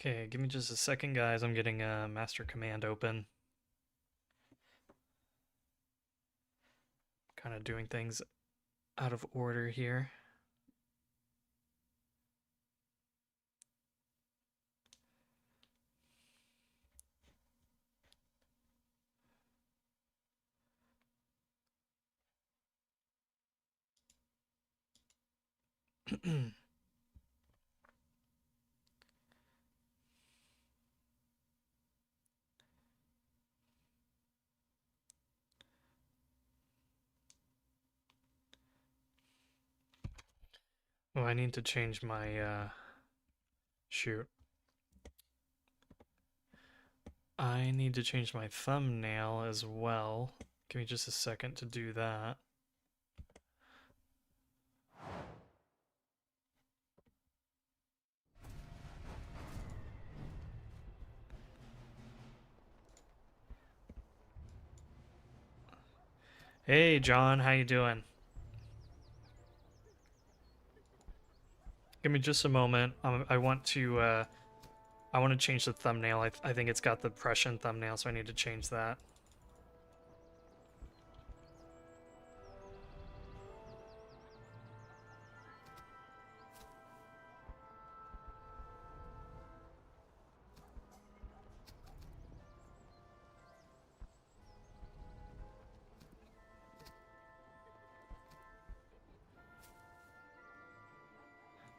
Okay, give me just a second, guys. I'm getting a master command open. Kind of doing things out of order here. Oh, I need to change my, shoot. I need to change my thumbnail as well. Give me just a second to do that. Hey, John, how you doing? Give me just a moment. I want to, I want to change the thumbnail. I think it's got the Prussian thumbnail, so I need to change that.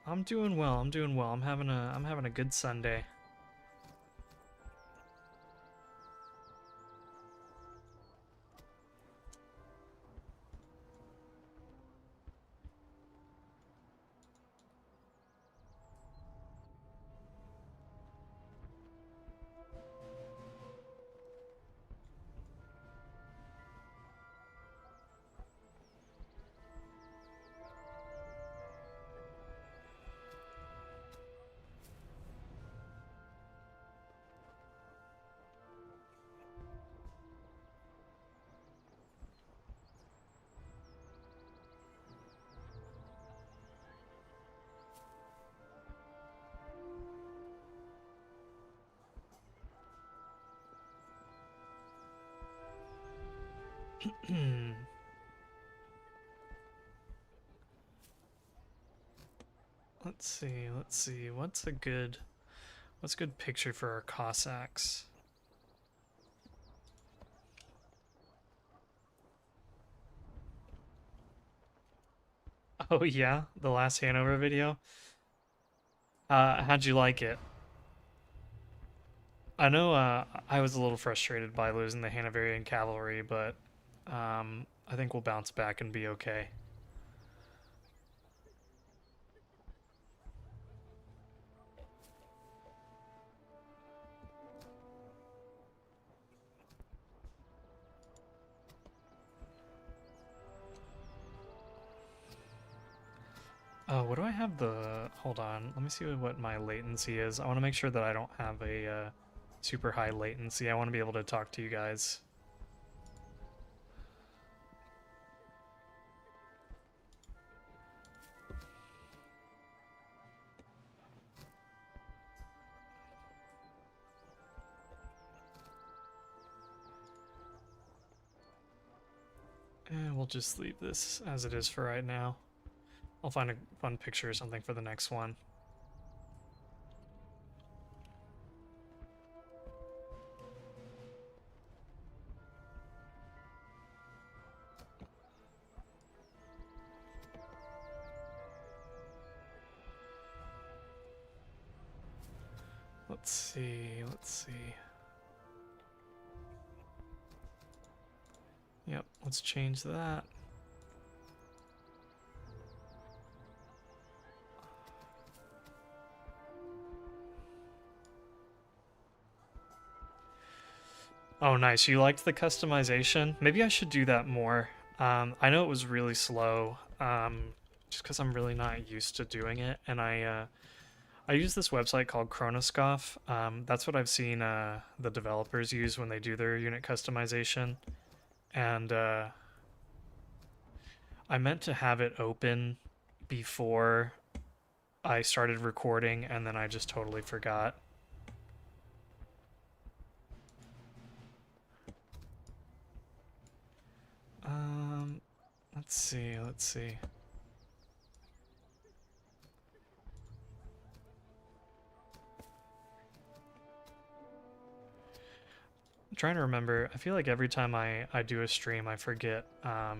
I'm doing well. I'm doing well. I'm having a good Sunday. Let's see. What's a good picture for our Cossacks? Oh yeah, the last Hanover video. How'd you like it? I know I was a little frustrated by losing the Hanoverian cavalry, but I think we'll bounce back and be okay. What do I have the... Hold on, let me see what my latency is. I want to make sure that I don't have a super high latency. I want to be able to talk to you guys. And we'll just leave this as it is for right now. I'll find a fun picture or something for the next one. Let's see. Yep, let's change that. Oh, nice. You liked the customization? Maybe I should do that more. I know it was really slow, just because I'm really not used to doing it, and I use this website called Chronoscoff. That's what I've seen the developers use when they do their unit customization, and I meant to have it open before I started recording, and then I just totally forgot. Let's see, let's see. I'm trying to remember. I feel like every time I do a stream, I forget, I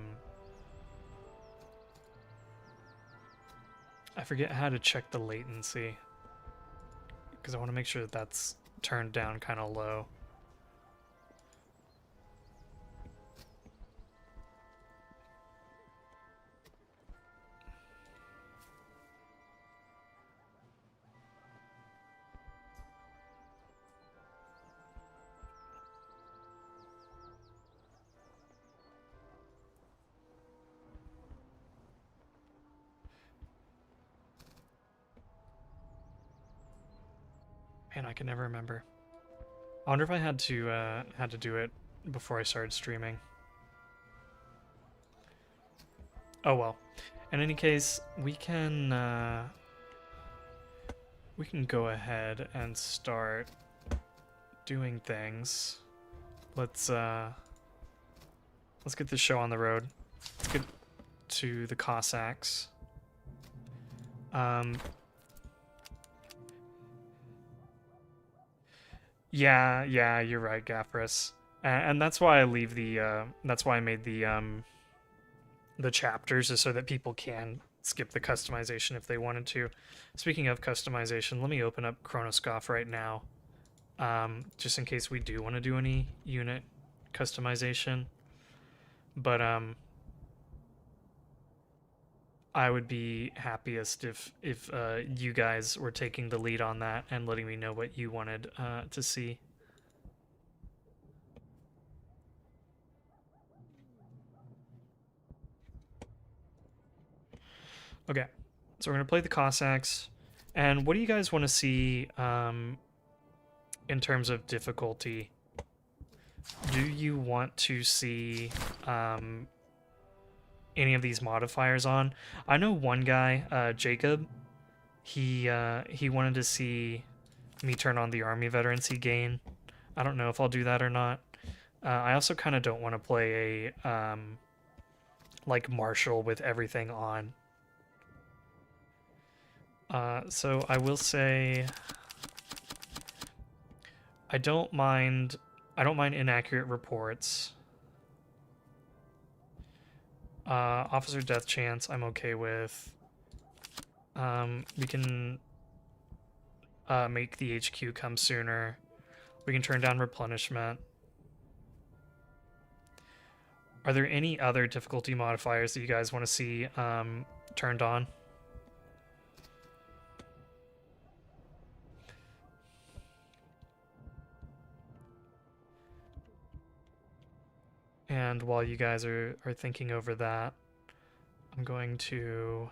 forget how to check the latency. Because I want to make sure that that's turned down kind of low. Man, I can never remember. I wonder if I had to do it before I started streaming. Oh well. In any case, we can go ahead and start doing things. Let's get this show on the road. Let's get to the Cossacks. Yeah, you're right, Gaffris. And that's why I leave that's why I made the chapters, is so that people can skip the customization if they wanted to. Speaking of customization, let me open up Chronoscoff right now, just in case we do want to do any unit customization. But I would be happiest if you guys were taking the lead on that and letting me know what you wanted to see. Okay, so we're gonna play the Cossacks. And what do you guys want to see in terms of difficulty? Do you want to see any of these modifiers on? I know one guy, Jacob, he wanted to see me turn on the army veterancy gain. I don't know if I'll do that or not. I also kind of don't want to play a like Marshall with everything on. So I will say I don't mind inaccurate reports. Officer death chance I'm okay with. We can make the HQ come sooner. We can turn down replenishment. Are there any other difficulty modifiers that you guys want to see turned on? And while you guys are thinking over that, I'm going to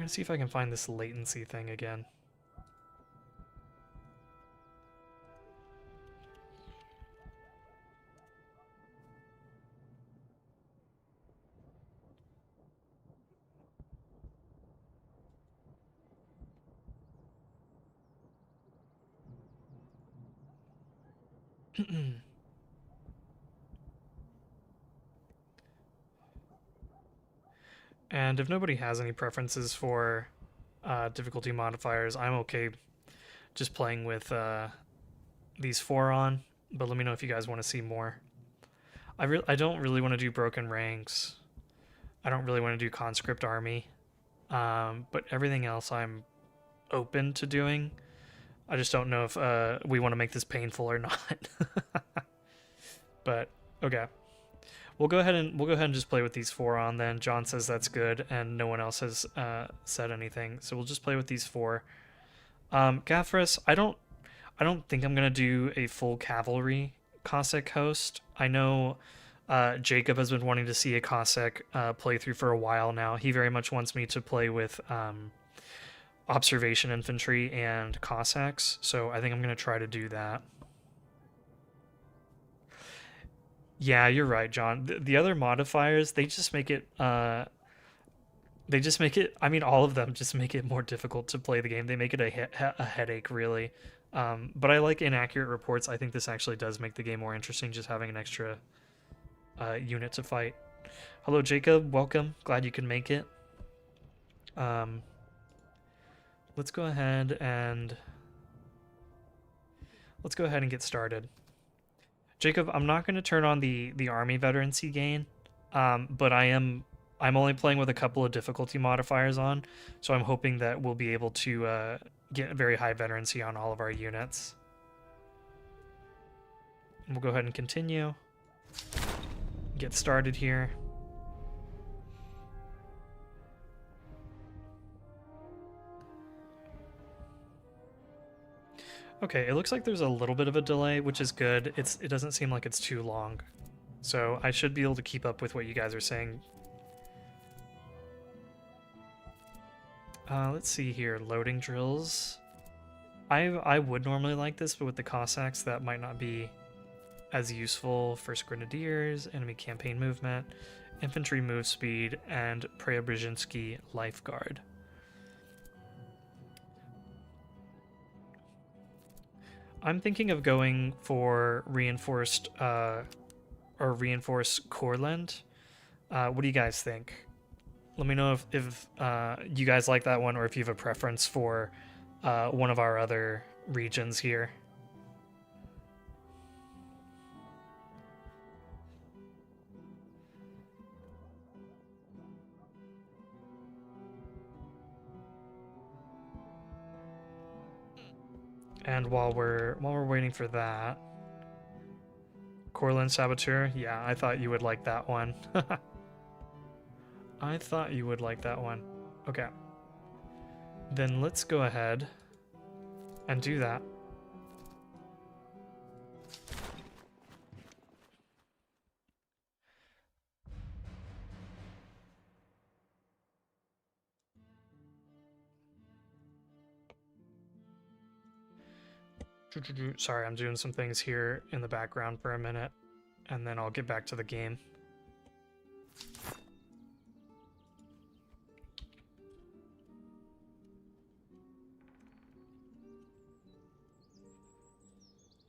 see if I can find this latency thing again. And if nobody has any preferences for difficulty modifiers, I'm okay just playing with these 4 on, but let me know if you guys want to see more. I don't really want to do broken ranks. I don't really want to do conscript army, but everything else I'm open to doing. I just don't know if we want to make this painful or not. But okay, we'll go ahead and just play with these 4 on. Then John says that's good, and no one else has said anything, so we'll just play with these 4. Gaffris, I don't think I'm gonna do a full cavalry Cossack host. I know Jacob has been wanting to see a Cossack playthrough for a while now. He very much wants me to play with observation infantry and Cossacks, so I think I'm gonna try to do that. Yeah, you're right, John. The other modifiers, they just make it I mean, all of them just make it more difficult to play the game. They make it a headache, really. But I like inaccurate reports. I think this actually does make the game more interesting, just having an extra unit to fight. Hello, Jacob. Welcome. Glad you can make it. Um, let's go ahead and get started. Jacob, I'm not going to turn on the army veterancy gain, but I'm only playing with a couple of difficulty modifiers on, so I'm hoping that we'll be able to get very high veterancy on all of our units. And we'll go ahead and continue. Get started here. Okay, it looks like there's a little bit of a delay, which is good. It doesn't seem like it's too long. So I should be able to keep up with what you guys are saying. Let's see here. Loading drills. I would normally like this, but with the Cossacks, that might not be as useful. First Grenadiers, enemy campaign movement, infantry move speed, and Preobrazhensky lifeguard. I'm thinking of going for reinforced Courland. What do you guys think? Let me know if you guys like that one, or if you have a preference for one of our other regions here. And while we're waiting for that, Courland Saboteur, yeah, I thought you would like that one. I thought you would like that one. Okay. Then let's go ahead and do that. Sorry, I'm doing some things here in the background for a minute, and then I'll get back to the game.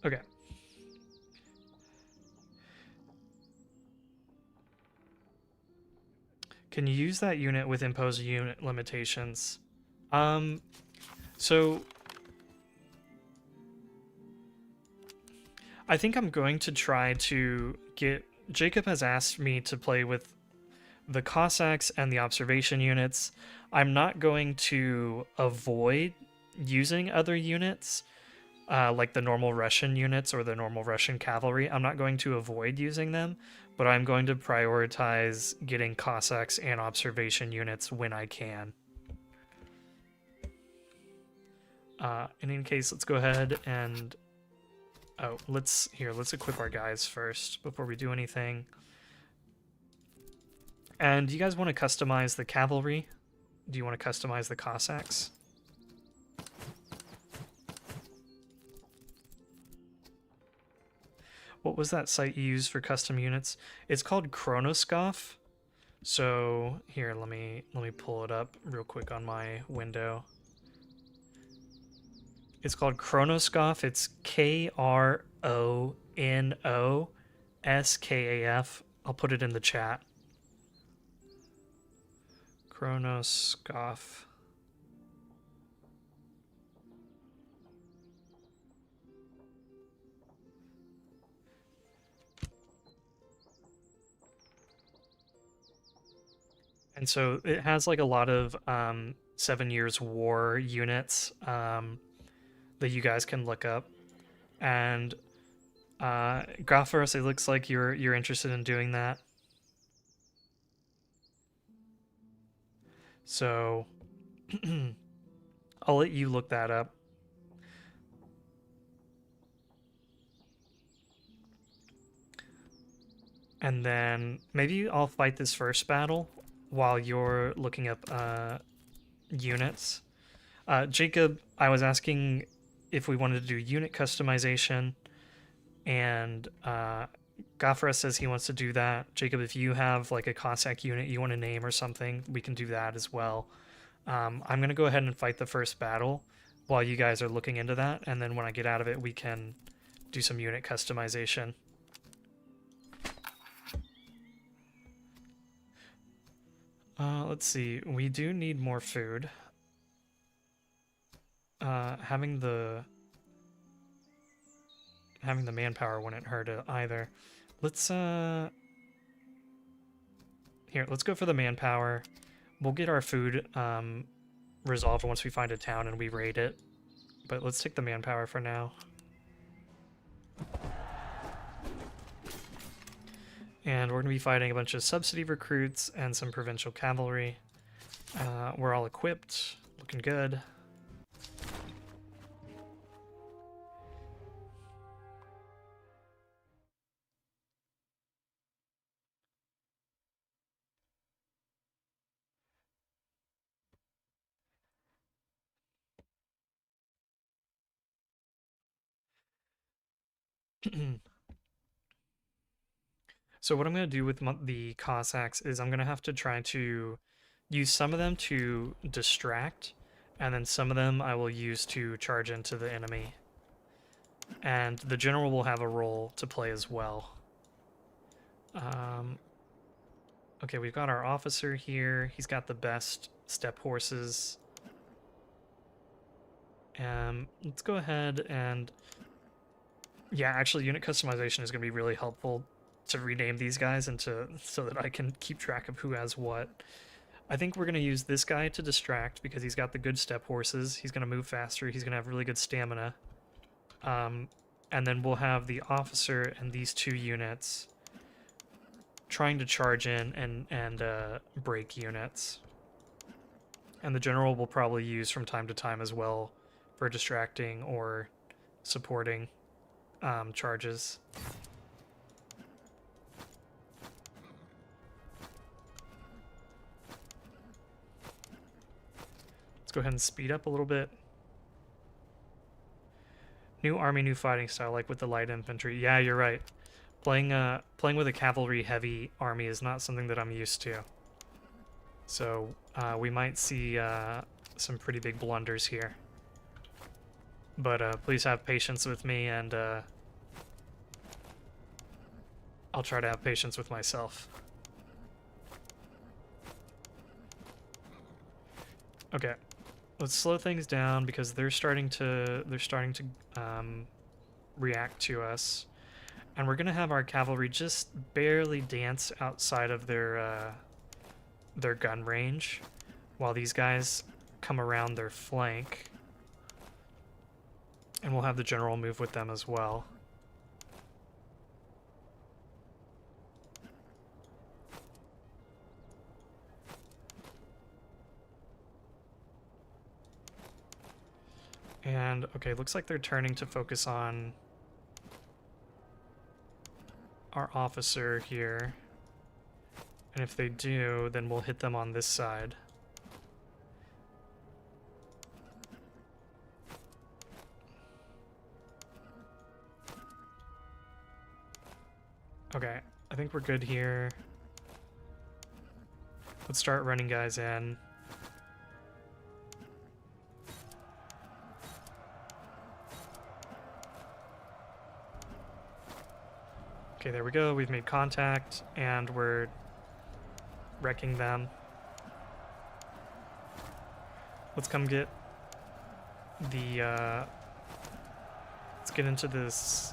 Okay. Can you use that unit with imposed unit limitations? So I think I'm going to try to get... Jacob has asked me to play with the Cossacks and the observation units. I'm not going to avoid using other units, like the normal Russian units or the normal Russian cavalry. I'm not going to avoid using them, but I'm going to prioritize getting Cossacks and observation units when I can. In any case, let's go ahead and... Oh, let's equip our guys first before we do anything. And you guys want to customize the cavalry? Do you want to customize the Cossacks? What was that site you used for custom units? It's called Chronoscoff. So here, let me pull it up real quick on my window. It's called Chronoscoff. It's Kronoskaf. I'll put it in the chat. Chronoscoff. And so it has like a lot of 7 Years War units that you guys can look up. And Grafferus, it looks like you're interested in doing that. So I'll let you look that up. And then maybe I'll fight this first battle while you're looking up units. Jacob, I was asking if we wanted to do unit customization, and Gafra says he wants to do that. Jacob, if you have like a Cossack unit you want to name or something, we can do that as well. I'm going to go ahead and fight the first battle, while you guys are looking into that, and then when I get out of it, we can do some unit customization. Let's see. We do need more food. Having the manpower wouldn't hurt either. Let's here, let's go for the manpower. We'll get our food resolved once we find a town and we raid it. But let's take the manpower for now. And we're going to be fighting a bunch of subsidy recruits and some provincial cavalry. We're all equipped, looking good. So what I'm going to do with the Cossacks is I'm going to have to try to use some of them to distract, and then some of them I will use to charge into the enemy. And the general will have a role to play as well. Okay, we've got our officer here. He's got the best step horses. Let's go ahead and... Yeah, actually, unit customization is going to be really helpful to rename these guys and so that I can keep track of who has what. I think we're going to use this guy to distract because he's got the good step horses. He's going to move faster. He's going to have really good stamina. And then we'll have the officer and these two units trying to charge in and break units. And the general will probably use from time to time as well for distracting or supporting charges. Let's go ahead and speed up a little bit. New army, new fighting style, like with the light infantry. Yeah, you're right. Playing with a cavalry heavy army is not something that I'm used to. So we might see some pretty big blunders here. But please have patience with me, and I'll try to have patience with myself. Okay, let's slow things down because they're starting to react to us, and we're gonna have our cavalry just barely dance outside of their gun range, while these guys come around their flank. And we'll have the general move with them as well. And, okay, looks like they're turning to focus on our officer here. And if they do, then we'll hit them on this side. Okay, I think we're good here. Let's start running guys in. Okay, there we go. We've made contact, and we're wrecking them. Let's come get the... let's get into this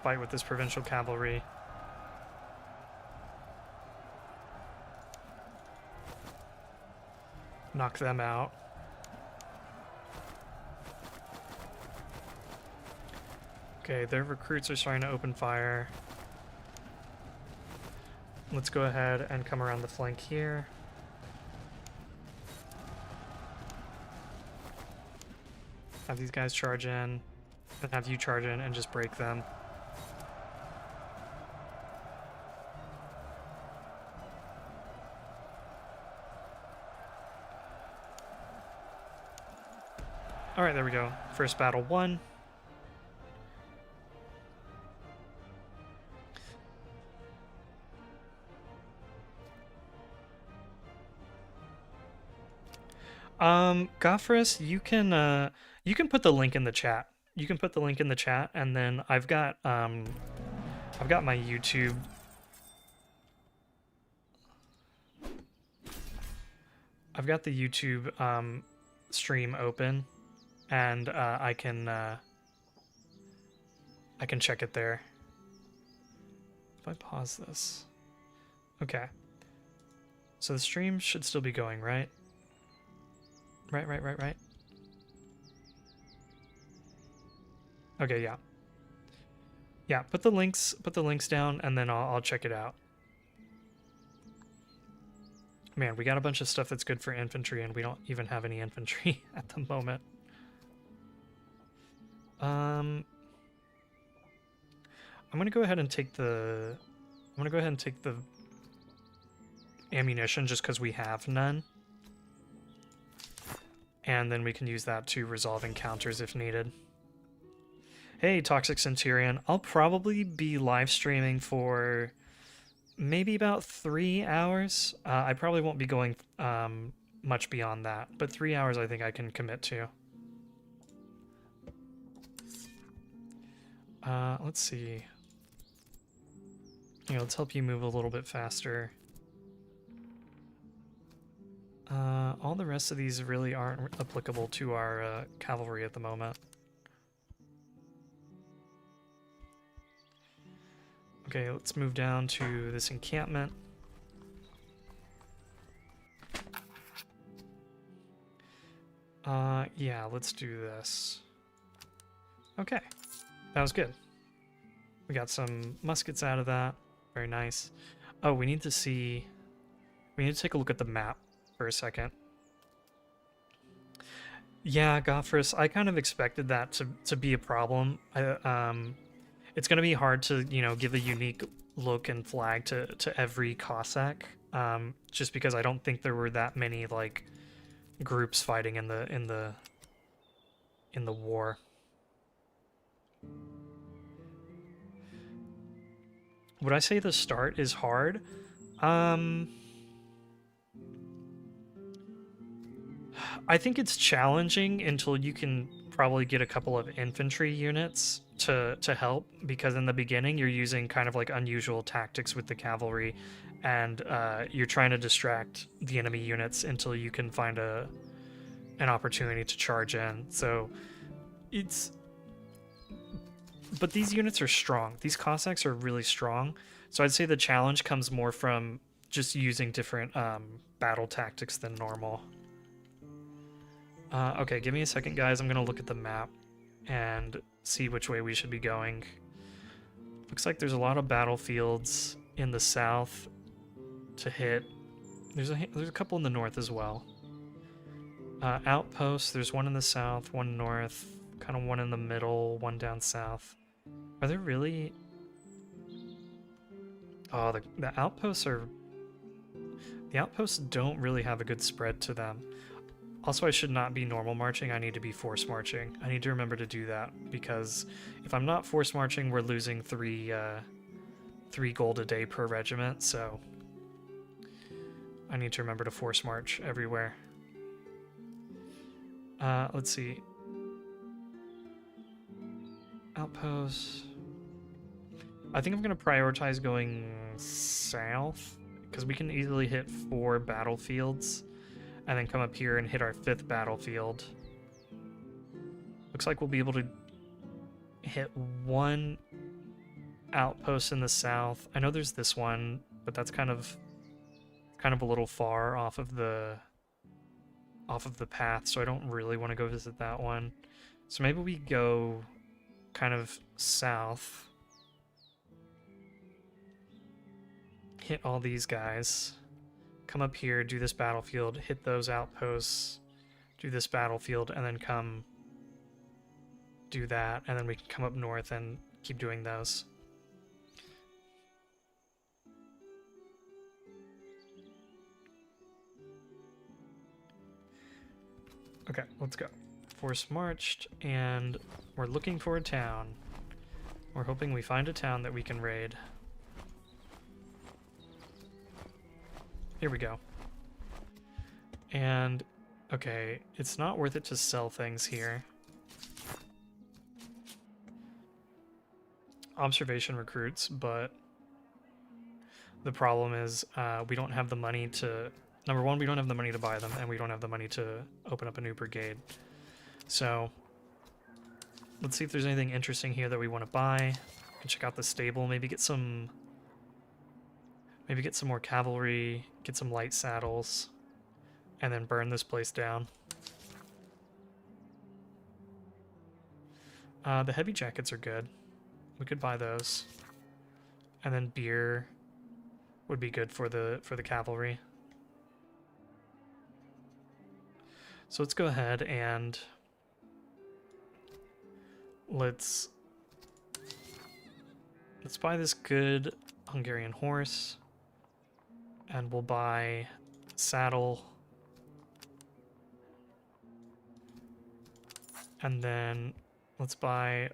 fight with this provincial cavalry. Knock them out. Okay, their recruits are starting to open fire. Let's go ahead and come around the flank here. Have these guys charge in, and have you charge in and just break them. Alright, there we go. First battle won. Gophris, you can put the link in the chat. You can put the link in the chat, and then I've got my YouTube. I've got the YouTube stream open, and I can check it there. If I pause this, okay. So the stream should still be going, right? Right. Okay, yeah. Yeah, put the links down, and then I'll check it out. Man, we got a bunch of stuff that's good for infantry, and we don't even have any infantry at the moment. I'm gonna go ahead and take the ammunition just because we have none. And then we can use that to resolve encounters if needed. Hey, Toxic Centurion. I'll probably be live streaming for maybe about 3 hours. I probably won't be going much beyond that, but 3 hours I think I can commit to. Let's see. Here, let's help you move a little bit faster. All the rest of these really aren't applicable to our cavalry at the moment. Okay, let's move down to this encampment. Yeah, let's do this. Okay, that was good. We got some muskets out of that. Very nice. Oh, we need to take a look at the map for a second. Yeah, Gophris, I kind of expected that to be a problem. It's going to be hard to, give a unique look and flag to every Cossack, just because I don't think there were that many like groups fighting in the war. Would I say the start is hard? I think it's challenging until you can probably get a couple of infantry units to help, because in the beginning you're using kind of like unusual tactics with the cavalry, and you're trying to distract the enemy units until you can find an opportunity to charge in. So but these units are strong. These Cossacks are really strong. So I'd say the challenge comes more from just using different battle tactics than normal. Okay, give me a second, guys. I'm going to look at the map and see which way we should be going. Looks like there's a lot of battlefields in the south to hit. There's a couple in the north as well. Outposts, there's one in the south, one north, kind of one in the middle, one down south. Are there really... Oh, the outposts are... The outposts don't really have a good spread to them. Also, I should not be normal marching, I need to be force marching. I need to remember to do that, because if I'm not force marching, we're losing 3 gold a day per regiment, so I need to remember to force march everywhere. Let's see. Outposts. I think I'm going to prioritize going south, because we can easily hit 4 battlefields and then come up here and hit our 5th battlefield. Looks like we'll be able to hit 1 outpost in the south. I know there's this one, but that's kind of a little far off of the path, so I don't really want to go visit that one. So maybe we go kind of south, hit all these guys, come up here, do this battlefield, hit those outposts, do this battlefield, and then come do that, and then we can come up north and keep doing those. Okay, let's go. Force marched, and we're looking for a town. We're hoping we find a town that we can raid. Here we go. And Okay, it's not worth it to sell things here. Observation recruits, but the problem is we don't have the money to... Number one, we don't have the money to buy them, and we don't have the money to open up a new brigade. So let's see if there's anything interesting here that we want to buy. We can check out the stable, maybe get some more cavalry, get some light saddles, and then burn this place down. The heavy jackets are good. We could buy those. And then beer would be good for the cavalry. So let's go ahead and let's buy this good Hungarian horse, and we'll buy saddle, and then let's buy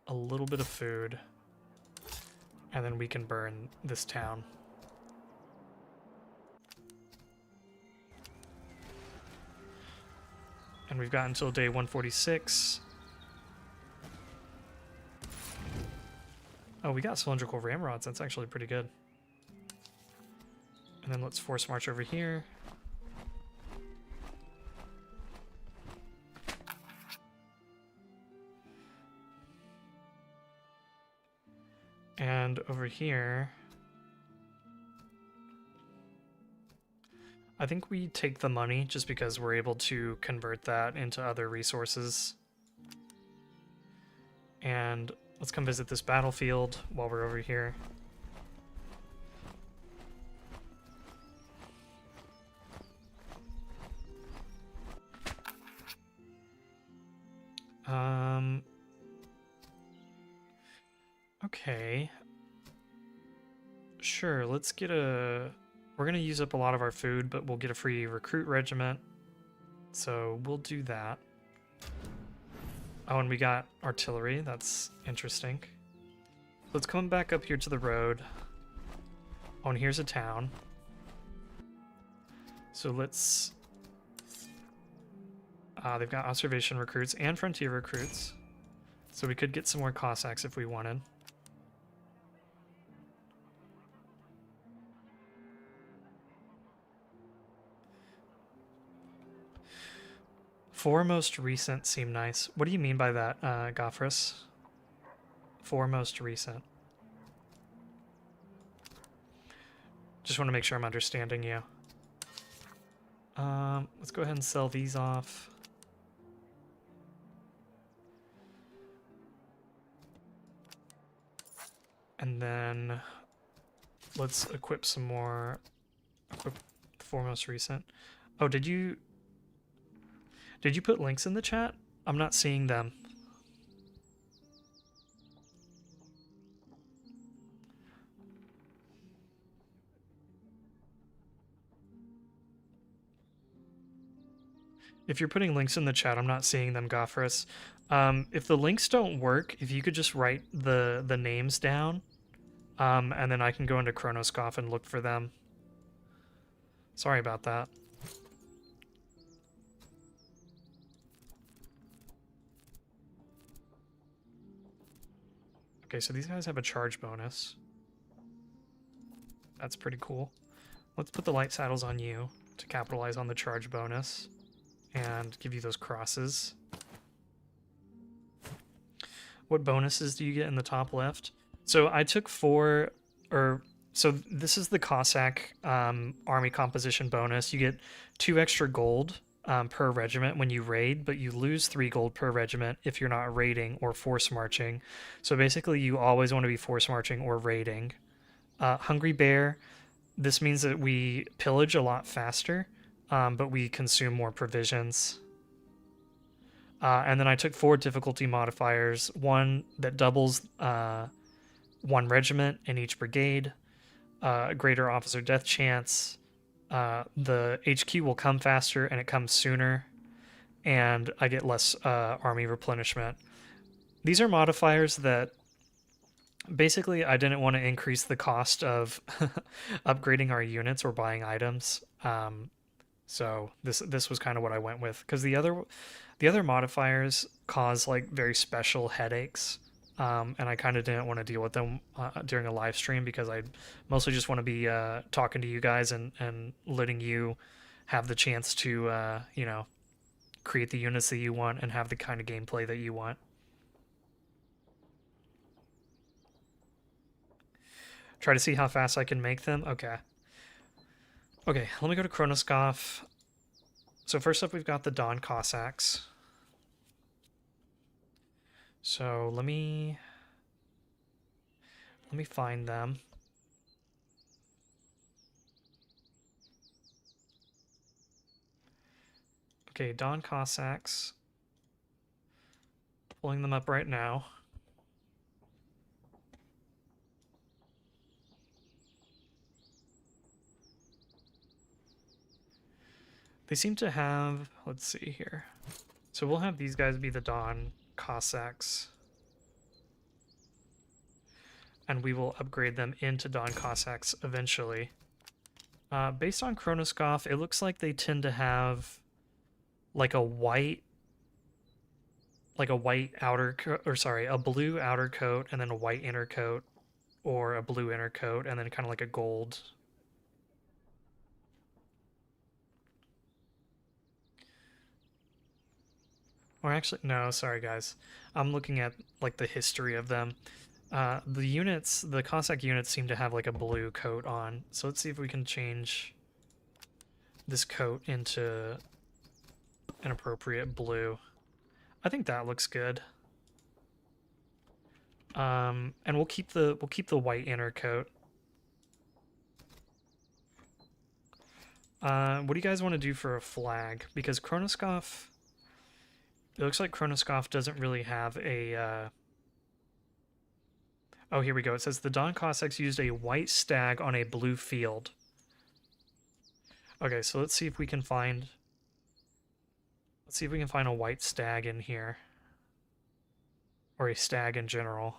a little bit of food, and then we can burn this town. And we've got until day 146. Oh, we got cylindrical ramrods. That's actually pretty good. And then let's force march over here. And over here, I think we take the money just because we're able to convert that into other resources. And let's come visit this battlefield while we're over here. Okay. Sure, let's get a... We're going to use up a lot of our food, but we'll get a free recruit regiment. So we'll do that. Oh, and we got artillery. That's interesting. Let's come back up here to the road. Oh, and here's a town. So let's... they've got observation recruits and frontier recruits. So we could get some more Cossacks if we wanted. Four most recent seem nice. What do you mean by that, Gophris? Four most recent. Just want to make sure I'm understanding you. Let's go ahead and sell these off. And then let's equip some more. Equip the four most recent. Oh, did you put links in the chat? I'm not seeing them. If you're putting links in the chat, I'm not seeing them, Gophris. If the links don't work, if you could just write the names down, and then I can go into Chronoscoff and look for them. Sorry about that. Okay, so these guys have a charge bonus. That's pretty cool. Let's put the light saddles on you to capitalize on the charge bonus and give you those crosses. What bonuses do you get in the top left? So I took so this is the Cossack army composition bonus. You get 2 extra gold per regiment when you raid, but you lose 3 gold per regiment if you're not raiding or force marching. So basically you always want to be force marching or raiding. Hungry Bear, this means that we pillage a lot faster, but we consume more provisions. And then I took 4 difficulty modifiers, one that doubles 1 regiment in each brigade, greater officer death chance, the HQ will come faster and it comes sooner, and I get less army replenishment. These are modifiers that basically I didn't want to increase the cost of upgrading our units or buying items. So this was kind of what I went with because the other modifiers cause like very special headaches, and I kind of didn't want to deal with them during a live stream because I mostly just want to be talking to you guys and letting you have the chance to create the units that you want and have the kind of gameplay that you want. Try to see how fast I can make them. Okay. Okay, let me go to Chronoskoph. So first up, we've got the Don Cossacks. So let me find them. Okay, Don Cossacks. Pulling them up right now. They seem to have, let's see here. So we'll have these guys be the Don Cossacks. And we will upgrade them into Don Cossacks eventually. Based on Chronoskoph, it looks like they tend to have like a white outer coat, or sorry, a blue outer coat and then a white inner coat, or a blue inner coat and then kind of like a gold. Or actually, no, sorry guys. I'm looking at like the history of them. The Cossack units seem to have like a blue coat on. So let's see if we can change this coat into an appropriate blue. I think that looks good. And we'll keep the white inner coat. What do you guys want to do for a flag? Because Chronoskoph, it looks like Chronoskoph doesn't really have a. Oh, here we go. It says the Don Cossacks used a white stag on a blue field. Okay, so let's see if we can find. Let's see if we can find a white stag in here, or a stag in general.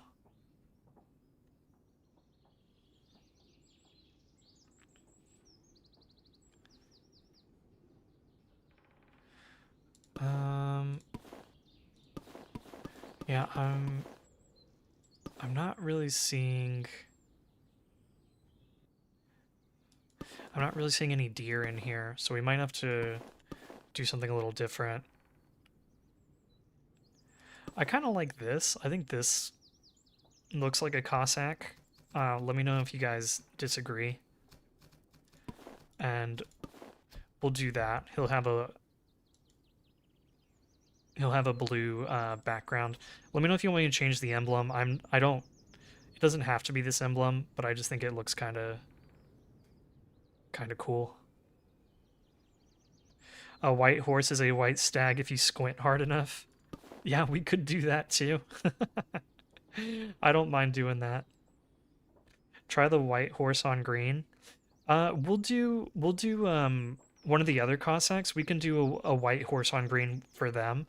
Yeah, I'm not really seeing. I'm not really seeing any deer in here, so we might have to do something a little different. I kind of like this. I think this looks like a Cossack. Let me know if you guys disagree. And we'll do that. He'll have a blue background. Let me know if you want me to change the emblem. I don't. It doesn't have to be this emblem, but I just think it looks kind of cool. A white horse is a white stag if you squint hard enough. Yeah, we could do that too. I don't mind doing that. Try the white horse on green. We'll do one of the other Cossacks. We can do a white horse on green for them,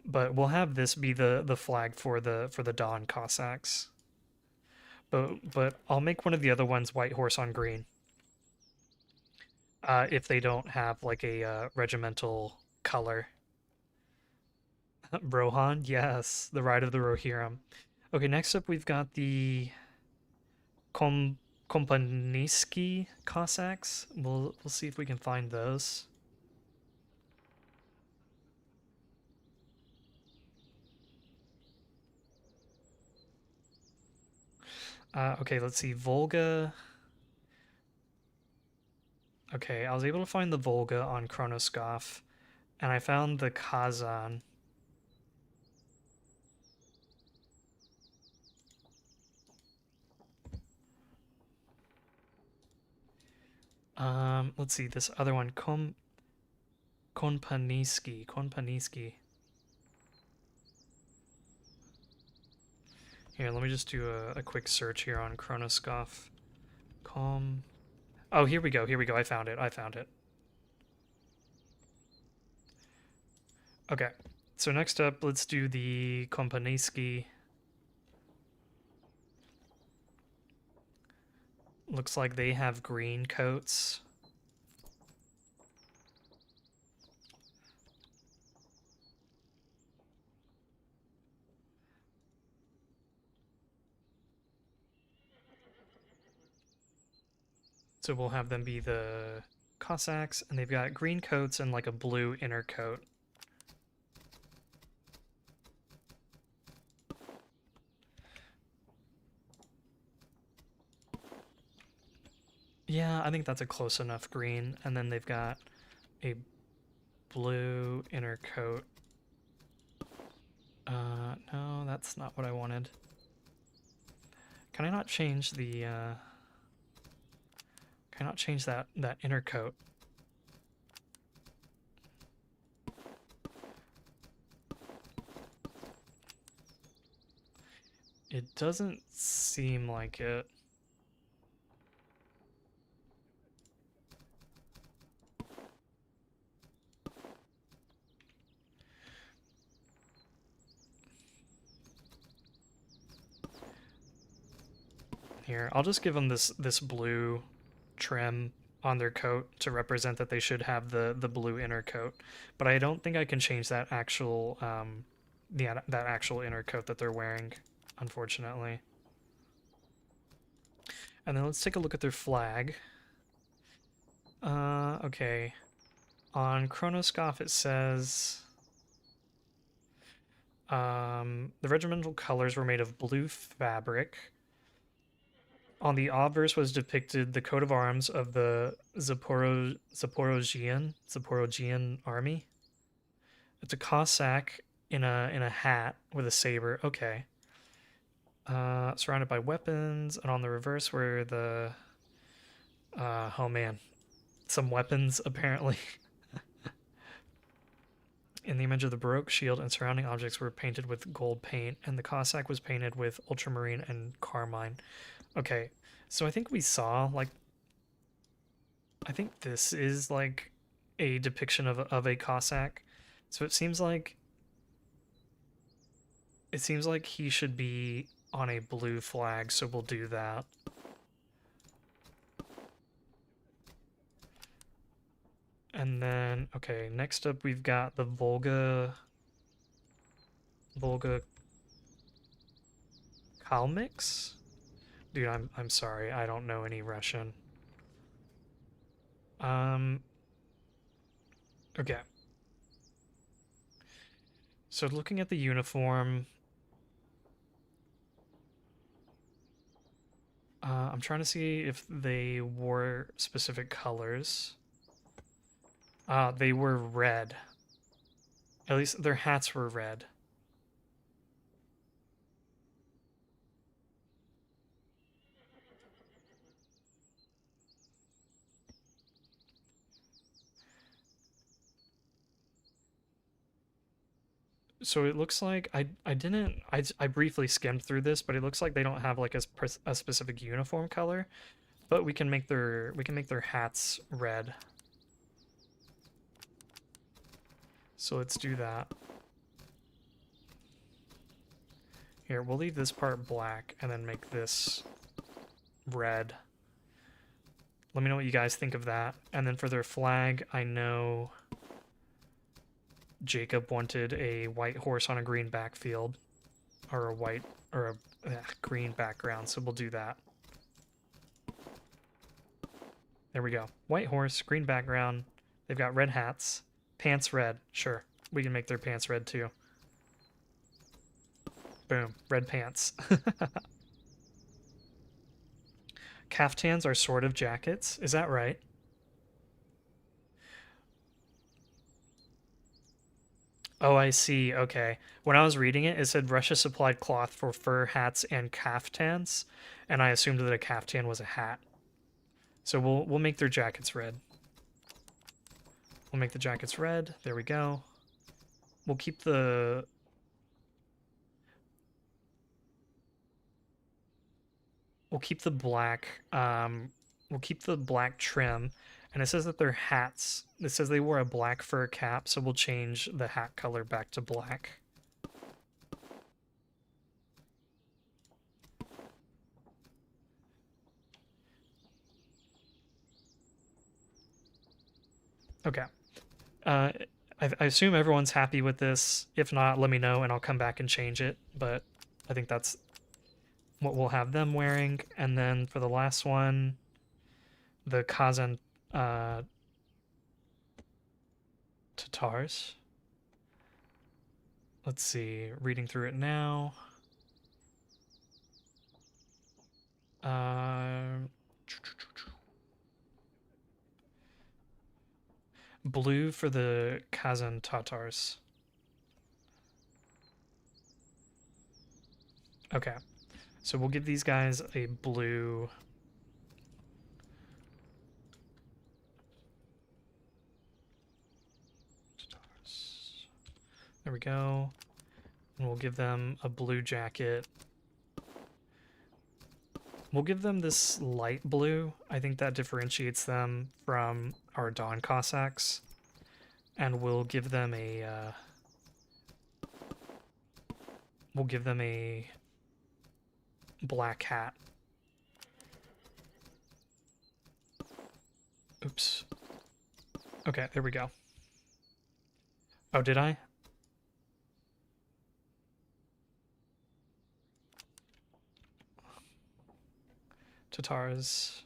but we'll have this be the flag for the Dawn Cossacks. But I'll make one of the other ones white horse on green. If they don't have like a regimental color. Rohan, yes, the Ride of the Rohirrim. Okay, next up we've got the Kompaniski Cossacks. We'll see if we can find those. Okay, let's see. Volga. Okay, I was able to find the Volga on Chronoskoph, and I found the Kazan. Let's see, this other one, Konpaniski. Here, let me just do a quick search here on Chronoskoph. Oh, here we go, I found it. Okay, so next up, let's do the Kompaniski. Looks like they have green coats. So we'll have them be the Cossacks, and they've got green coats and like a blue inner coat. Yeah, I think that's a close enough green. And then they've got a blue inner coat. No, that's not what I wanted. Can I not change the, can I not change that inner coat? It doesn't seem like it. Here, I'll just give them this blue trim on their coat to represent that they should have the blue inner coat. But I don't think I can change that actual that actual inner coat that they're wearing, unfortunately. And then let's take a look at their flag. Okay. On Chronoscope it says the regimental colors were made of blue fabric. On the obverse was depicted the coat of arms of the Zaporogian army. It's a Cossack in a hat with a saber. Okay. Surrounded by weapons, and on the reverse were the oh man, some weapons apparently. In the image of the Baroque shield and surrounding objects were painted with gold paint, and the Cossack was painted with ultramarine and carmine. Okay, so I think we saw, like, I think this is, like, a depiction of a Cossack. So it seems like he should be on a blue flag, so we'll do that. And then, okay, next up we've got the Volga Kalmyks? Dude, I'm sorry, I don't know any Russian. Okay. So looking at the uniform, I'm trying to see if they wore specific colors. They were red. At least their hats were red. So it looks like I briefly skimmed through this, but it looks like they don't have like a specific uniform color, but we can make their hats red. So let's do that. Here, we'll leave this part black and then make this red. Let me know what you guys think of that. And then for their flag, I know Jacob wanted a white horse on a green backfield, or a green background, so we'll do that. There we go. White horse, green background. They've got red hats. Pants red. Sure, we can make their pants red too. Boom, red pants. Caftans are sort of jackets, is that right? Oh, I see. Okay. When I was reading it, it said Russia supplied cloth for fur hats and caftans, and I assumed that a caftan was a hat. So we'll make their jackets red. We'll make the jackets red. There we go. We'll keep the black. We'll keep the black trim. And it says that they're hats. It says they wore a black fur cap, so we'll change the hat color back to black. Okay. I assume everyone's happy with this. If not, let me know and I'll come back and change it. But I think that's what we'll have them wearing. And then for the last one, the Kazan uh, Tatars. Let's see, reading through it now. Blue for the Kazan Tatars. Okay, so we'll give these guys a blue. There we go. And we'll give them a blue jacket. We'll give them this light blue. I think that differentiates them from our Dawn Cossacks. And we'll give them a black hat. Oops. Okay, there we go. Oh, did I? Tatars,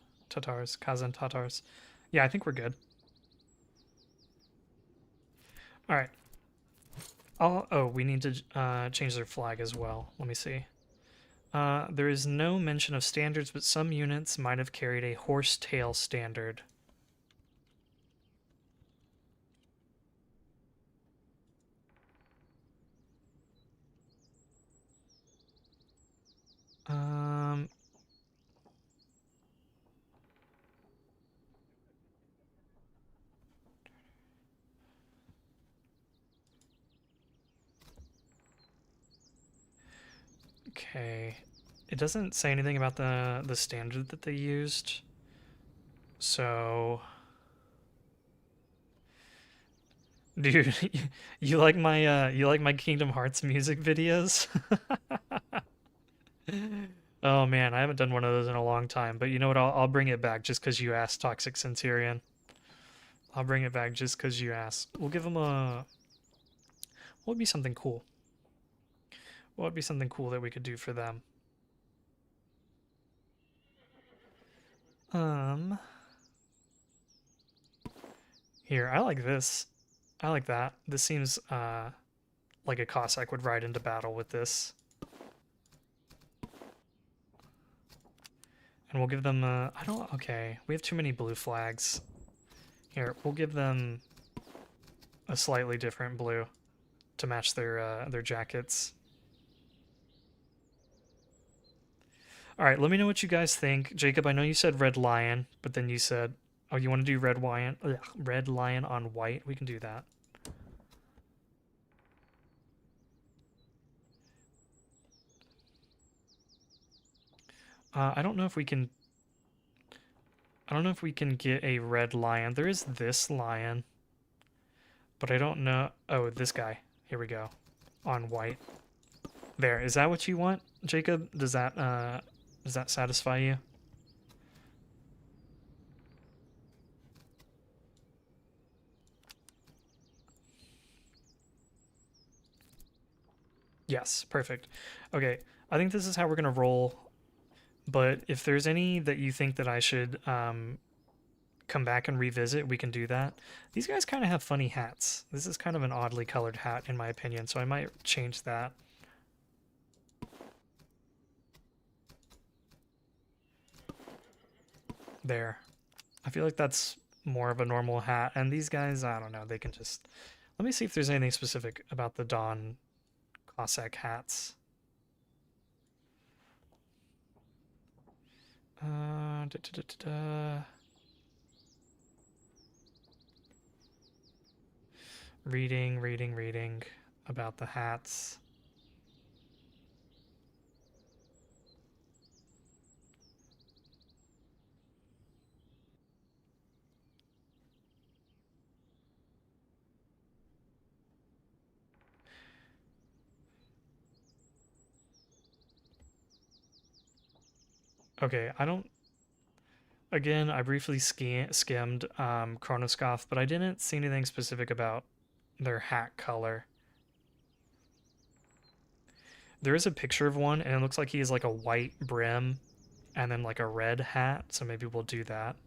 Kazan Tatars. Yeah, I think we're good. All right. Oh, we need to change their flag as well. Let me see. There is no mention of standards, but some units might have carried a horsetail standard. Okay. It doesn't say anything about the standard that they used. So, dude, you like my Kingdom Hearts music videos? Oh man, I haven't done one of those in a long time, but you know what? I'll bring it back just because you asked, Toxic Centurion. I'll bring it back just because you asked. We'll give them a. What would be something cool? What would be something cool that we could do for them? Here, I like this. I like that. This seems like a Cossack would ride into battle with this. And we'll give them okay, we have too many blue flags. Here, we'll give them a slightly different blue to match their jackets. All right, let me know what you guys think. Jacob, I know you said Red Lion, but then you said, oh, you want to do Red Lion? Ugh, Red Lion on white? We can do that. I don't know if we can get a red lion. There is this lion, but I don't know. Oh, this guy. Here we go. On white. There. Is that what you want, Jacob? Does that satisfy you? Yes, perfect. Okay, I think this is how we're gonna roll. But if there's any that you think that I should come back and revisit, we can do that. These guys kind of have funny hats. This is kind of an oddly colored hat, in my opinion, so I might change that. There. I feel like that's more of a normal hat. And these guys, I don't know, they can just... Let me see if there's anything specific about the Dawn Cossack hats. Reading about the hats. Okay, I don't... Again, I briefly skimmed Chronoscoth, but I didn't see anything specific about their hat color. There is a picture of one, and it looks like he has like a white brim and then like a red hat, so maybe we'll do that.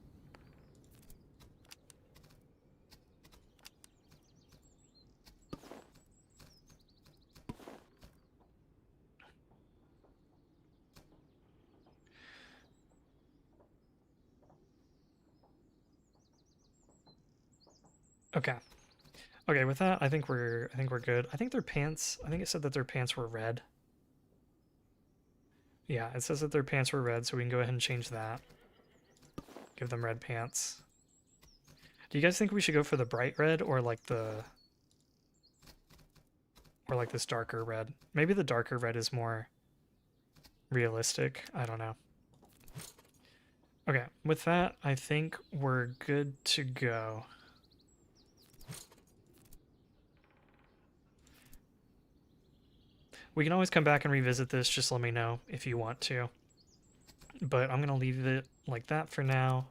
Okay. Okay, with that, I think we're good. I think their pants, I think it said that their pants were red. Yeah, it says that their pants were red, so we can go ahead and change that. Give them red pants. Do you guys think we should go for the bright red or like this darker red? Maybe the darker red is more realistic. I don't know. Okay, with that, I think we're good to go. We can always come back and revisit this, just let me know if you want to. But I'm going to leave it like that for now.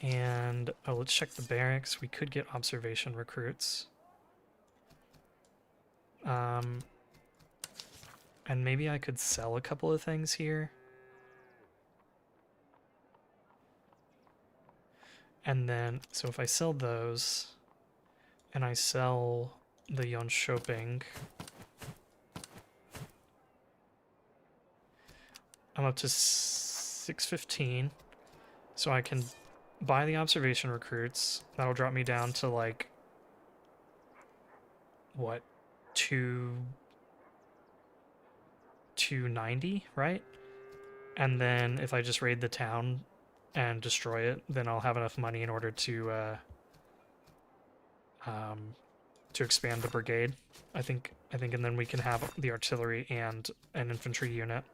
And, oh, let's check the barracks. We could get observation recruits. And maybe I could sell a couple of things here. And then, so if I sell those, and I sell the Jönköping, I'm up to 615, so I can buy the observation recruits. That'll drop me down to like, what, 290, right? And then if I just raid the town and destroy it, then I'll have enough money in order to expand the brigade. I think, and then we can have the artillery and an infantry unit.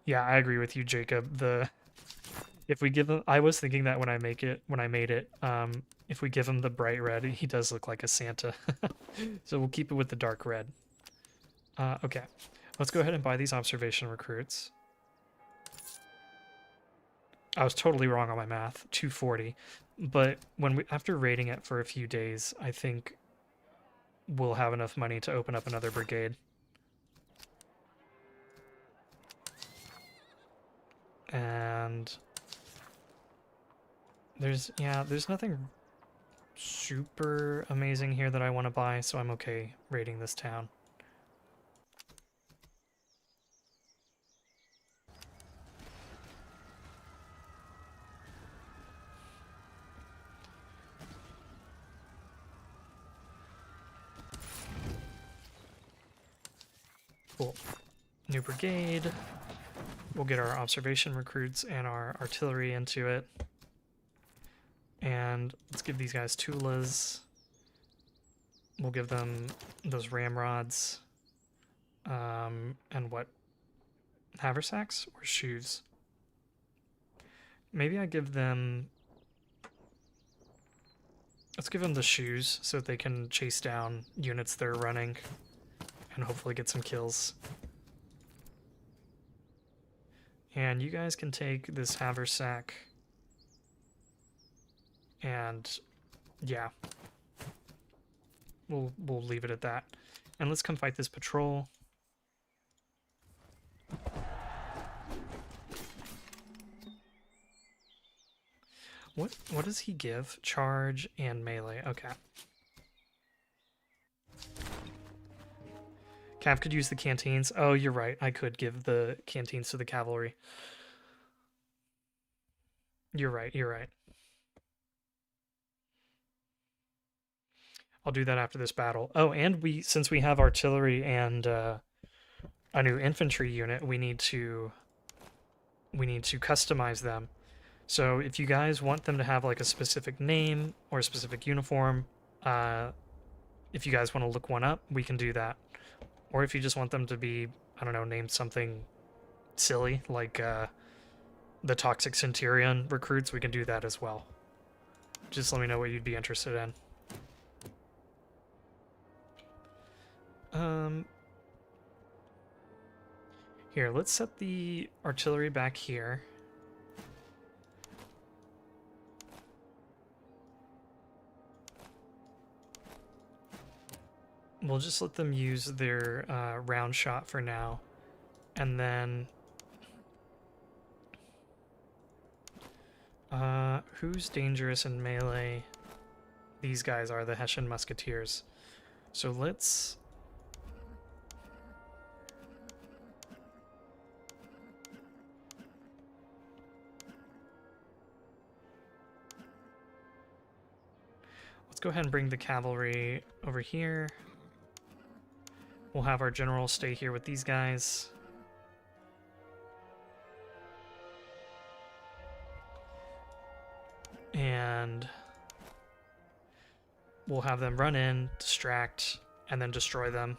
Yeah, I agree with you, Jacob. If we give him, I was thinking that when I made it, if we give him the bright red, he does look like a Santa. So we'll keep it with the dark red. Okay, let's go ahead and buy these observation recruits. I was totally wrong on my math, 240. But after raiding it for a few days, I think we'll have enough money to open up another brigade. And there's nothing super amazing here that I want to buy, so I'm okay raiding this town. Cool. New brigade. We'll get our observation recruits and our artillery into it. And let's give these guys Tulas. We'll give them those ramrods. And what? Haversacks or shoes? Maybe I give them... Let's give them the shoes so that they can chase down units they're running and hopefully get some kills. And you guys can take this haversack. And yeah, we'll leave it at that. And let's come fight this patrol. What does he give? Charge and melee. Okay. Cav could use the canteens. Oh, you're right. I could give the canteens to the cavalry. You're right. You're right. I'll do that after this battle. Oh, and since we have artillery and a new infantry unit, we need to customize them. So if you guys want them to have like a specific name or a specific uniform, if you guys want to look one up, we can do that. Or if you just want them to be, I don't know, named something silly, like the Toxic Centurion recruits, we can do that as well. Just let me know what you'd be interested in. Here, let's set the artillery back here. We'll just let them use their round shot for now. And then... who's dangerous in melee? These guys are the Hessian Musketeers. So let's... Let's go ahead and bring the cavalry over here. We'll have our general stay here with these guys. And we'll have them run in, distract, and then destroy them.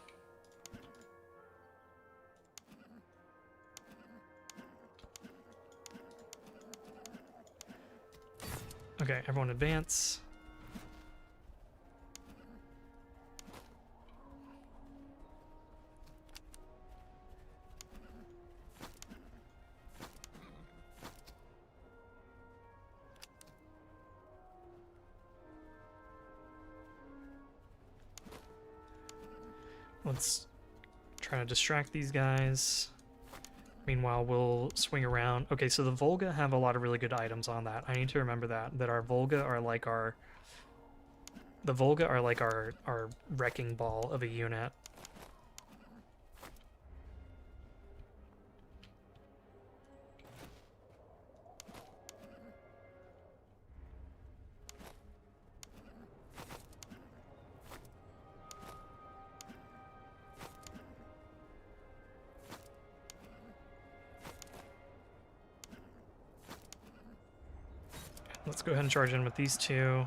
Okay, everyone advance. Let's try to distract these guys. Meanwhile, we'll swing around. Okay, so the Volga have a lot of really good items on that. I need to remember that our Volga are like our... The Volga are like our wrecking ball of a unit. Let's go ahead and charge in with these two.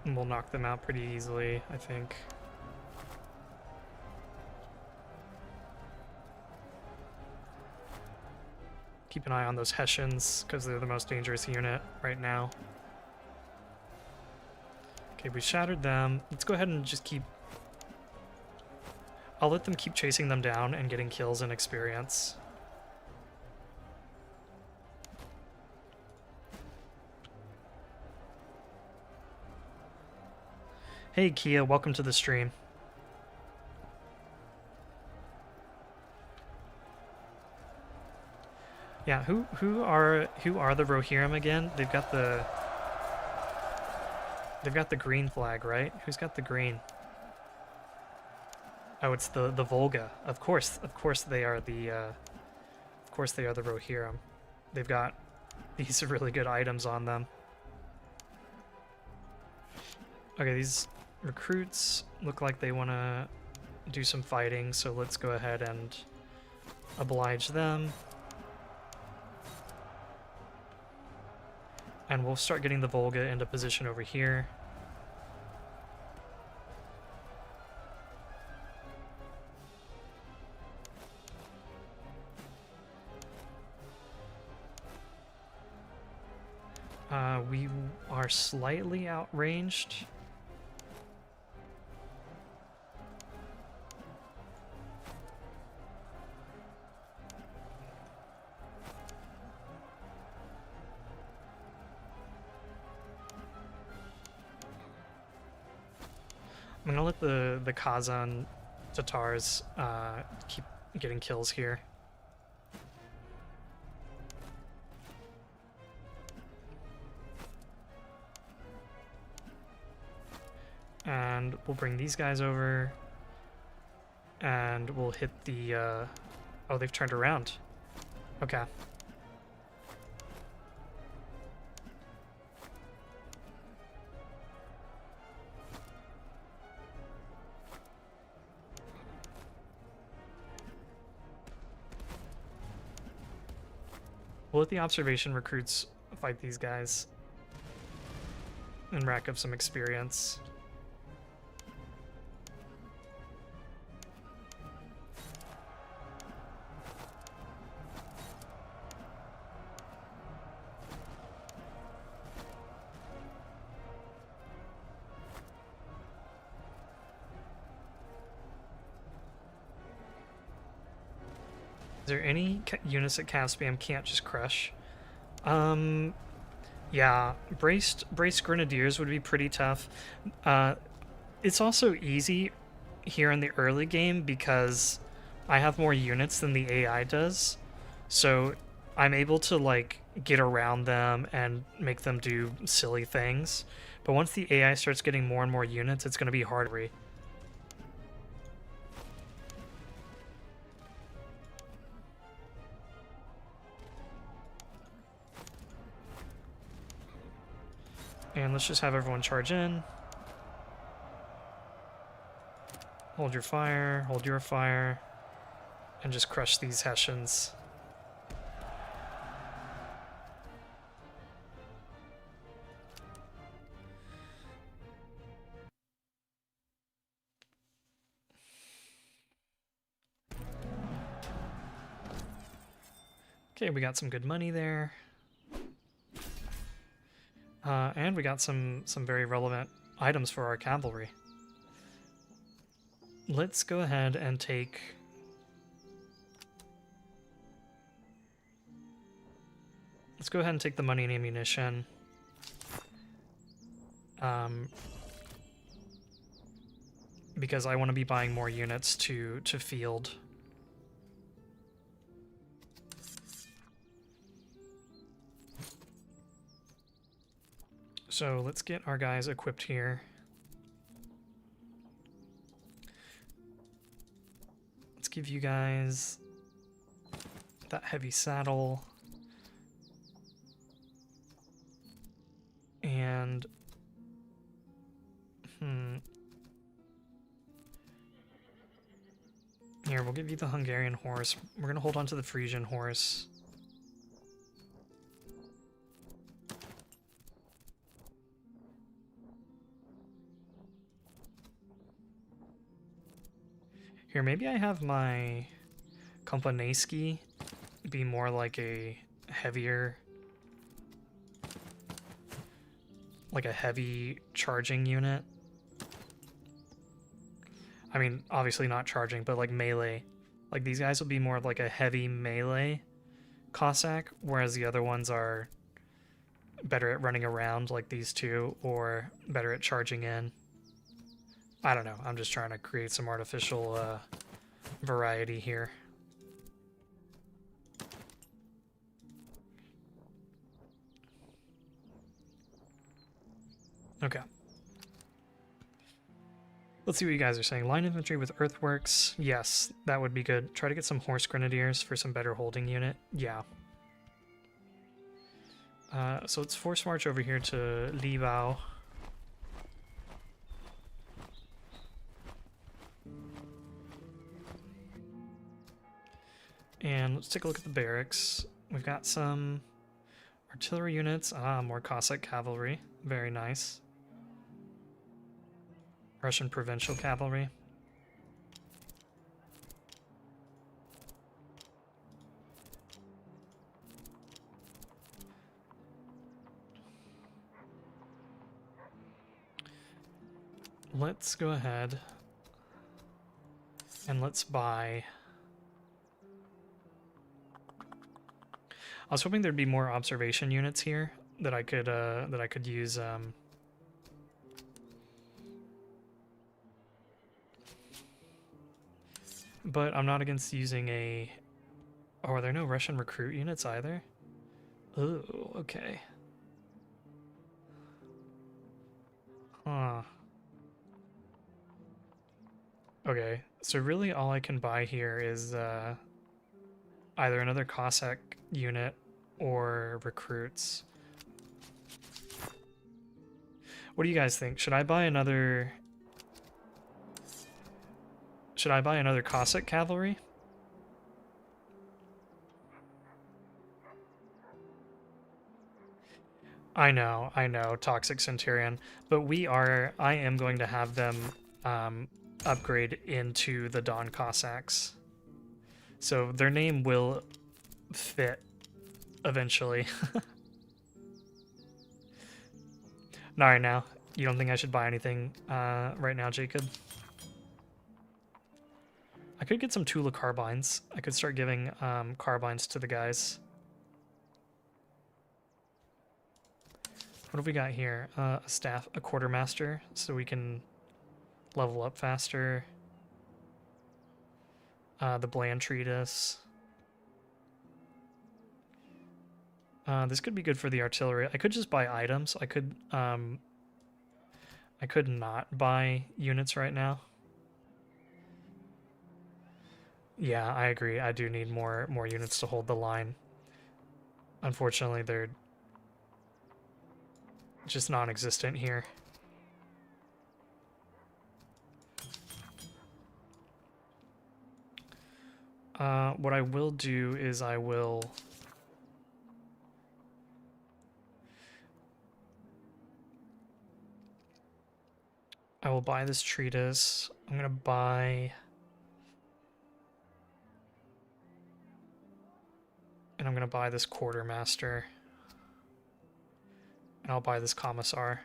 And we'll knock them out pretty easily, I think. Keep an eye on those Hessians, because they're the most dangerous unit right now. Okay, we shattered them. Let's go ahead and just keep... I'll let them keep chasing them down and getting kills and experience. Hey Kia, welcome to the stream. Yeah, who are the Rohirrim again? They've got the green flag, right? Who's got the green? Oh, it's the Volga. Of course they are the Rohirrim. They've got these really good items on them. Okay, these recruits look like they want to do some fighting, so let's go ahead and oblige them. And we'll start getting the Volga into position over here. We are slightly outranged. I'm gonna let the Kazan Tatars keep getting kills here. And we'll bring these guys over. And we'll hit the... Oh, they've turned around. Okay. We'll let the observation recruits fight these guys and rack up some experience. Is there any units that Caspian can't just crush? Yeah, braced grenadiers would be pretty tough. It's also easy here in the early game because I have more units than the AI does, so I'm able to like get around them and make them do silly things. But once the AI starts getting more and more units, it's going to be harder. And let's just have everyone charge in. Hold your fire, hold your fire, and just crush these Hessians. Okay, we got some good money there. And we got some very relevant items for our cavalry. Let's go ahead and take... Let's go ahead and take the money and ammunition. Because I want to be buying more units to field. So let's get our guys equipped here. Let's give you guys that heavy saddle. And... Here, we'll give you the Hungarian horse. We're going to hold on to the Frisian horse. Here, maybe I have my Kompanejski be more like a heavier... like a heavy charging unit. I mean, obviously not charging, but like melee. Like these guys will be more of like a heavy melee Cossack, whereas the other ones are better at running around like these two, or better at charging in. I don't know, I'm just trying to create some artificial variety here. Okay. Let's see what you guys are saying. Line infantry with earthworks. Yes, that would be good. Try to get some horse grenadiers for some better holding unit. Yeah. So let's force march over here to Libau. And let's take a look at the barracks. We've got some artillery units. Ah, more Cossack cavalry. Very nice. Russian provincial cavalry. Let's go ahead and let's buy... I was hoping there'd be more observation units here that I could use. But I'm not against using a... Oh, are there no Russian recruit units either? Oh, okay. Huh. Okay, so really all I can buy here is either another Cossack unit or recruits. What do you guys think? Should I buy another... Should I buy another Cossack cavalry? I know, Toxic Centurion. But I am going to have them upgrade into the Don Cossacks. So their name will fit eventually. Not right now. You don't think I should buy anything right now, Jacob? I could get some Tula carbines. I could start giving carbines to the guys. What have we got here? A quartermaster, so we can level up faster. The Bland Treatise. This could be good for the artillery. I could just buy items. I could not buy units right now. Yeah, I agree. I do need more units to hold the line. Unfortunately, just non-existent here. What I will do is I will buy this treatise. I'm gonna buy, and I'm gonna buy this quartermaster, and I'll buy this commissar.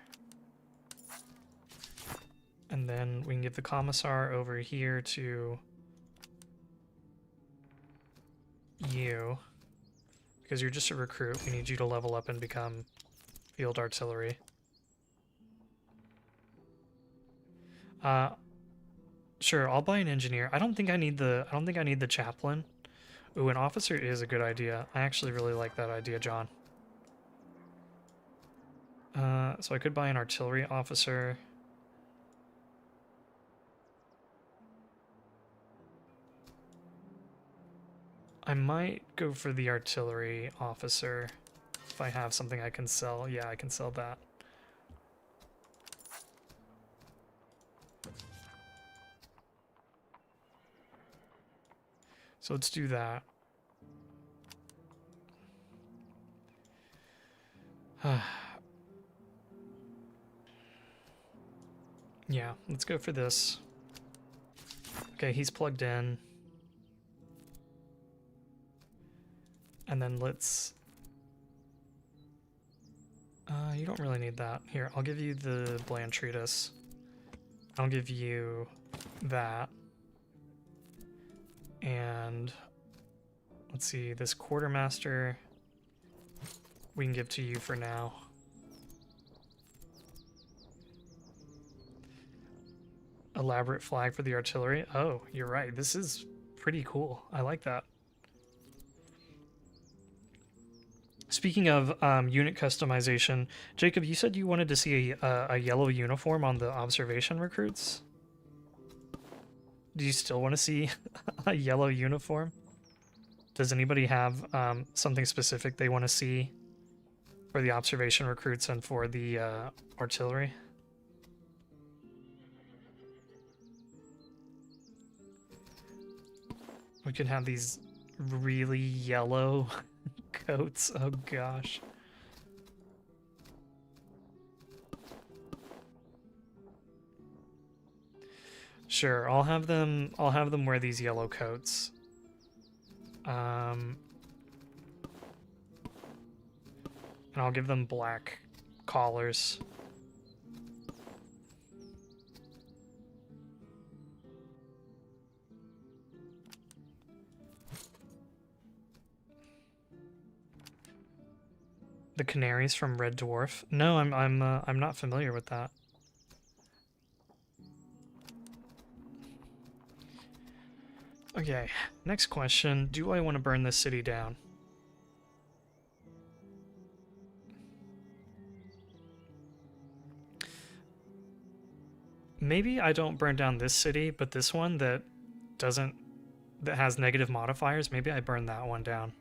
And then we can give the commissar over here to you, because you're just a recruit. We need you to level up and become field artillery. Sure, I'll buy an engineer. I don't think I need the chaplain. Ooh, an officer is a good idea. I actually really like that idea, John. So I could buy an artillery officer. I might go for the artillery officer if I have something I can sell. Yeah, I can sell that. So let's do that. Yeah, let's go for this. Okay, he's plugged in. And then let's... you don't really need that. Here, I'll give you the bland treatise. I'll give you that. And let's see, this quartermaster we can give to you for now. Elaborate flag for the artillery. Oh, you're right. This is pretty cool. I like that. Speaking of unit customization, Jacob, you said you wanted to see a yellow uniform on the observation recruits? Do you still want to see a yellow uniform? Does anybody have something specific they want to see for the observation recruits and for the artillery? We could have these really yellow coats. Oh gosh. Sure, I'll have them wear these yellow coats. And I'll give them black collars. The canaries from Red Dwarf? No, I'm not familiar with that. Okay, next question. Do I want to burn this city down? Maybe I don't burn down this city, but this one that has negative modifiers, maybe I burn that one down.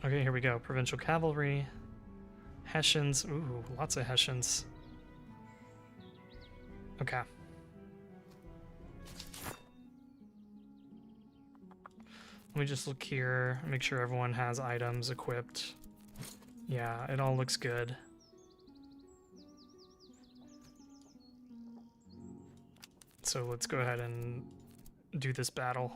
Okay, here we go. Provincial cavalry. Hessians. Ooh, lots of Hessians. Okay. Let me just look here, make sure everyone has items equipped. Yeah, it all looks good. So let's go ahead and do this battle.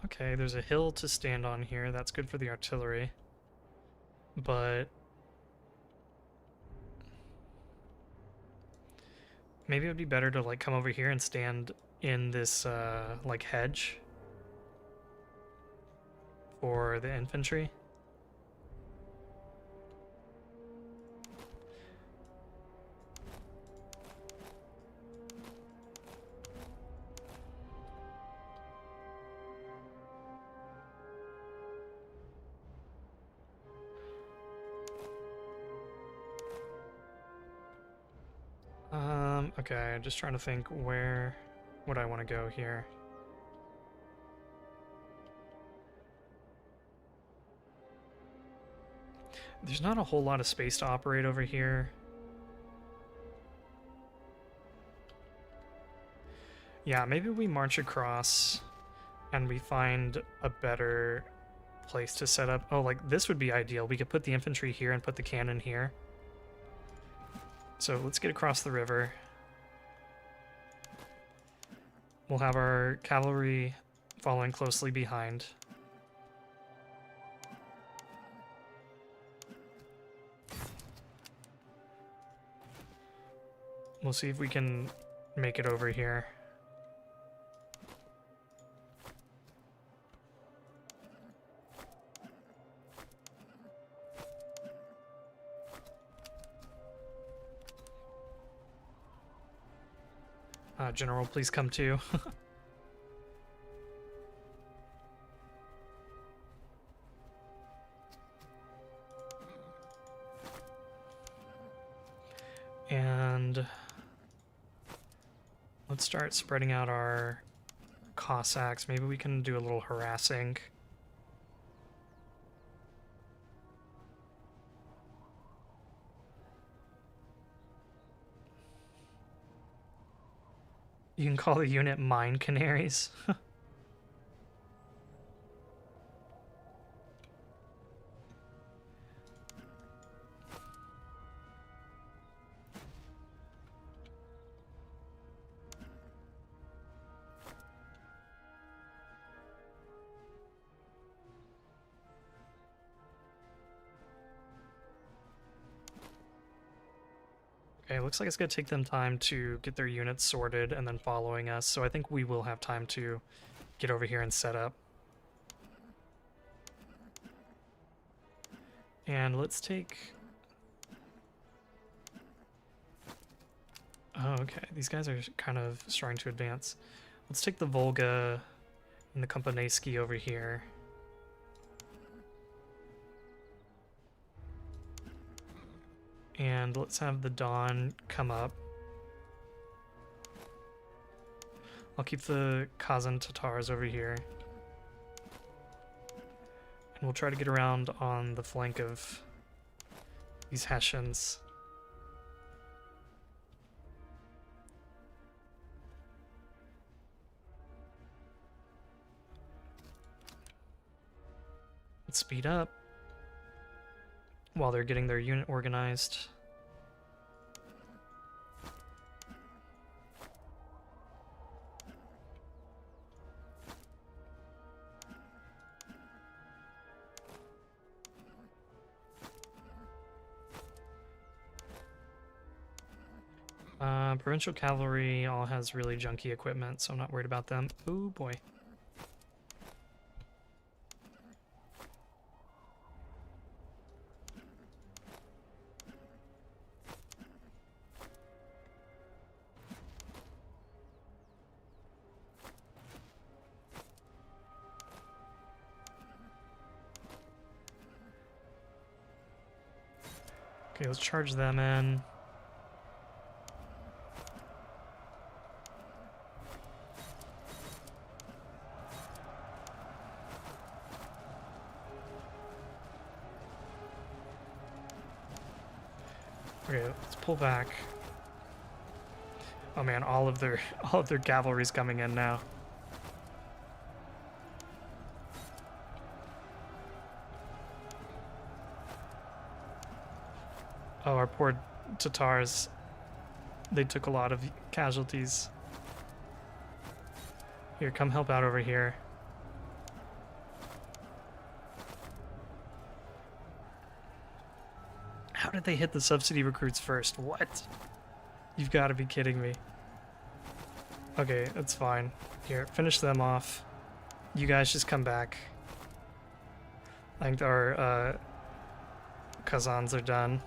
Okay, there's a hill to stand on here. That's good for the artillery. But maybe it would be better to like come over here and stand in this like hedge for the infantry. Okay, just trying to think where would I want to go here. There's not a whole lot of space to operate over here. Yeah, maybe we march across and we find a better place to set up. Oh, like this would be ideal. We could put the infantry here and put the cannon here. So let's get across the river. We'll have our cavalry following closely behind. We'll see if we can make it over here. General, please come too. And let's start spreading out our Cossacks. Maybe we can do a little harassing. You can call the unit Mine Canaries. Okay, looks like it's going to take them time to get their units sorted and then following us, so I think we will have time to get over here and set up. And let's take... Oh, okay, these guys are kind of starting to advance. Let's take the Volga and the Kompanejski over here. And let's have the Don come up. I'll keep the Kazan Tatars over here. And we'll try to get around on the flank of these Hessians. Let's speed up while they're getting their unit organized. Provincial cavalry all has really junky equipment, so I'm not worried about them. Oh boy. Okay, let's charge them in. Okay, let's pull back. Oh man, all of their cavalry's coming in now. Oh, our poor Tatars. They took a lot of casualties. Here, come help out over here. How did they hit the subsidy recruits first? What? You've got to be kidding me. Okay, that's fine. Here, finish them off. You guys just come back. I think our Kazans are done.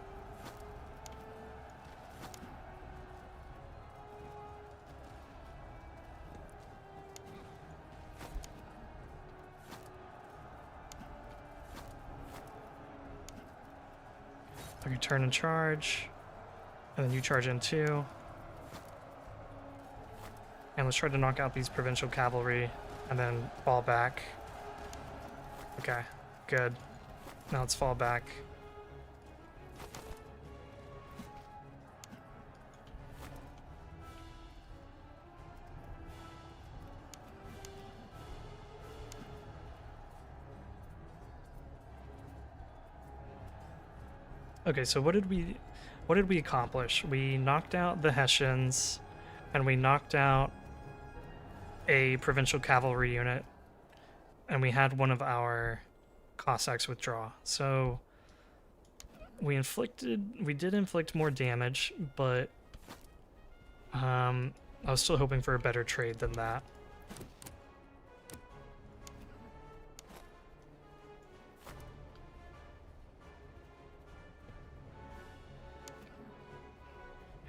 Okay, turn and charge. And then you charge in too. And let's try to knock out these provincial cavalry and then fall back. Okay, good. Now let's fall back. Okay, so what did we accomplish? We knocked out the Hessians, and we knocked out a provincial cavalry unit, and we had one of our Cossacks withdraw. So we did inflict more damage, but I was still hoping for a better trade than that.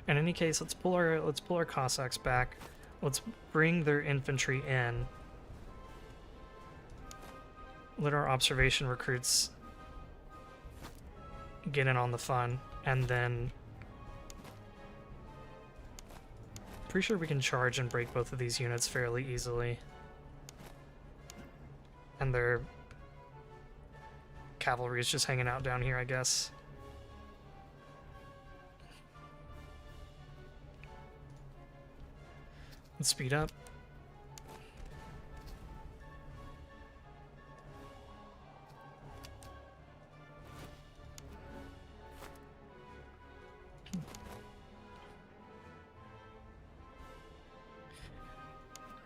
In any case, let's pull our Cossacks back. Let's bring their infantry in. Let our observation recruits get in on the fun, and then pretty sure we can charge and break both of these units fairly easily. And their cavalry is just hanging out down here, I guess. Let's speed up.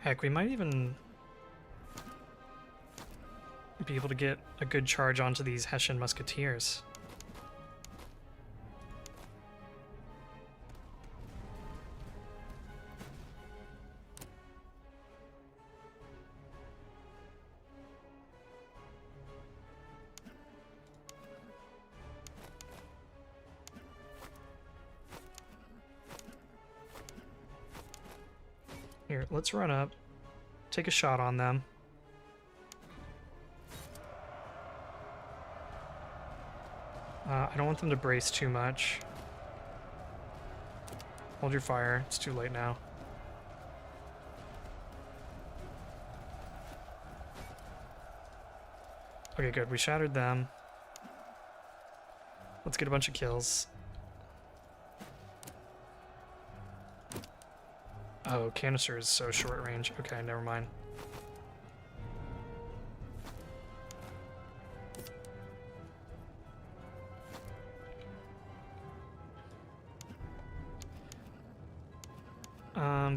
Heck, we might even be able to get a good charge onto these Hessian musketeers. Here, let's run up, take a shot on them. I don't want them to brace too much. Hold your fire, it's too late now. Okay, good, we shattered them. Let's get a bunch of kills. Oh, canister is so short range. Okay, never mind.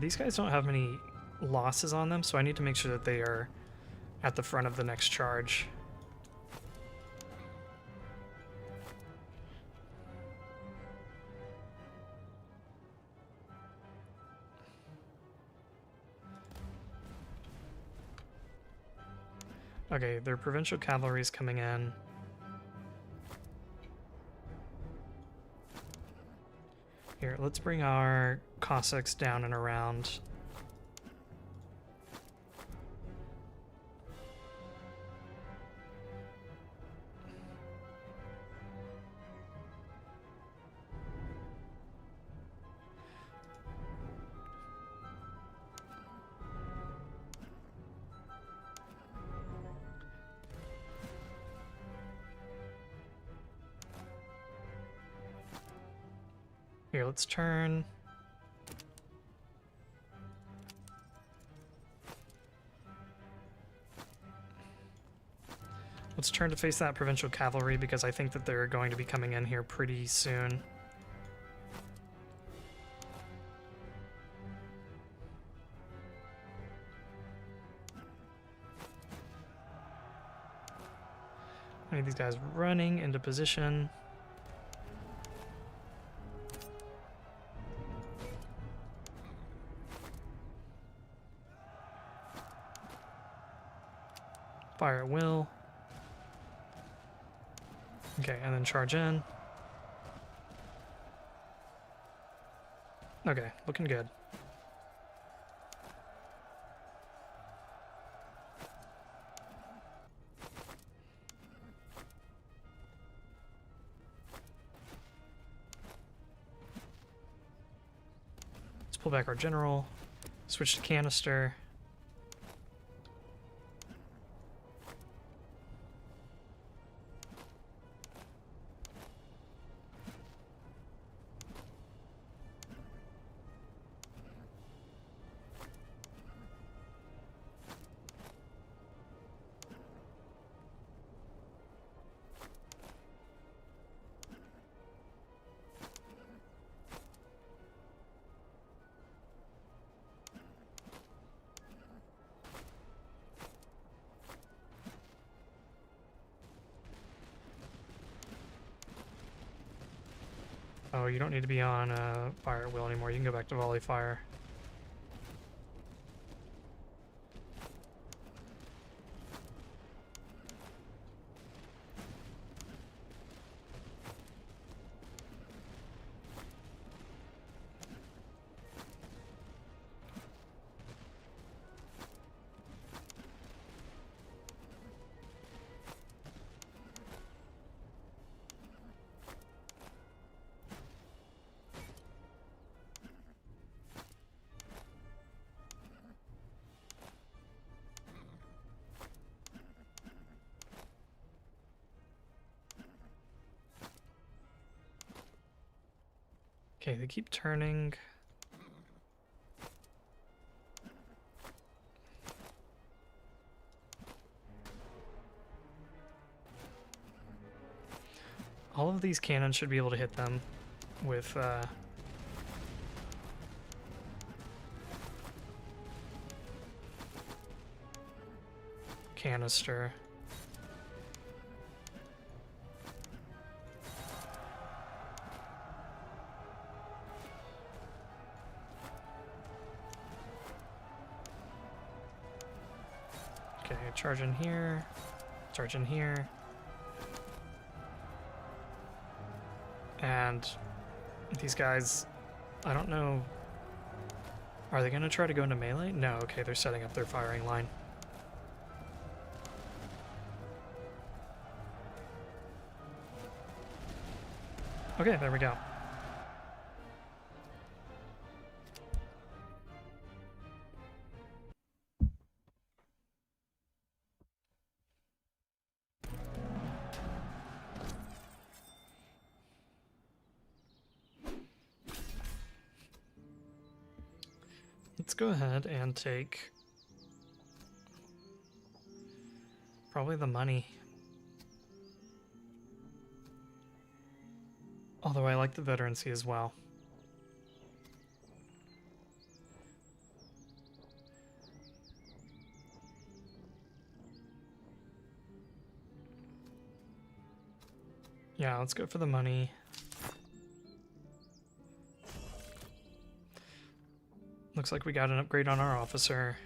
These guys don't have many losses on them, so I need to make sure that they are at the front of the next charge. Okay, their provincial cavalry is coming in. Here, let's bring our Cossacks down and around. Here, let's turn. Let's turn to face that provincial cavalry because I think that they're going to be coming in here pretty soon. I need these guys running into position. Fire at will. Okay, and then charge in. Okay, looking good. Let's pull back our general. Switch to canister. Oh, you don't need to be on fire at will anymore. You can go back to volley fire. Okay, they keep turning. All of these cannons should be able to hit them with canister. Okay, charge in here, charge in here. And these guys, I don't know, are they going to try to go into melee? No, okay, they're setting up their firing line. Okay, there we go. Let's go ahead and take probably the money. Although I like the veterancy as well. Yeah, let's go for the money. Looks like we got an upgrade on our officer.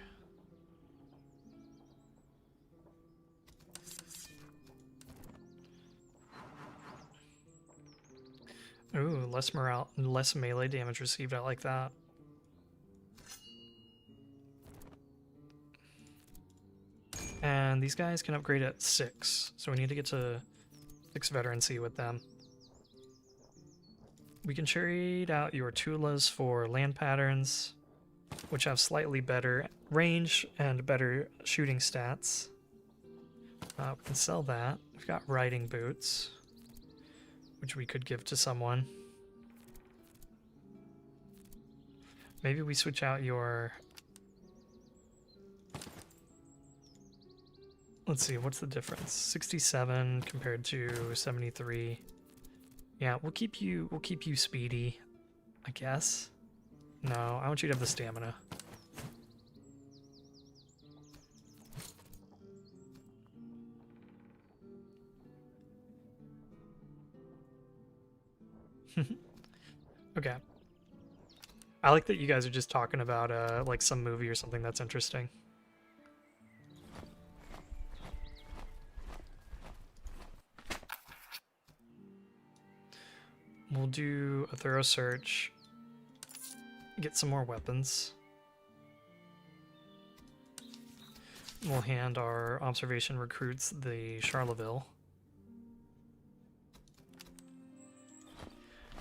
Ooh, less morale, less melee damage received. I like that. And these guys can upgrade at 6, so we need to get to 6 veterancy with them. We can trade out your Tulas for land patterns, which have slightly better range and better shooting stats. We can sell that. We've got riding boots, which we could give to someone. Maybe we switch out your... Let's see, what's the difference? 67 compared to 73. Yeah, we'll keep you speedy, I guess. No, I want you to have the stamina. Okay. I like that you guys are just talking about like some movie or something that's interesting. We'll do a thorough search. Get some more weapons. We'll hand our observation recruits the Charleville.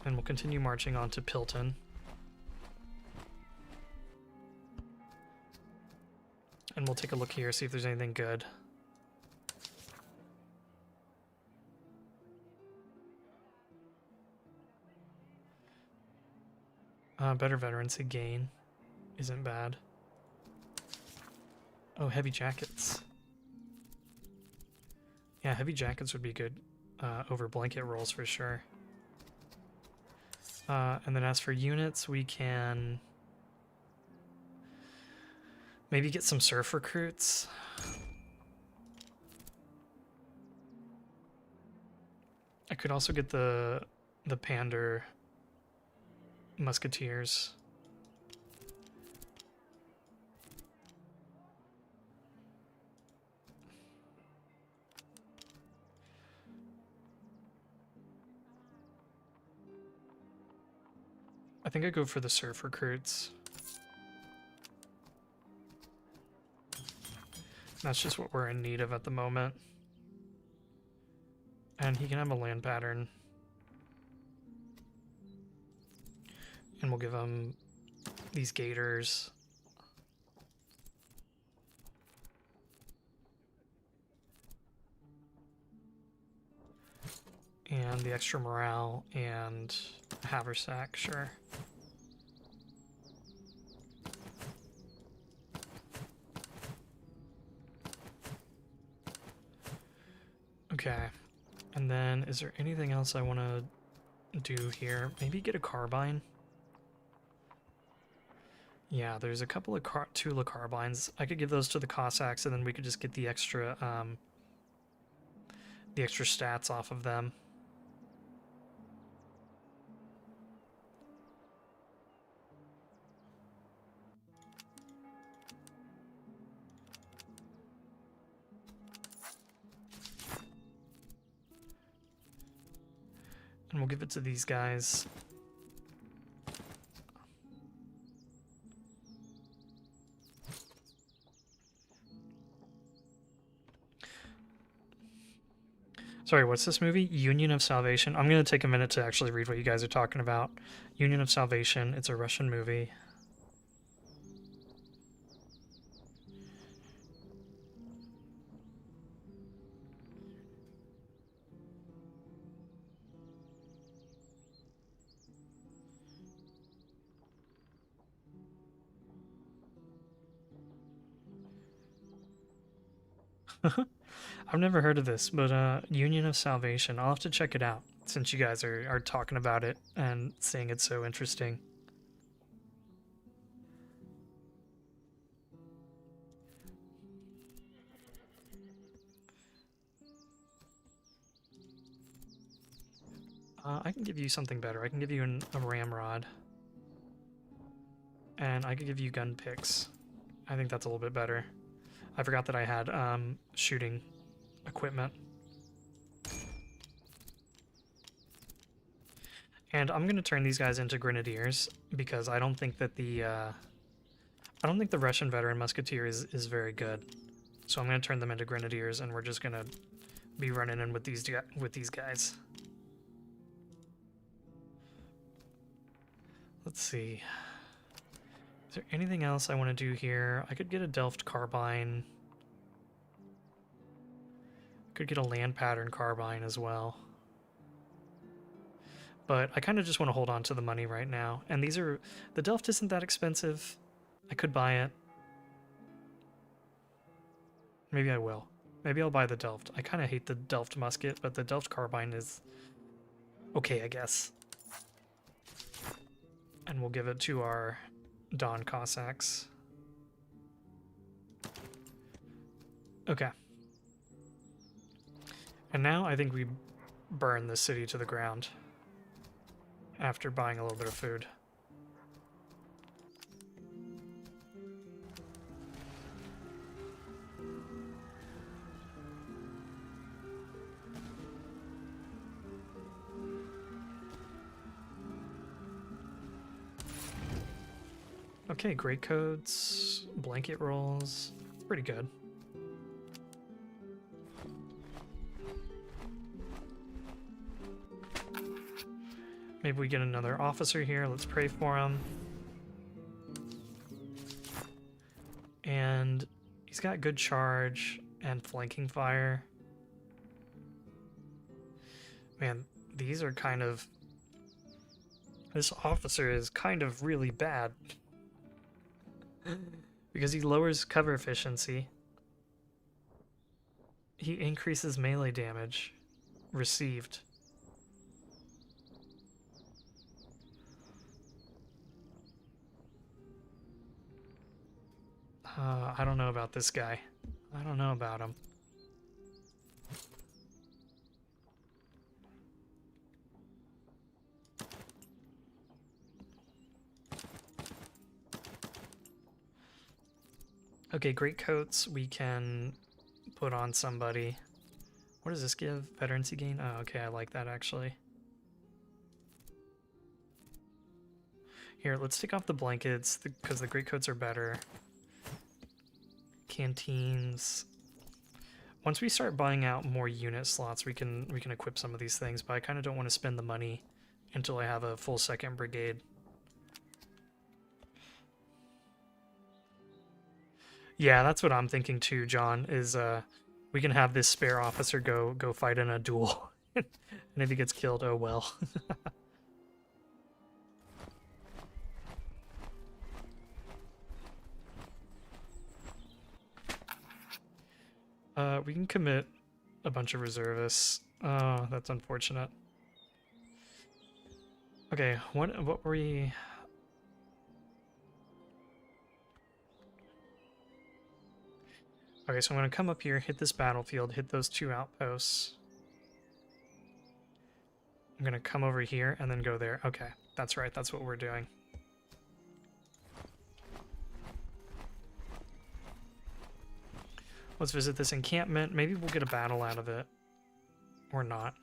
And we'll continue marching on to Pilton. And we'll take a look here, see if there's anything good. Better veterancy gain isn't bad. Oh, heavy jackets. Yeah, heavy jackets would be good over blanket rolls for sure. And then as for units, we can maybe get some surf recruits. I could also get the Pander musketeers. I think I go for the surf recruits. That's just what we're in need of at the moment. And he can have a land pattern. And we'll give him these gators. And the extra morale and haversack, sure. Okay. And then is there anything else I want to do here? Maybe get a carbine? Yeah, there's a couple of Tula carbines. I could give those to the Cossacks, and then we could just get the extra stats off of them. And we'll give it to these guys. Sorry, what's this movie? Union of Salvation. I'm going to take a minute to actually read what you guys are talking about. Union of Salvation. It's a Russian movie. I've never heard of this, but Union of Salvation. I'll have to check it out since you guys are talking about it and saying it's so interesting. I can give you something better. I can give you a ramrod. And I could give you gun picks. I think that's a little bit better. I forgot that I had shooting equipment. And I'm gonna turn these guys into grenadiers because I don't think that the Russian veteran musketeer is very good. So I'm gonna turn them into grenadiers, and we're just gonna be running in with these guys. Let's see. Is there anything else I want to do here? I could get a Delft carbine. Could get a land pattern carbine as well. But I kind of just want to hold on to the money right now. And the Delft isn't that expensive. I could buy it. Maybe I will. Maybe I'll buy the Delft. I kind of hate the Delft musket, but the Delft carbine is okay, I guess. And we'll give it to our Don Cossacks. Okay. And now I think we burn the city to the ground after buying a little bit of food. Okay, great codes, blanket rolls, pretty good. Maybe we get another officer here. Let's pray for him. And he's He's got good charge and flanking fire. Man, these are kind of... This officer is kind of really bad. Because he lowers cover efficiency. He increases melee damage received. I don't know about this guy. I don't know about him. Okay, great coats we can put on somebody. What does this give? Veterancy gain? Oh, okay, I like that actually. Here, let's take off the blankets because the great coats are better. Canteens. Once we start buying out more unit slots, we can equip some of these things, but I kind of don't want to spend the money until I have a full second brigade. Yeah, that's what I'm thinking too, John, is we can have this spare officer go fight in a duel. And if he gets killed, oh well. We can commit a bunch of reservists. Oh, that's unfortunate. Okay, what were we... Okay, so I'm going to come up here, hit this battlefield, hit those 2 outposts. I'm going to come over here and then go there. Okay, that's right, that's what we're doing. Let's visit this encampment. Maybe we'll get a battle out of it. Or not.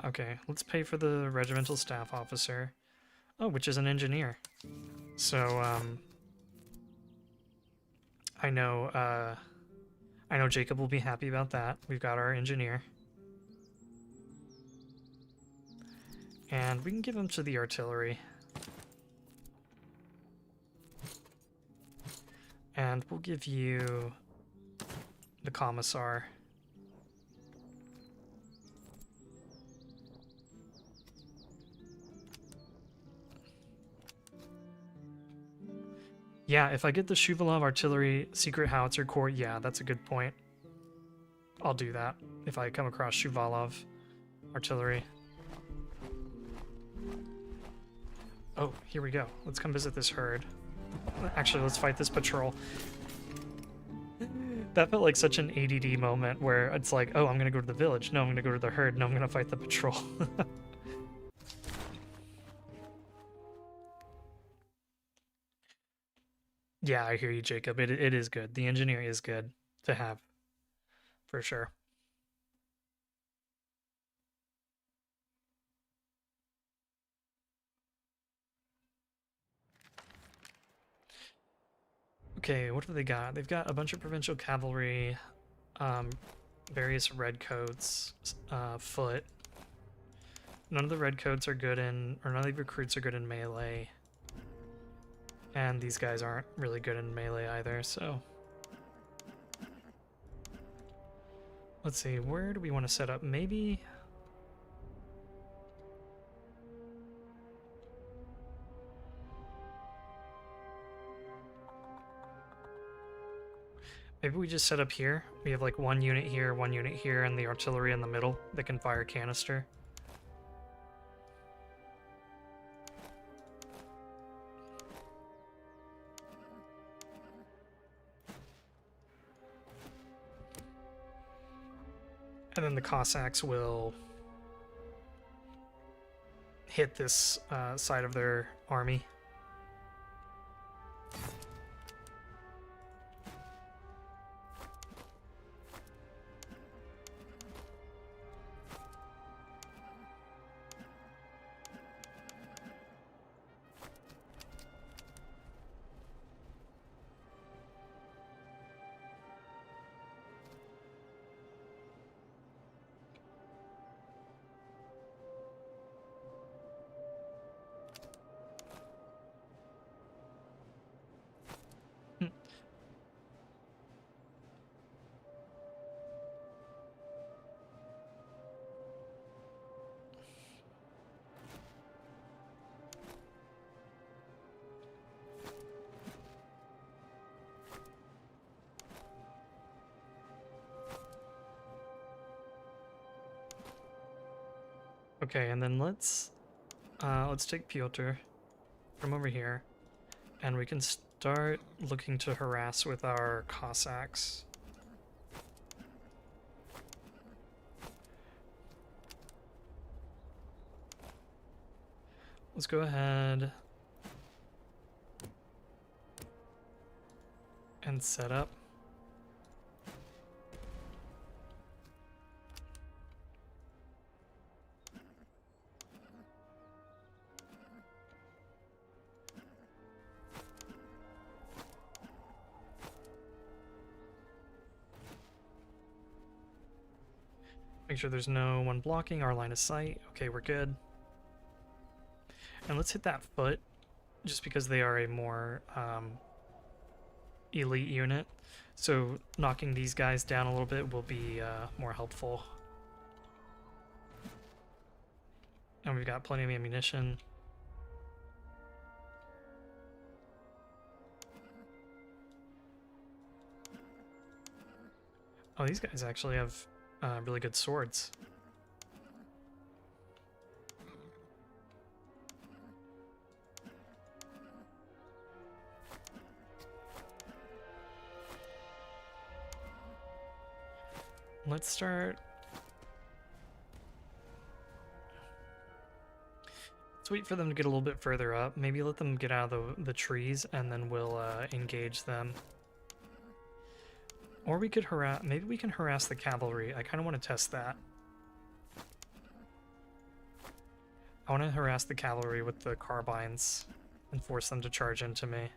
Okay, let's pay for the regimental staff officer. Oh, which is an engineer. So, I know Jacob will be happy about that. We've got our engineer. And we can give him to the artillery. And we'll give you the commissar. Yeah, if I get the Shuvalov artillery secret howitzer corps, yeah, that's a good point. I'll do that if I come across Shuvalov artillery. Oh, here we go. Let's come visit this herd. Actually, let's fight this patrol. That felt like such an ADD moment where it's like, oh, I'm gonna go to the village. No, I'm gonna go to the herd. No, I'm gonna fight the patrol. Yeah, I hear you, Jacob. It is good. The engineer is good to have, for sure. Okay, what have they got? They've got a bunch of provincial cavalry, various redcoats, foot. None of the redcoats are good in, or none of the recruits are good in melee. And these guys aren't really good in melee either, so... Let's see, where do we want to set up? Maybe... Maybe we just set up here. We have like 1 unit here, 1 unit here, and the artillery in the middle that can fire canister. And then the Cossacks will hit this side of their army. Okay, and then let's take Piotr from over here, and we can start looking to harass with our Cossacks. Let's go ahead and set up. Make sure there's no one blocking our line of sight. Okay, we're good. And let's hit that foot, just because they are a more elite unit. So knocking these guys down a little bit will be more helpful. And we've got plenty of ammunition. Oh, these guys actually have really good swords. Let's start. Let's wait for them to get a little bit further up. Maybe let them get out of the trees, and then we'll engage them. Or we could harass. Maybe we can harass the cavalry. I kind of want to test that. I want to harass the cavalry with the carbines and force them to charge into me.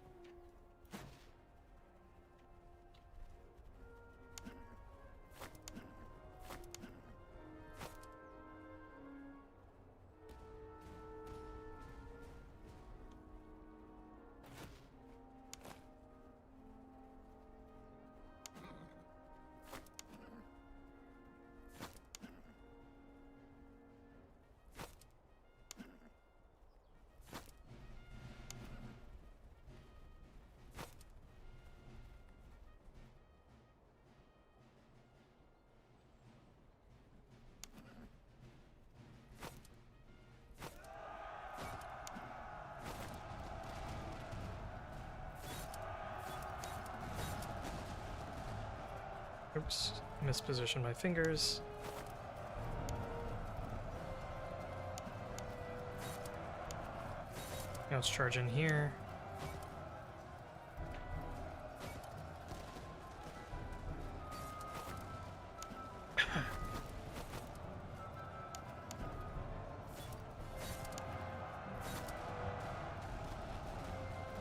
Oops, mispositioned my fingers. Now let's charge in here.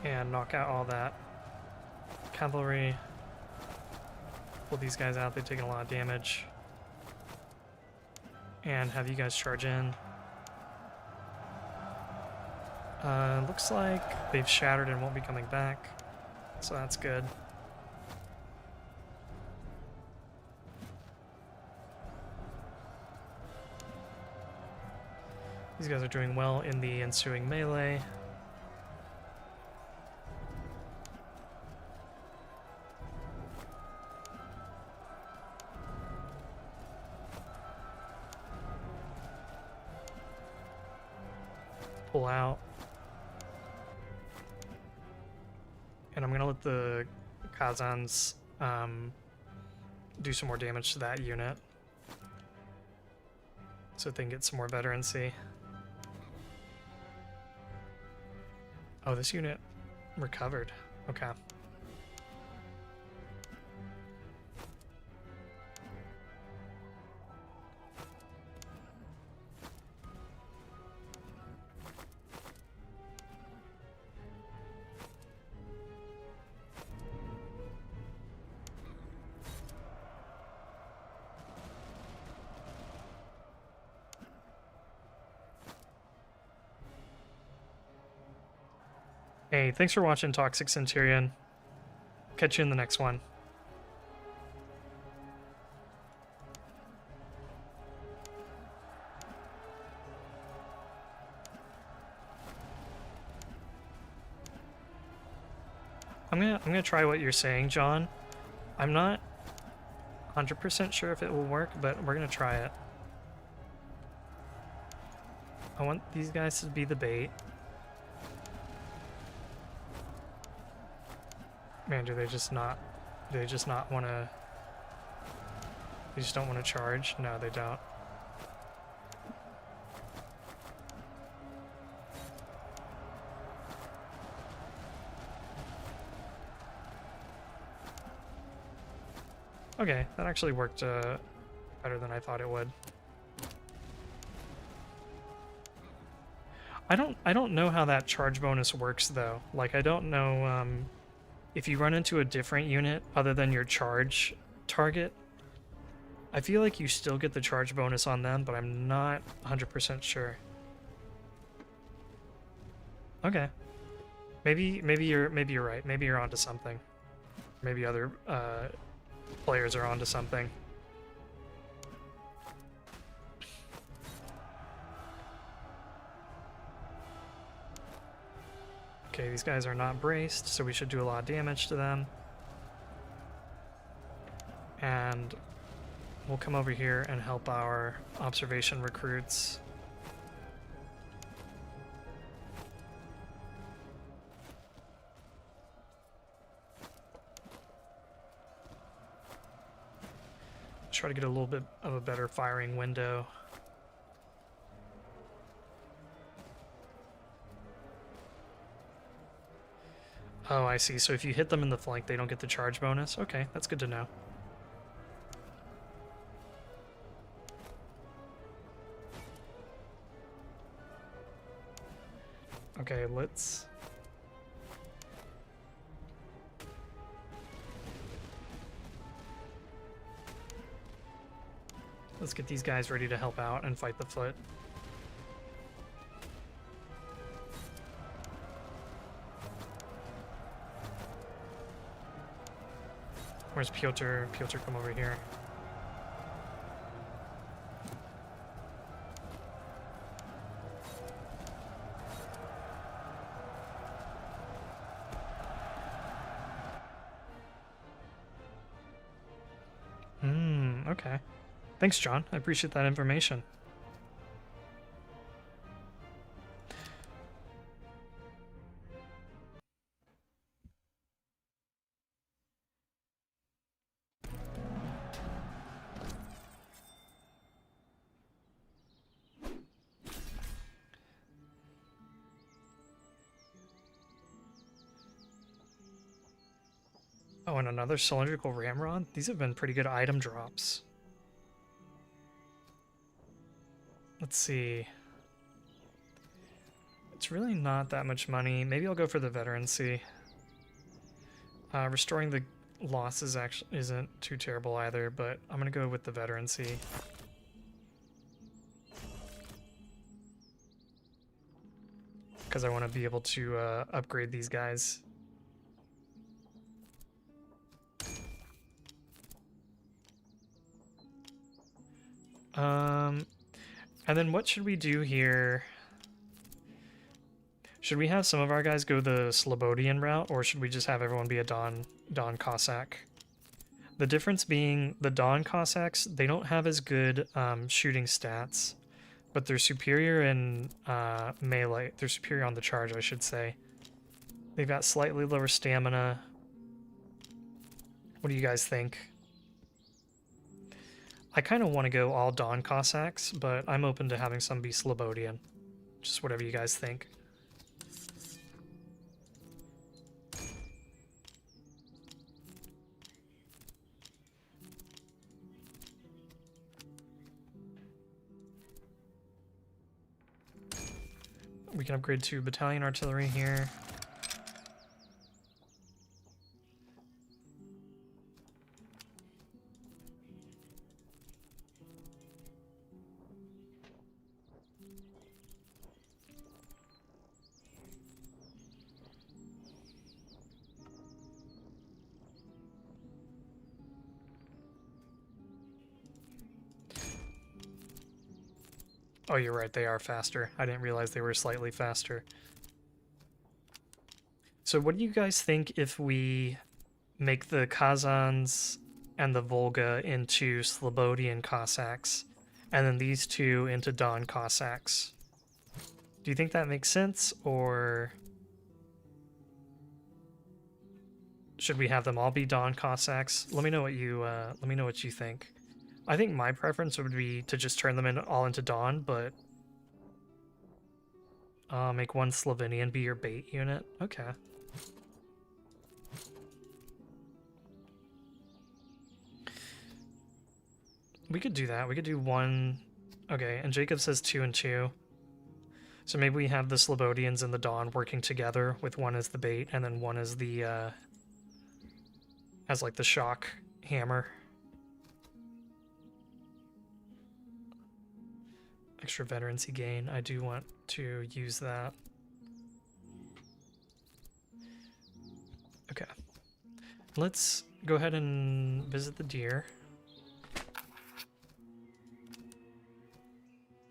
And knock out all that cavalry. Pull these guys out, they've taken a lot of damage. And have you guys charge in. Looks like they've shattered and won't be coming back, so that's good. These guys are doing well in the ensuing melee. Pull out. And I'm going to let the Kazans do some more damage to that unit so they can get some more veterancy. Oh, this unit recovered. Okay. Hey, thanks for watching, Toxic Centurion. Catch you in the next one. I'm gonna try what you're saying, John. I'm not 100% sure if it will work, but we're gonna try it. I want these guys to be the bait. Man, do they just not want to... They just don't want to charge? No, they don't. Okay, that actually worked better than I thought it would. I don't know how that charge bonus works though. Like, I don't know if you run into a different unit other than your charge target. I feel like you still get the charge bonus on them, but I'm not 100% sure. Okay, maybe you're right. Maybe you're onto something. Maybe other players are onto something. Okay, these guys are not braced, so we should do a lot of damage to them. And we'll come over here and help our observation recruits. Try to get a little bit of a better firing window. Oh, I see. So if you hit them in the flank, they don't get the charge bonus? Okay, that's good to know. Okay, let's get these guys ready to help out and fight the foot. Where's Piotr? Piotr, come over here. Okay. Thanks, John. I appreciate that information. Oh, and another cylindrical ramrod? These have been pretty good item drops. Let's see. It's really not that much money. Maybe I'll go for the veterancy. Restoring the losses actually isn't too terrible either, but I'm gonna go with the veterancy. Because I want to be able to upgrade these guys. And then what should we do here? Should we have some of our guys go the Slobodian route, or should we just have everyone be a Don Cossack? The difference being the Don Cossacks, they don't have as good shooting stats, but they're superior in melee. They're superior on the charge, I should say. They've got slightly lower stamina. What do you guys think? I kind of want to go all Don Cossacks, but I'm open to having some be Slobodian. Just whatever you guys think. We can upgrade to battalion artillery here. Oh, you're right, they are faster. I didn't realize they were slightly faster. So what do you guys think if we make the Kazans and the Volga into Slobodian Cossacks, and then these two into Don Cossacks? Do you think that makes sense, or should we have them all be Dawn Cossacks? Let me know what you think. I think my preference would be to just turn them all into Dawn, but make one Slovenian be your bait unit. Okay. We could do that. We could do one. Okay, and Jacob says 2 and 2. So maybe we have the Slobodians and the Dawn working together, with one as the bait and then one as the as like the shock hammer. Extra veterancy gain. I do want to use that. Okay. Let's go ahead and visit the deer.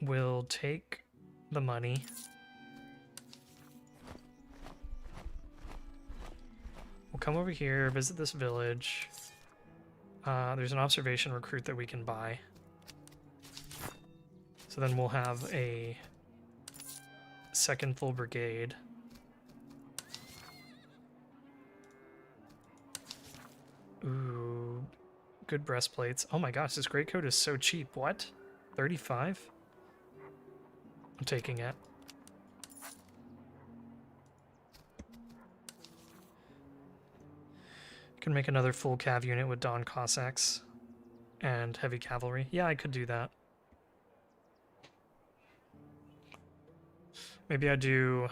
We'll take the money. We'll come over here, visit this village. There's an observation recruit that we can buy. So then we'll have a second full brigade. Ooh, good breastplates. Oh my gosh, this greatcoat is so cheap. What? 35? I'm taking it. Can make another full cav unit with Dawn Cossacks and heavy cavalry. Yeah, I could do that. Maybe I do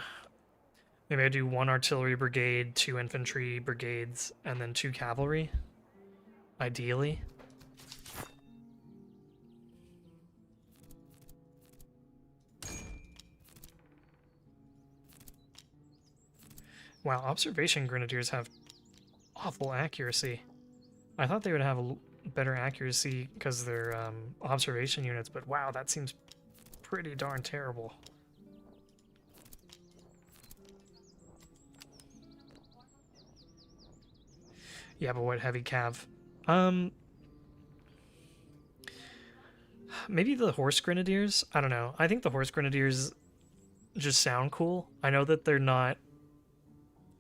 1 artillery brigade, 2 infantry brigades, and then 2 cavalry. Ideally. Wow, observation grenadiers have awful accuracy. I thought they would have a better accuracy because they're observation units, but wow, that seems pretty darn terrible. Yeah, but what heavy cav? Maybe the horse grenadiers? I don't know. I think the horse grenadiers just sound cool. I know that they're not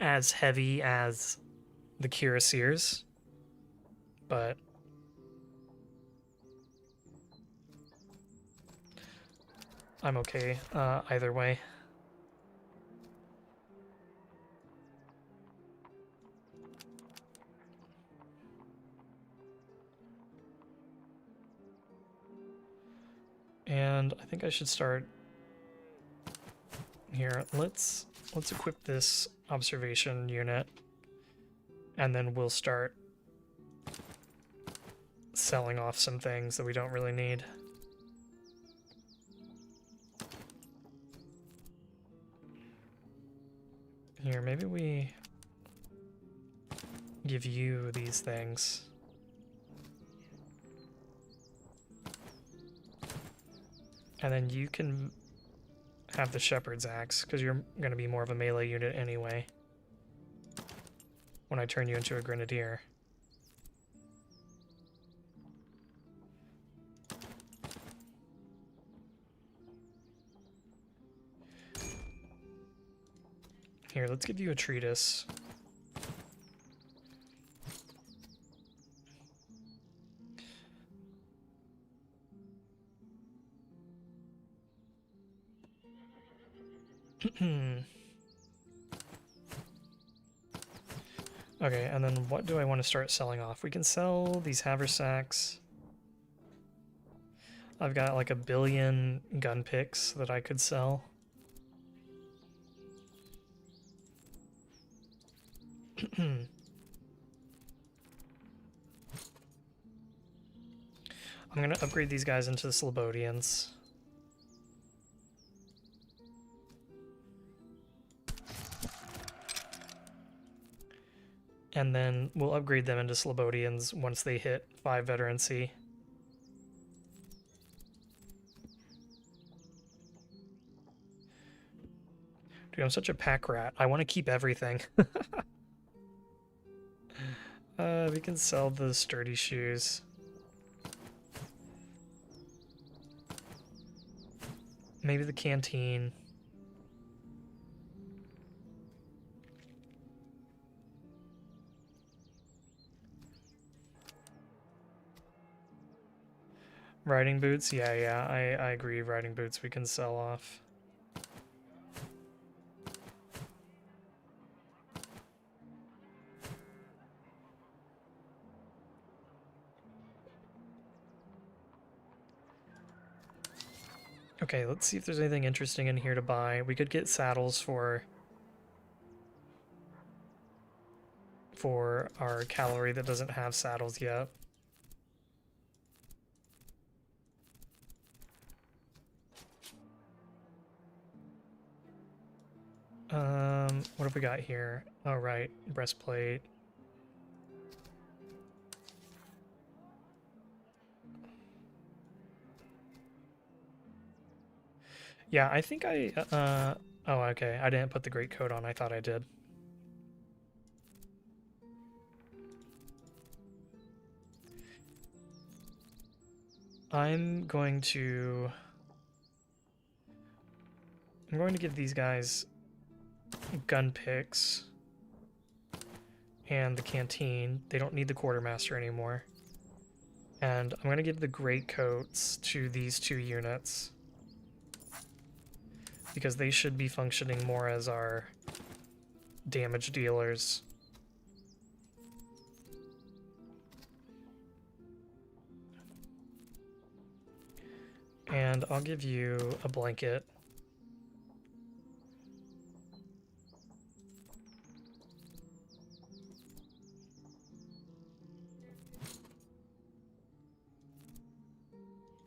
as heavy as the cuirassiers, but I'm okay either way. And I think I should start here. Let's equip this observation unit, and then we'll start selling off some things that we don't really need. Here, maybe we give you these things. And then you can have the shepherd's axe, because you're going to be more of a melee unit anyway when I turn you into a grenadier. Here, let's give you a treatise. Okay, and then what do I want to start selling off? We can sell these haversacks. I've got like 1 billion gun picks that I could sell. I'm going to upgrade these guys into the Slobodians. And then we'll upgrade them into Slobodians once they hit 5 veterancy. Dude, I'm such a pack rat. I want to keep everything. We can sell the sturdy shoes. Maybe the canteen. Riding boots? Yeah, I agree. Riding boots we can sell off. Okay, let's see if there's anything interesting in here to buy. We could get saddles for our cavalry that doesn't have saddles yet. What have we got here? Oh, right, breastplate. Yeah, I think oh, okay, I didn't put the great coat on. I thought I did. I'm going to give these guys gun picks and the canteen. They don't need the quartermaster anymore. And I'm going to give the great coats to these 2 units because they should be functioning more as our damage dealers. And I'll give you a blanket.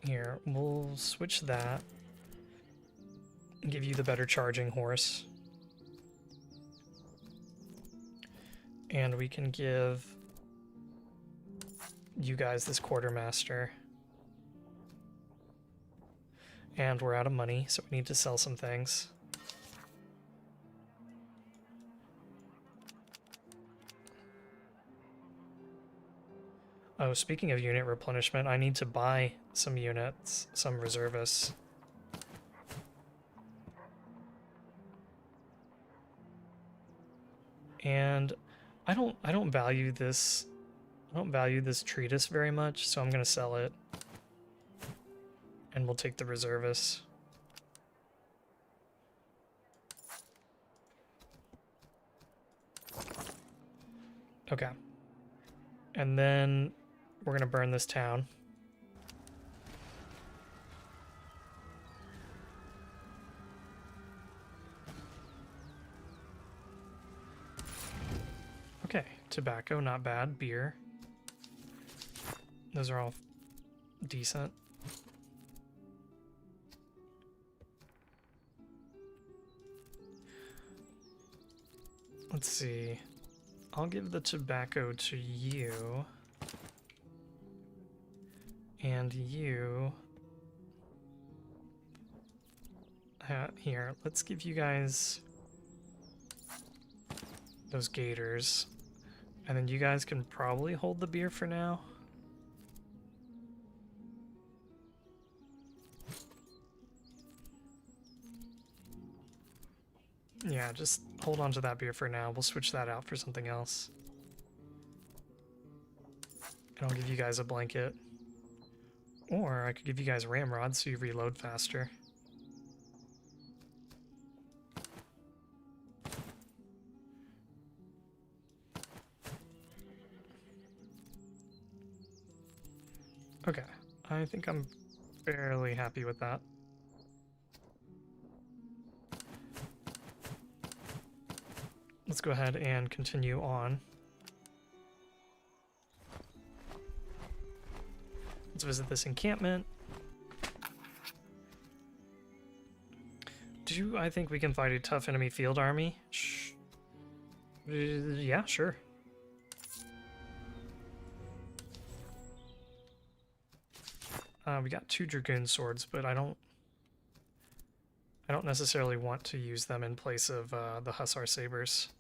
Here, we'll switch that and give you the better charging horse. And we can give you guys this quartermaster. And we're out of money, so we need to sell some things. Oh, speaking of unit replenishment, I need to buy some units, some reservists. And I don't value this treatise very much, so I'm gonna sell it. And we'll take the reservists. Okay. And then we're gonna burn this town. Okay, tobacco, not bad. Beer. Those are all decent. Let's see. I'll give the tobacco to you. And you... here, let's give you guys those gators. And then you guys can probably hold the beer for now. Yeah, just hold on to that beer for now. We'll switch that out for something else. And I'll give you guys a blanket. Or I could give you guys ramrods so you reload faster. Okay, I think I'm fairly happy with that. Let's go ahead and continue on. Let's visit this encampment. I think we can fight a tough enemy field army? Yeah, sure. We got 2 dragoon swords, but I don't necessarily want to use them in place of the hussar sabers.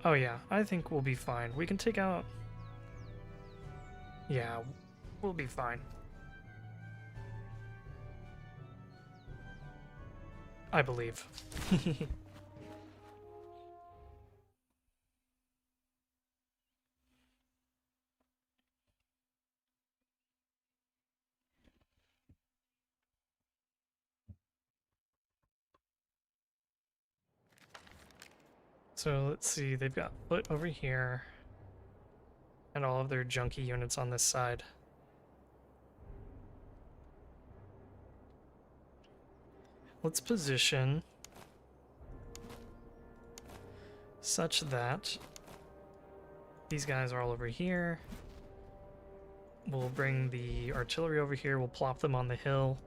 Oh yeah, I think we'll be fine. We can take out... Yeah, we'll be fine. I believe. So let's see, they've got foot over here and all of their junky units on this side. Let's position such that these guys are all over here. We'll bring the artillery over here, we'll plop them on the hill.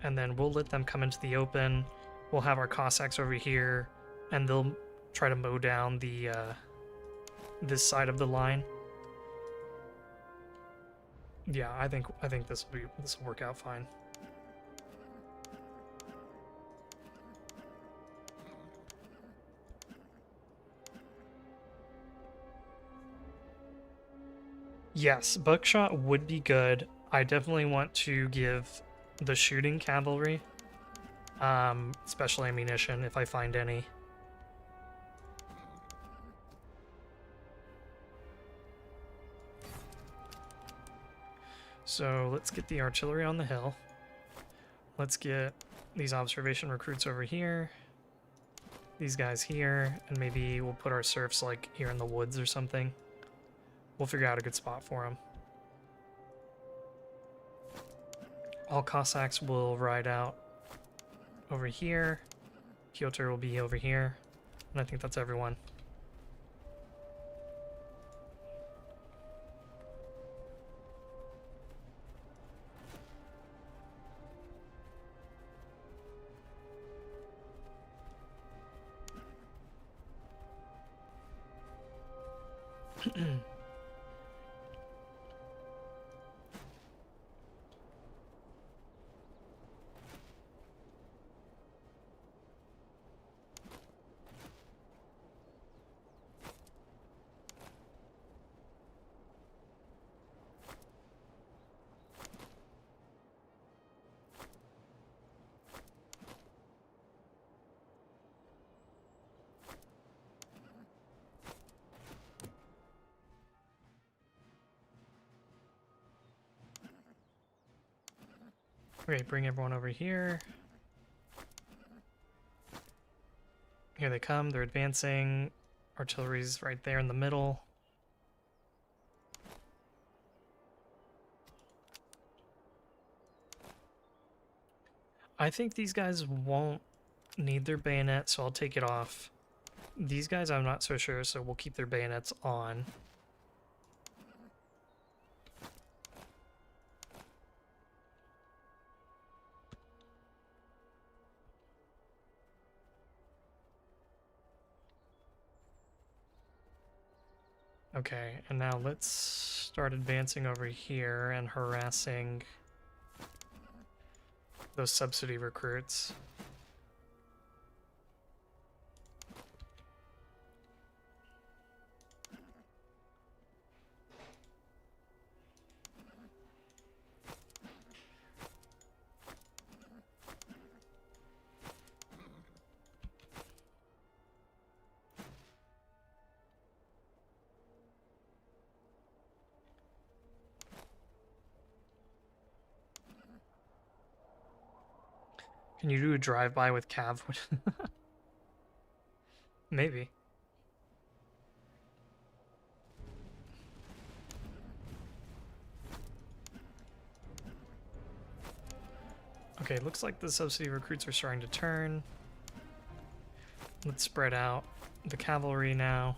And then we'll let them come into the open. We'll have our Cossacks over here, and they'll try to mow down the this side of the line. Yeah, I think this will work out fine. Yes, buckshot would be good. I definitely want to give the shooting cavalry special ammunition if I find any. So let's get the artillery on the hill. Let's get these observation recruits over here. These guys here, and maybe we'll put our serfs like here in the woods or something. We'll figure out a good spot for them. All Cossacks will ride out over here. Piotr will be over here. And I think that's everyone. Okay, bring everyone over here. Here they come, they're advancing. Artillery's right there in the middle. I think these guys won't need their bayonet, so I'll take it off. These guys I'm not so sure, so we'll keep their bayonets on. Okay, and now let's start advancing over here and harassing those subsidy recruits. Can you do a drive-by with Cav? Maybe. Okay, looks like the subsidy recruits are starting to turn. Let's spread out the cavalry now.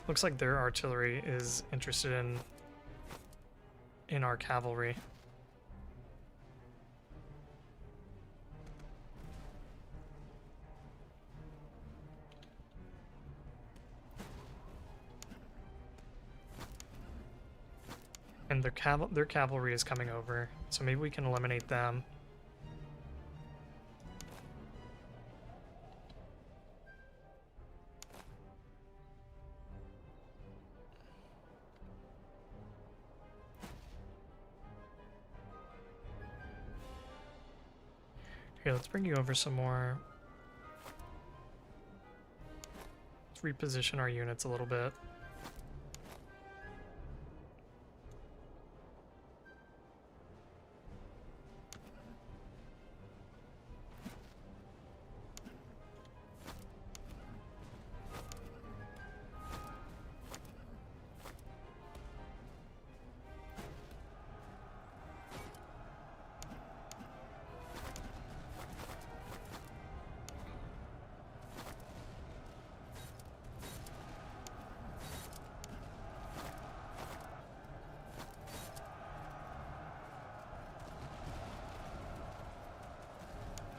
Looks like their artillery is interested in our cavalry. And their cavalry is coming over, so maybe we can eliminate them. Okay, let's bring you over some more. Let's reposition our units a little bit.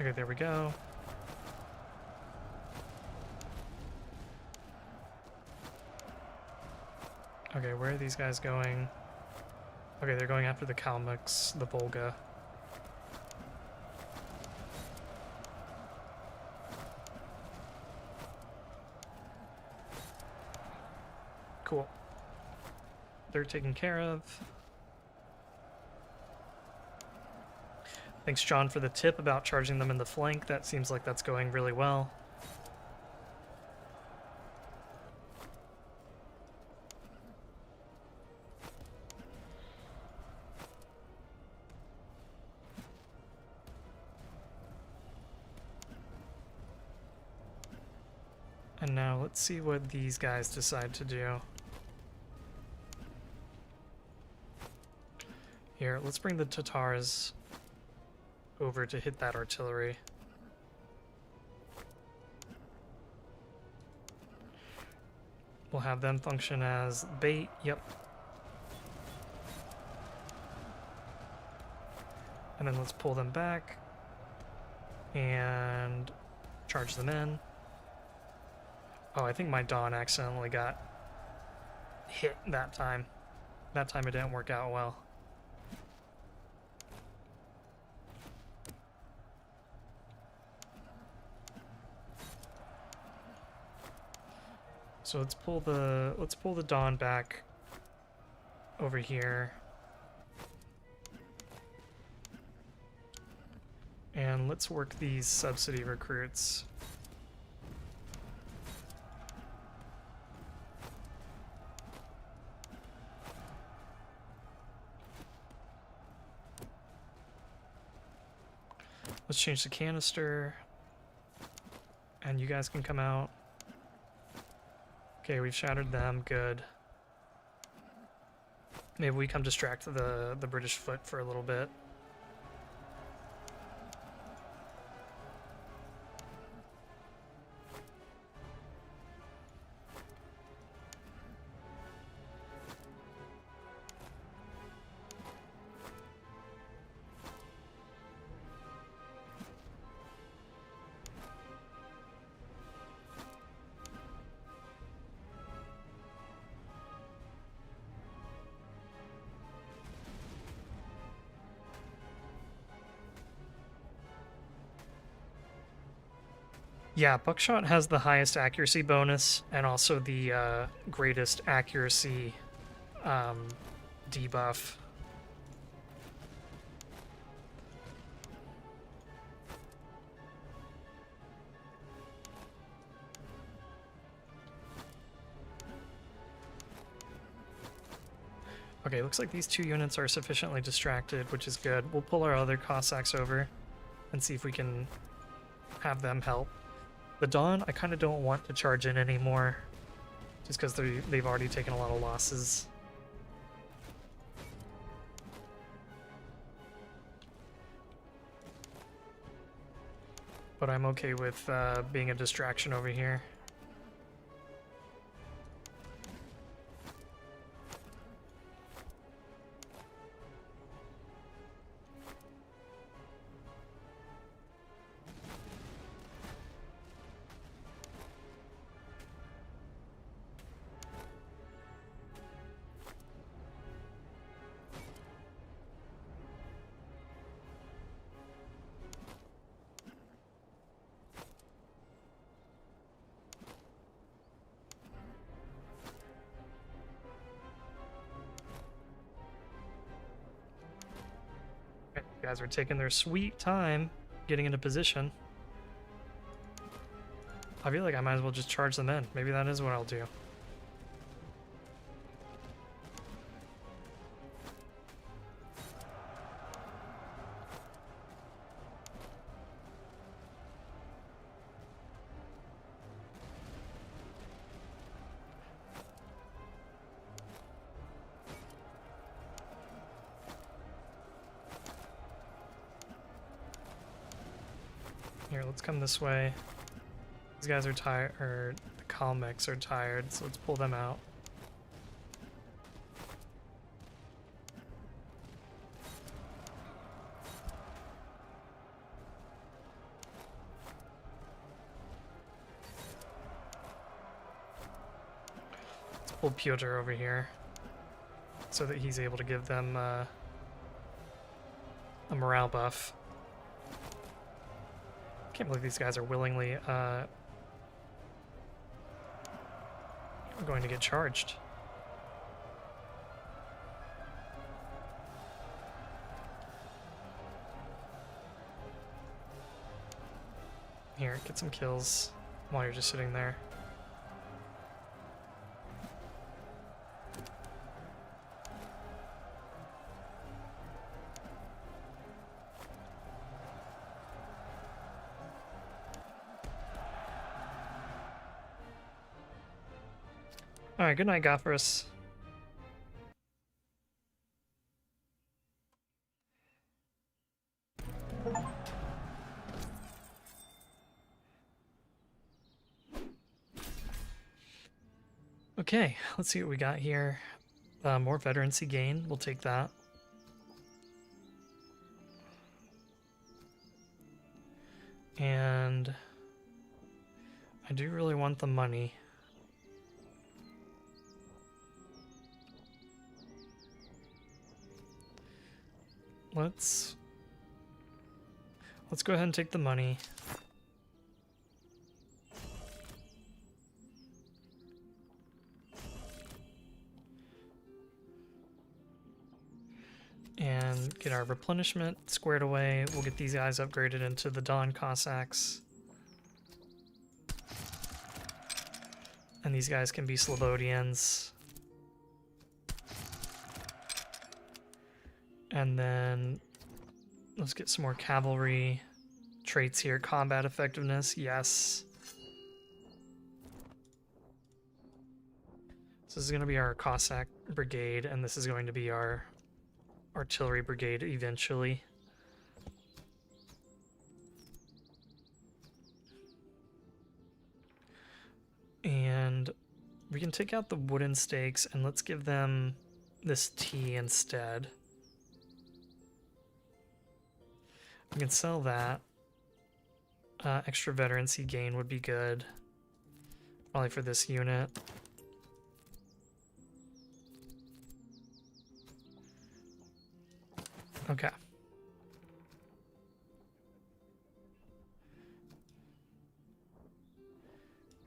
Okay, there we go. Okay, where are these guys going? Okay, they're going after the Kalmucks, the Volga. Cool. They're taken care of. Thanks, John, for the tip about charging them in the flank. That seems like that's going really well. And now let's see what these guys decide to do. Here, let's bring the Tatars over to hit that artillery. We'll have them function as bait. Yep. And then let's pull them back and charge them in. Oh, I think my Dawn accidentally got hit that time. That time it didn't work out well. So let's pull the Dawn back over here. And let's work these subsidy recruits. Let's change the canister. And you guys can come out. Okay, we've shattered them. Good. Maybe we come distract the British foot for a little bit. Yeah, Buckshot has the highest accuracy bonus and also the greatest accuracy debuff. Okay, looks like these two units are sufficiently distracted, which is good. We'll pull our other Cossacks over and see if we can have them help. The Dawn, I kind of don't want to charge in anymore, just because they've already taken a lot of losses. But I'm okay with being a distraction over here. Guys are taking their sweet time getting into position. I feel like I might as well just charge them in. Maybe that is what I'll do. Here, let's come this way. These guys are tired, or the Cossacks are tired, so let's pull them out. Let's pull Pyotr over here so that he's able to give them a morale buff. Can't believe these guys are willingly going to get charged. Here, get some kills while you're just sitting there. Alright, good night, Gophorus. Okay, let's see what we got here. More veterancy gain, we'll take that. And I do really want the money. Let's go ahead and take the money. And get our replenishment squared away. We'll get these guys upgraded into the Don Cossacks. And these guys can be Slavodians. And then let's get some more cavalry traits here. Combat effectiveness, yes. So this is going to be our Cossack brigade, and this is going to be our artillery brigade eventually. And we can take out the wooden stakes and let's give them this tea instead. We can sell that. Extra veterancy gain would be good. Probably for this unit. Okay.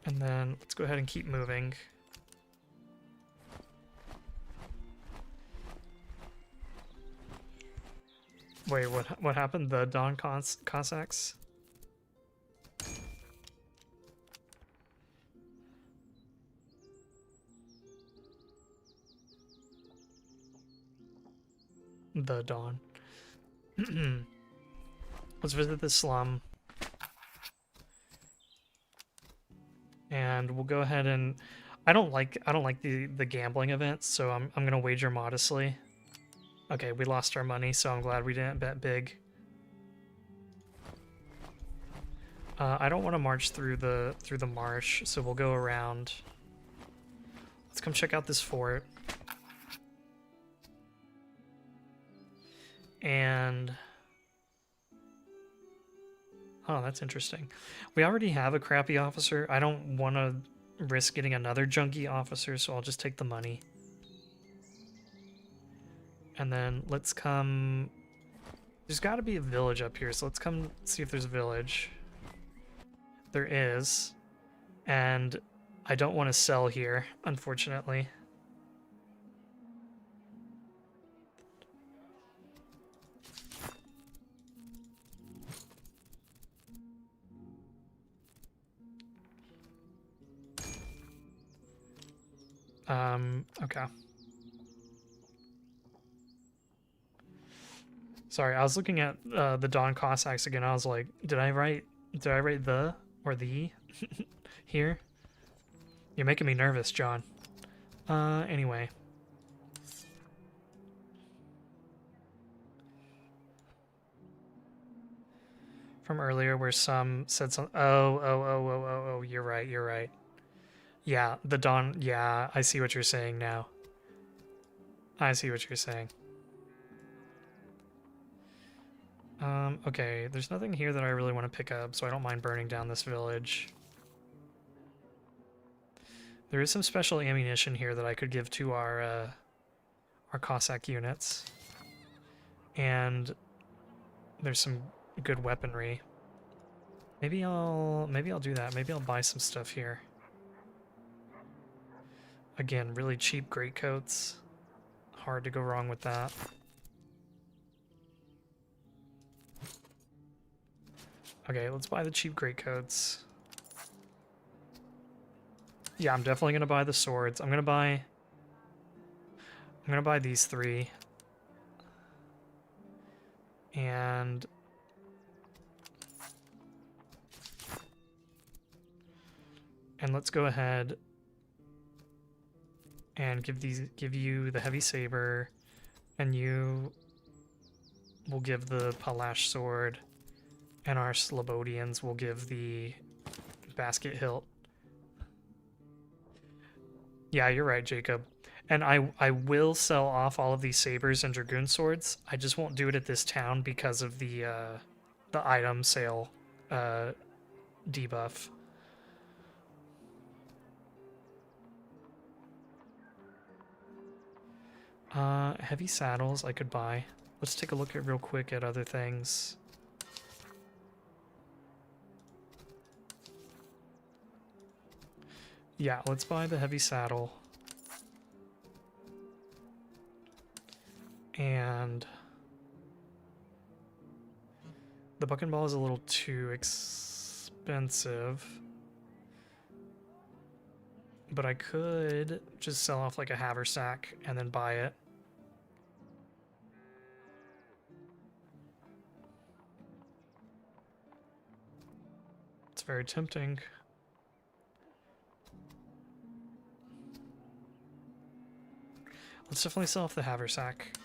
And then let's go ahead and keep moving. Wait, what happened? The Don Cossacks? The Don. Let's visit this slum. And we'll go ahead and I don't like the gambling events, so I'm gonna wager modestly. Okay, we lost our money, so I'm glad we didn't bet big. I don't want to march through the marsh, so we'll go around. Let's come check out this fort. And oh, that's interesting. We already have a crappy officer. I don't want to risk getting another junky officer, so I'll just take the money. And then let's come... There's got to be a village up here, so let's come see if there's a village. There is. And I don't want to sell here, unfortunately. Okay. Sorry, I was looking at the Dawn Cossacks again. I was like, did I write the or the here? You're making me nervous, John. Anyway. From earlier where some said something. Oh, you're right, you're right. Yeah, the Dawn, yeah, I see what you're saying now. I see what you're saying. Okay, there's nothing here that I really want to pick up, so I don't mind burning down this village. There is some special ammunition here that I could give to our Cossack units. And there's some good weaponry. Maybe I'll do that. Maybe I'll buy some stuff here. Again, really cheap greatcoats. Hard to go wrong with that. Okay, let's buy the cheap greatcoats. Yeah, I'm definitely gonna buy the swords. I'm gonna buy these three. And let's go ahead and give you the heavy saber, and you will give the Palash sword, and our Slobodians will give the basket hilt. Yeah, you're right, Jacob. And I will sell off all of these sabers and dragoon swords. I just won't do it at this town because of the item sale debuff. Heavy saddles I could buy. Let's take a look at real quick at other things. Yeah, let's buy the heavy saddle. And the buck and ball is a little too expensive. But I could just sell off like a haversack and then buy it. It's very tempting. Let's definitely sell off the haversack.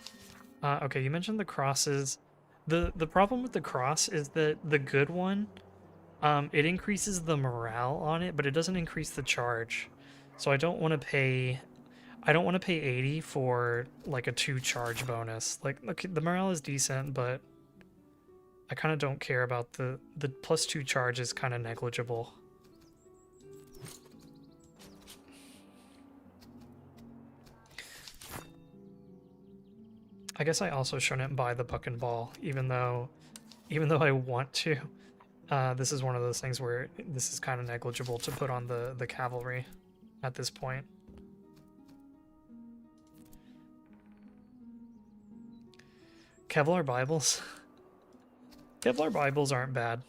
Okay, you mentioned the crosses. The problem with the cross is that the good one, it increases the morale on it, but it doesn't increase the charge. So I don't want to pay 80 for like a 2 charge bonus. Like, look, the morale is decent, but I kind of don't care about the plus 2 charge is kind of negligible. I guess I also shouldn't buy the buck and ball, even though I want to. This is one of those things where this is kind of negligible to put on the cavalry at this point. Kevlar Bibles? Kevlar Bibles aren't bad.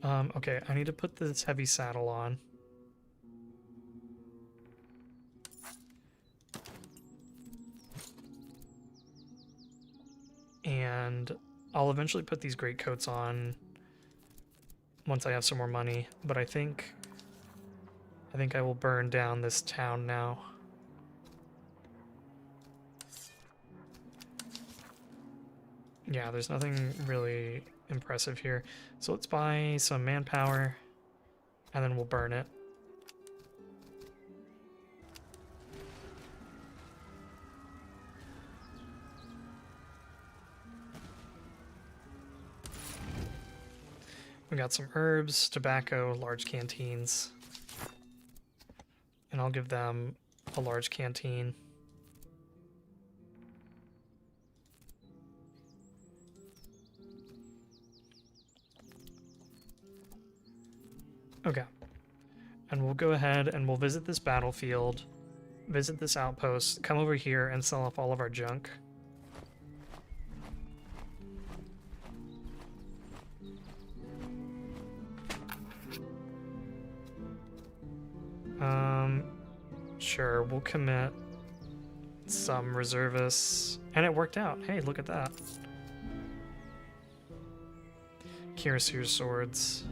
Okay, I need to put this heavy saddle on. And I'll eventually put these greatcoats on once I have some more money, but I think I will burn down this town now. Yeah, there's nothing really impressive here. So let's buy some manpower, and then we'll burn it. We got some herbs, tobacco, large canteens. And I'll give them a large canteen. Okay. And we'll go ahead and we'll visit this battlefield, visit this outpost, come over here and sell off all of our junk. Sure, we'll commit some reservists. And it worked out. Hey, look at that. Kirasir swords.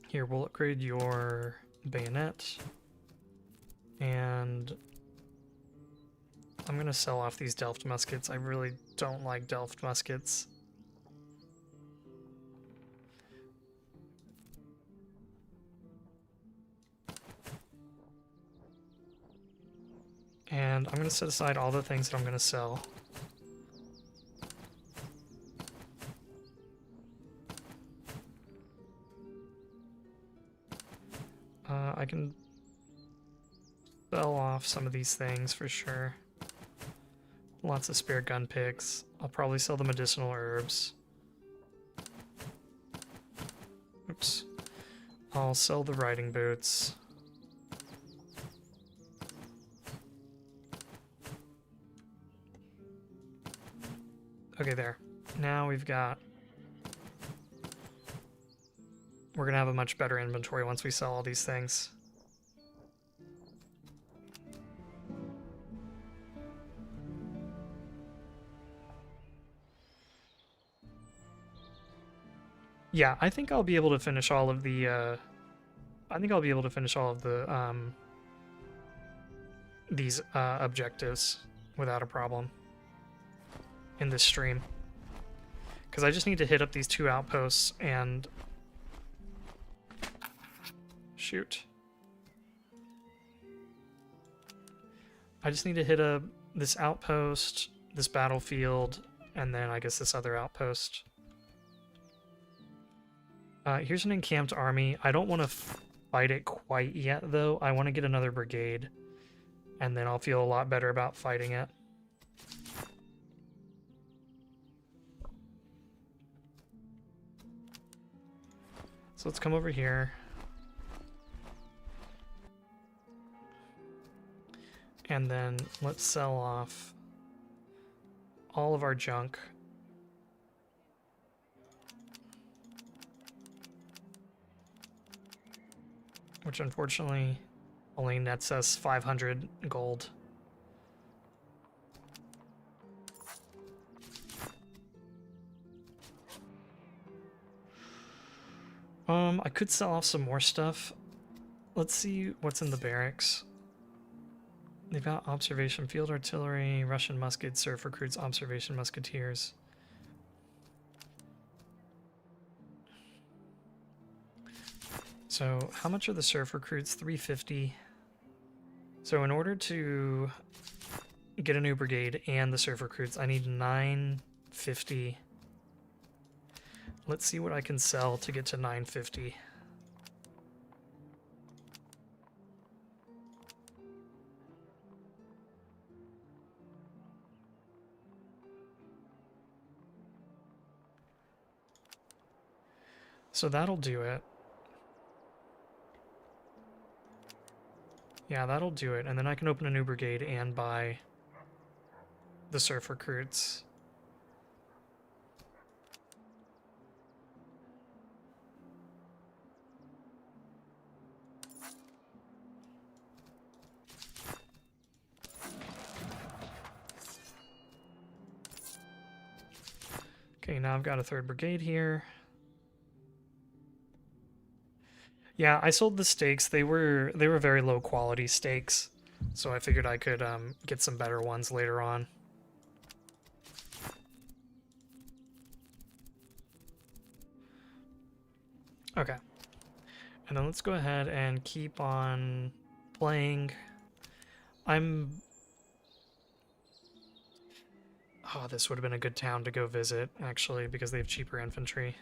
Here, we'll upgrade your bayonet. And I'm gonna sell off these Delft muskets. I really don't like Delft muskets. And I'm gonna set aside all the things that I'm gonna sell. I can sell off some of these things for sure. Lots of spare gun picks. I'll probably sell the medicinal herbs. Oops. I'll sell the riding boots. Okay, there. Now we've got... We're gonna have a much better inventory once we sell all these things. Yeah, I think I'll be able to finish all of the, these, objectives without a problem in this stream. Because I just need to hit up these 2 outposts and... Shoot. I just need to hit this outpost, this battlefield, and then I guess this other outpost. Here's an encamped army. I don't want to fight it quite yet, though. I want to get another brigade, and then I'll feel a lot better about fighting it. So let's come over here. And then let's sell off all of our junk. Which unfortunately only nets us 500 gold. I could sell off some more stuff. Let's see what's in the barracks. They've got observation field artillery, Russian muskets, surf recruits, observation musketeers. So how much are the surf recruits? 350. So in order to get a new brigade and the surf recruits, I need 950. Let's see what I can sell to get to 950. So that'll do it. Yeah, that'll do it. And then I can open a new brigade and buy the surf recruits. Okay, now I've got a 3rd brigade here. Yeah, I sold the steaks. They were very low quality steaks, so I figured I could get some better ones later on. Okay, and then let's go ahead and keep on playing. Oh, this would have been a good town to go visit, actually, because they have cheaper infantry.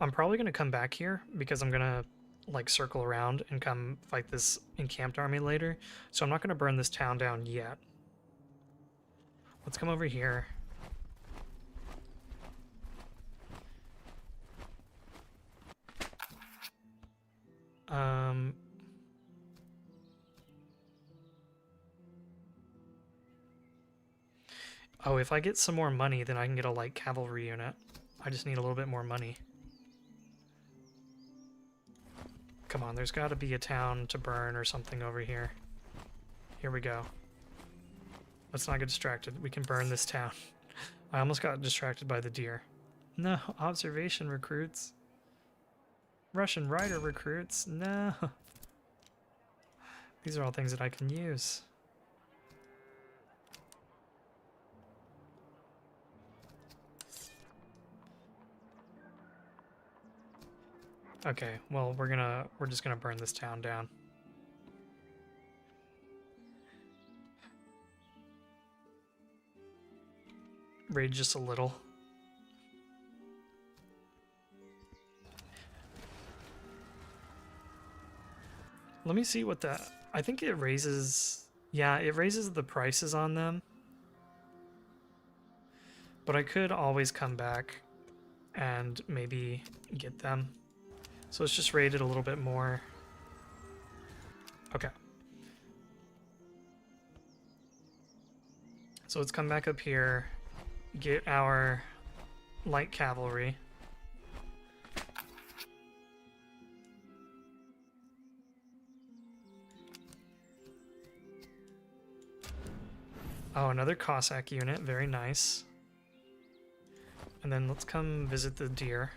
I'm probably going to come back here, because I'm going to, like, circle around and come fight this encamped army later. So I'm not going to burn this town down yet. Let's come over here. Oh, if I get some more money, then I can get a light cavalry unit. I just need a little bit more money. Come on, there's got to be a town to burn or something over here. Here we go. Let's not get distracted. We can burn this town. I almost got distracted by the deer. No, observation recruits. Russian rider recruits. No. These are all things that I can use. Okay, well, we're just gonna burn this town down. Raid just a little. Let me see what that... I think it raises... Yeah, it raises the prices on them. But I could always come back and maybe get them. So let's just raid it a little bit more. Okay. So let's come back up here, get our light cavalry. Oh, another Cossack unit, very nice. And then let's come visit the deer.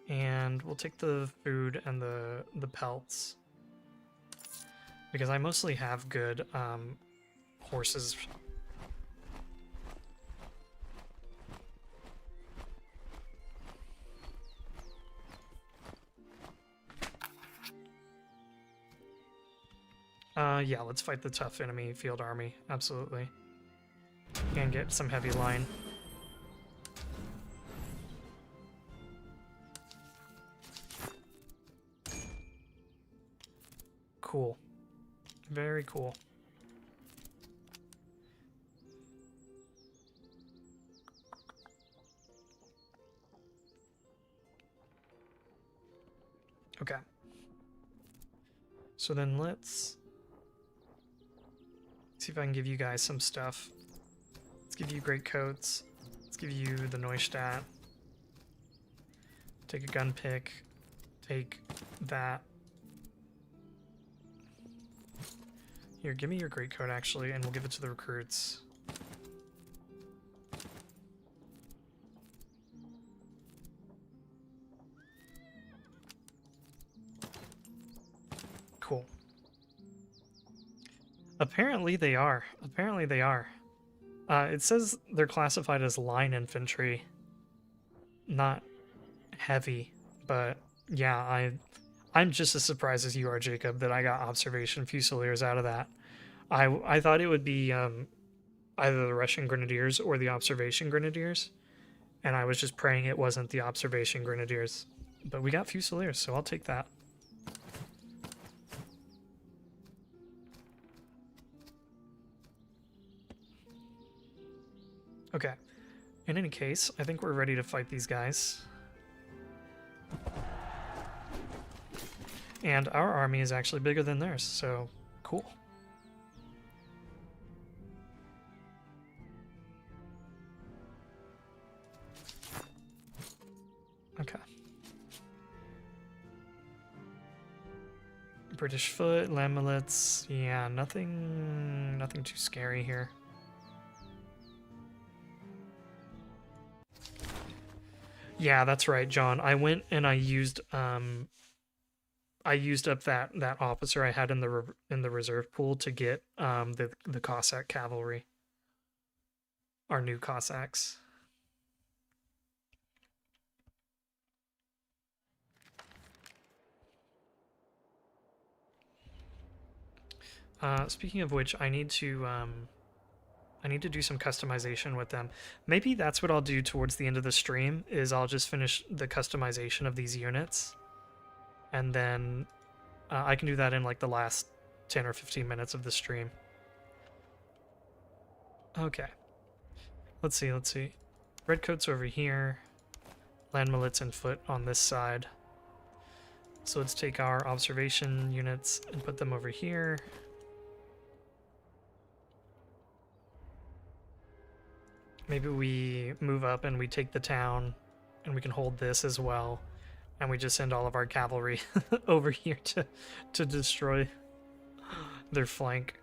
And we'll take the food and the pelts. Because I mostly have good horses. Yeah, let's fight the tough enemy field army, absolutely. And get some heavy line. Cool. Very cool. Okay. So then let's see if I can give you guys some stuff. Let's give you great coats. Let's give you the Neustadt. Take a gun pick. Take that. Here, give me your great coat actually, and we'll give it to the recruits. Cool. Apparently they are. Apparently they are. It says they're classified as line infantry. Not heavy, but yeah, I'm just as surprised as you are, Jacob, that I got observation fusiliers out of that. I thought it would be either the Russian grenadiers or the observation grenadiers, and I was just praying it wasn't the observation grenadiers. But we got fusiliers, so I'll take that. Okay. In any case, I think we're ready to fight these guys. And our army is actually bigger than theirs, so cool. Okay. British foot, lamellets, yeah, nothing too scary here. Yeah, that's right, John. I went and I used up that officer I had in the reserve pool to get the Cossack cavalry. Our new Cossacks. Speaking of which, I need to do some customization with them. Maybe that's what I'll do towards the end of the stream, is I'll just finish the customization of these units. And then I can do that in like the last 10 or 15 minutes of the stream. Okay. Let's see. Redcoats over here. Landmillets and foot on this side. So let's take our observation units and put them over here. Maybe we move up and we take the town, and we can hold this as well, and we just send all of our cavalry over here to destroy their flank.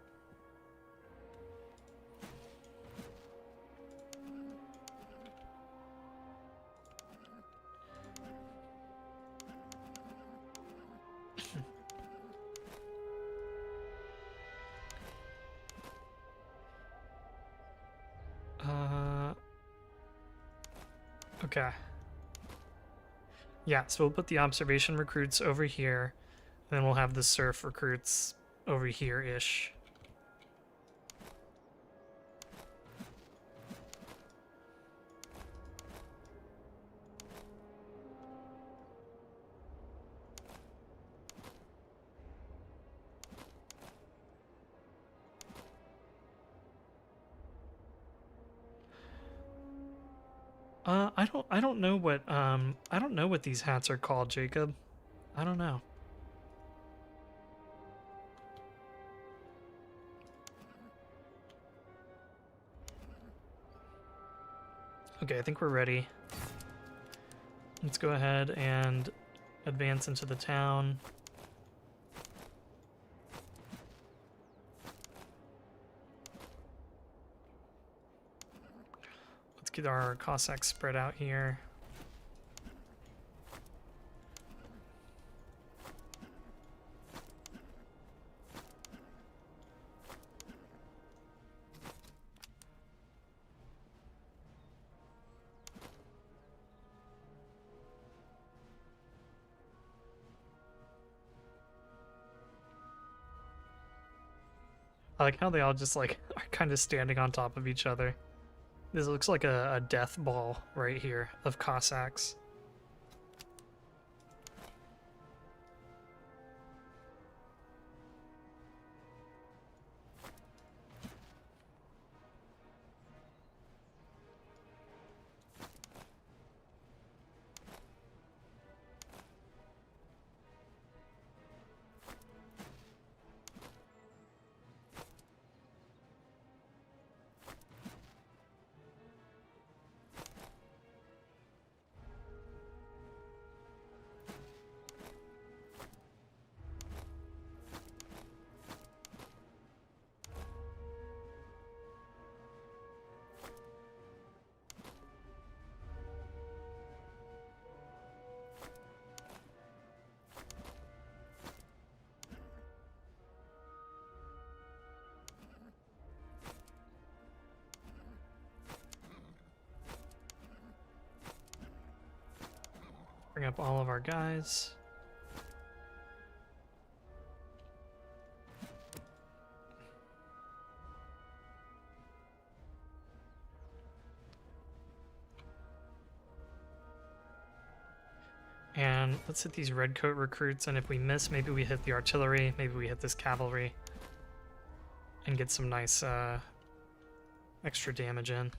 Okay. Yeah, so we'll put the observation recruits over here, and then we'll have the surf recruits over here-ish. I don't know what I don't know what these hats are called, Jacob. I don't know. Okay, I think we're ready. Let's go ahead and advance into the town. Let's get our Cossacks spread out here. I like how they all just like are kind of standing on top of each other. This looks like a death ball right here of Cossacks. Bring up all of our guys. And let's hit these redcoat recruits, and if we miss, maybe we hit the artillery, maybe we hit this cavalry, and get some nice extra damage in.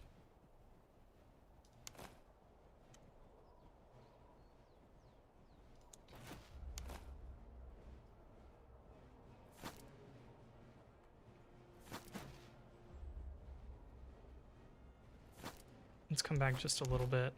Let's come back just a little bit.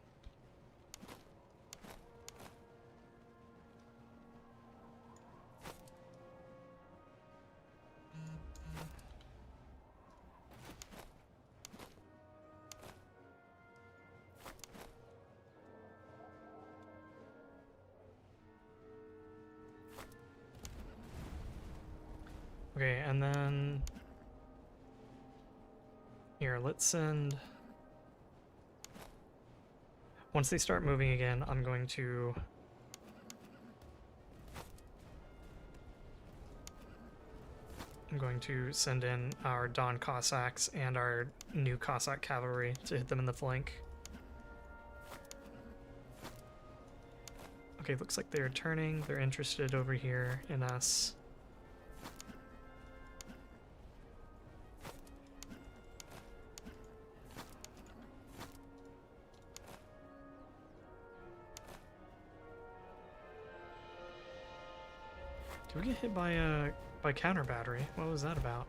Okay, and then here, let's send. Once they start moving again, I'm going to send in our Don Cossacks and our new Cossack cavalry to hit them in the flank. Okay, looks like they're turning. They're interested over here in us. Did we get hit by counter battery? What was that about?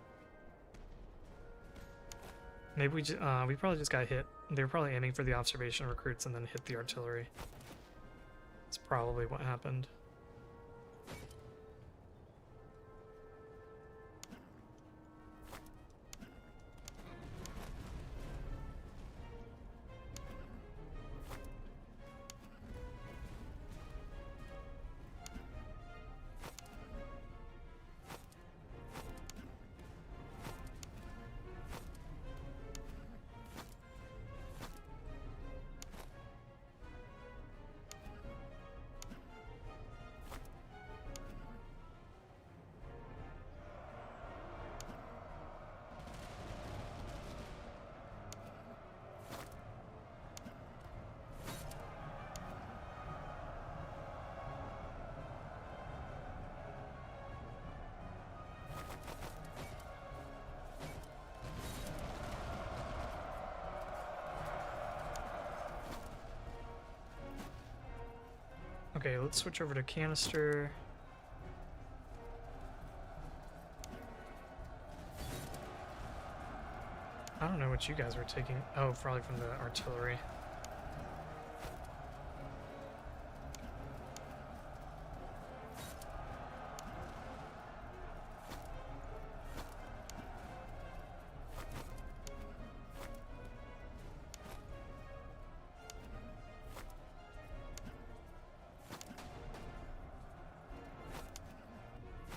Maybe we probably just got hit. They were probably aiming for the observation recruits and then hit the artillery. That's probably what happened. Okay, let's switch over to canister. I don't know what you guys were taking. Oh, probably from the artillery.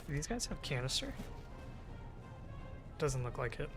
Do these guys have canister? Doesn't look like it.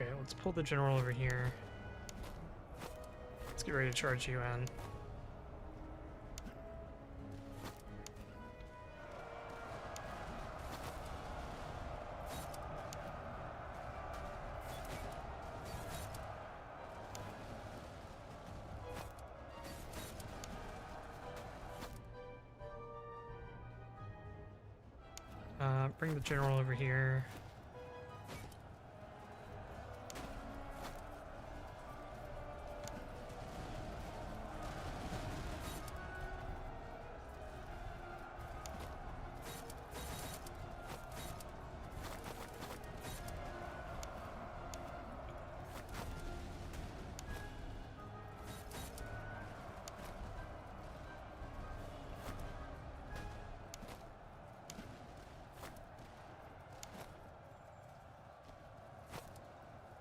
Okay, let's pull the general over here. Let's get ready to charge you in. Bring the general over here.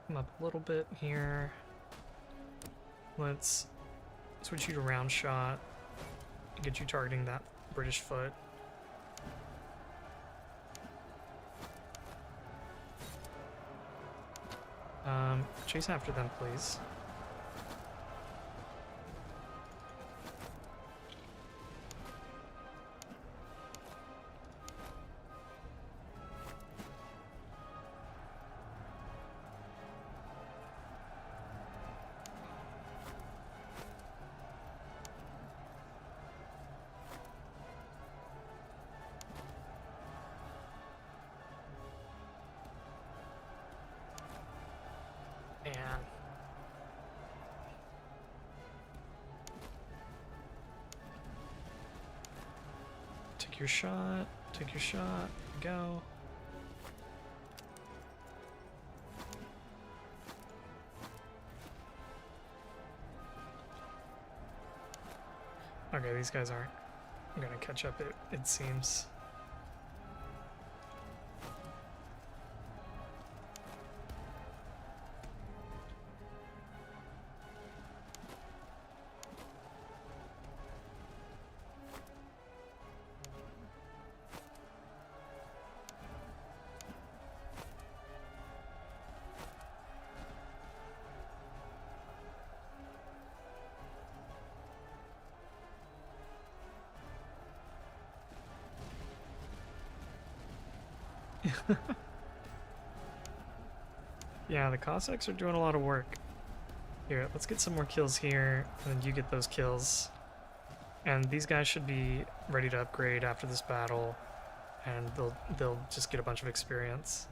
Come up a little bit here. Let's switch you to round shot and get you targeting that British foot. Chase after them, please. And take your shot, go. Okay, these guys aren't gonna catch up, it seems. Yeah, the Cossacks are doing a lot of work. Here, let's get some more kills here, and then you get those kills. And these guys should be ready to upgrade after this battle, and they'll just get a bunch of experience.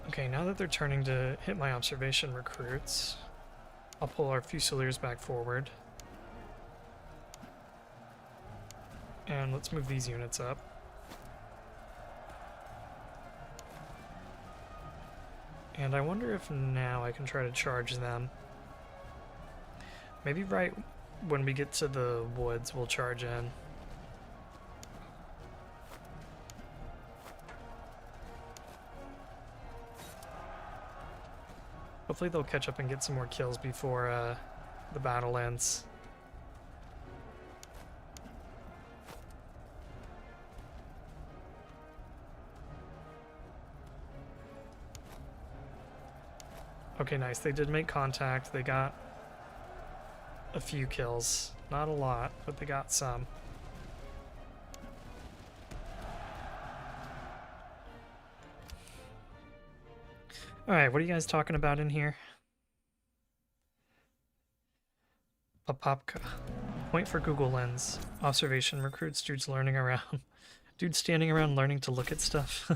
Okay, now that they're turning to hit my observation recruits, I'll pull our Fusiliers back forward. And let's move these units up. And I wonder if now I can try to charge them. Maybe right when we get to the woods, we'll charge in. Hopefully they'll catch up and get some more kills before the battle ends. Okay, nice. They did make contact. They got a few kills. Not a lot, but they got some. Alright, what are you guys talking about in here? Papapka. Point for Google Lens. Observation recruits. Dude's learning around. Dude's standing around learning to look at stuff.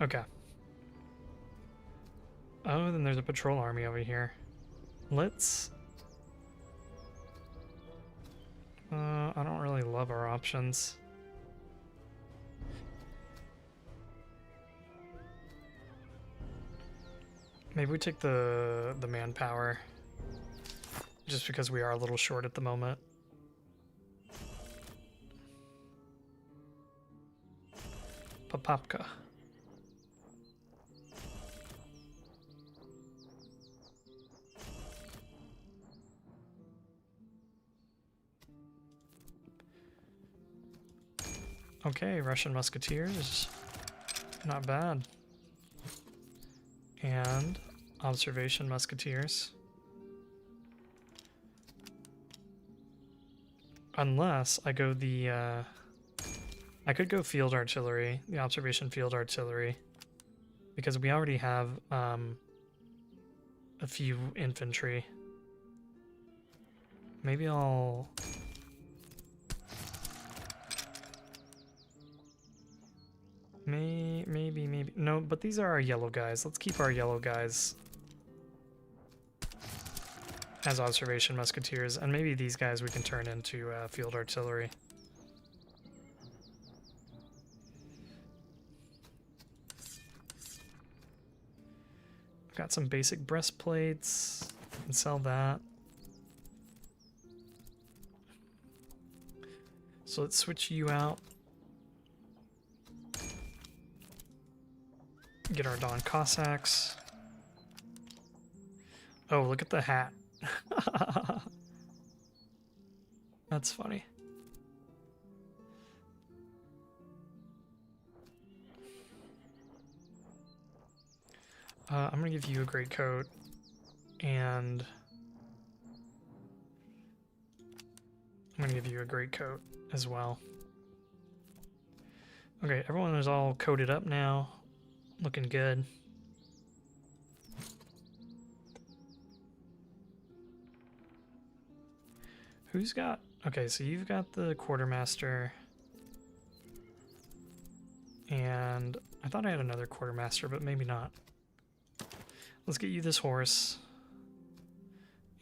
Okay. Oh, then there's a patrol army over here. Let's... I don't really love our options. Maybe we take the manpower, just because we are a little short at the moment. Papapka. Okay, Russian musketeers. Not bad. And observation musketeers. Unless I go the, I could go field artillery, the observation field artillery, because we already have a few infantry. Maybe I'll... Maybe. No, but these are our yellow guys. Let's keep our yellow guys as observation musketeers, and maybe these guys we can turn into field artillery. Got some basic breastplates. Can sell that. So let's switch you out. Get our Don Cossacks. Oh, look at the hat. That's funny. I'm gonna give you a great coat, and I'm gonna give you a great coat as well. Okay, everyone is all coated up now. Looking good. Who's got... Okay, so you've got the quartermaster. And I thought I had another quartermaster, but maybe not. Let's get you this horse.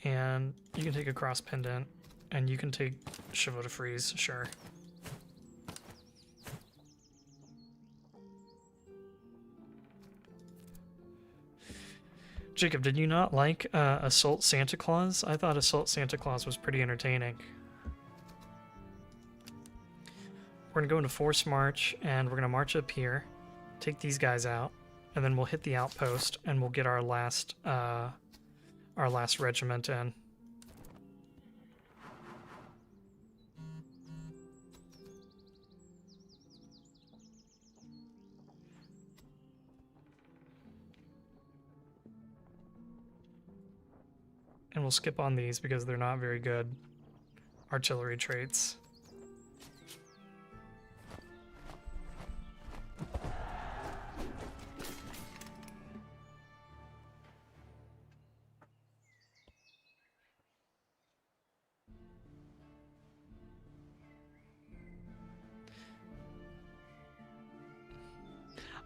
And you can take a cross pendant. And you can take Chevaux de Frise, sure. Jacob, did you not like Assault Santa Claus? I thought Assault Santa Claus was pretty entertaining. We're gonna go into Force March, and we're gonna march up here, take these guys out, and then we'll hit the outpost, and we'll get our last regiment in. And we'll skip on these because they're not very good artillery traits.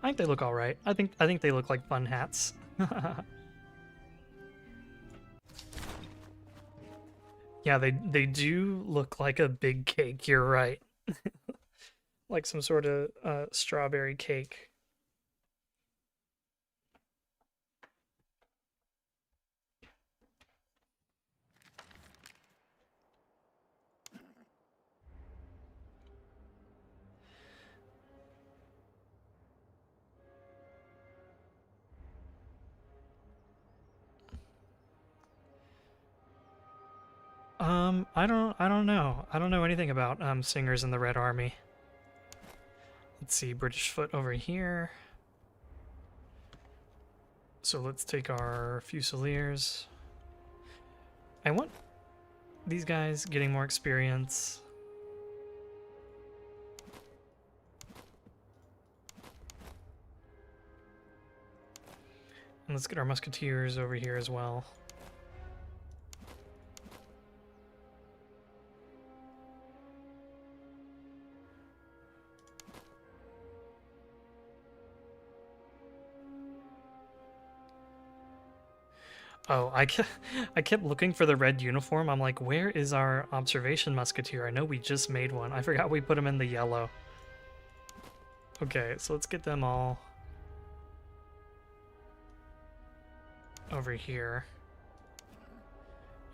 I think they look all right. I think they look like fun hats. Yeah, they do look like a big cake. You're right. Like some sort of strawberry cake. I don't know. I don't know anything about singers in the Red Army. Let's see, British foot over here. So let's take our Fusiliers. I want these guys getting more experience. And let's get our Musketeers over here as well. Oh, I kept looking for the red uniform. I'm like, where is our observation musketeer? I know we just made one. I forgot we put him in the yellow. Okay, so let's get them all over here.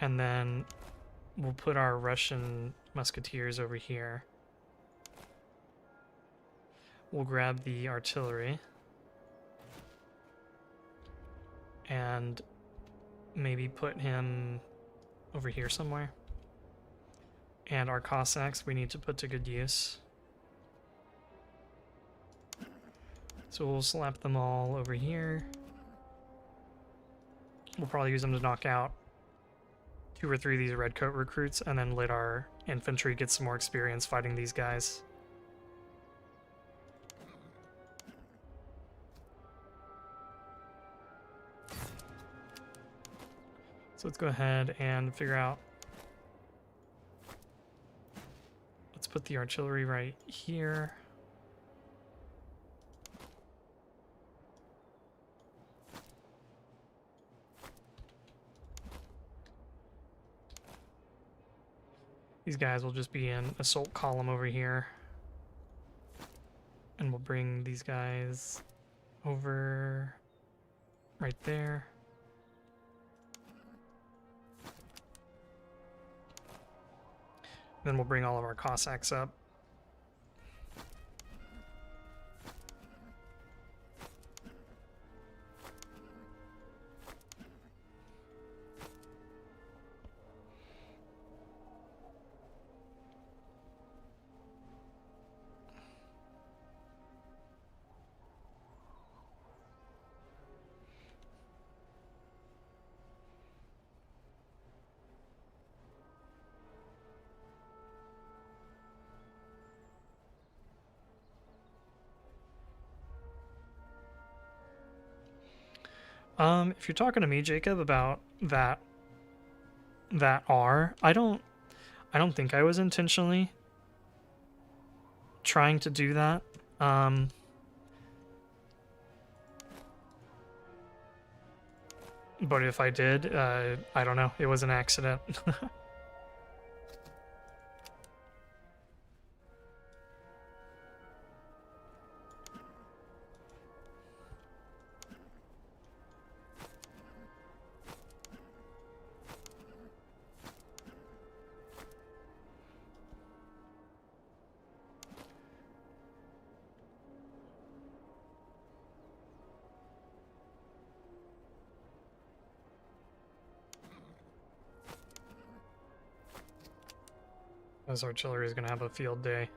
And then we'll put our Russian musketeers over here. We'll grab the artillery. And maybe put him over here somewhere. And our Cossacks we need to put to good use. So we'll slap them all over here. We'll probably use them to knock out 2 or 3 of these redcoat recruits and then let our infantry get some more experience fighting these guys. So let's go ahead and figure out. Let's put the artillery right here. These guys will just be in assault column over here. And we'll bring these guys over right there. Then we'll bring all of our Cossacks up. If you're talking to me, Jacob, about that R, I don't think I was intentionally trying to do that. But if I did, I don't know. It was an accident. This artillery is going to have a field day.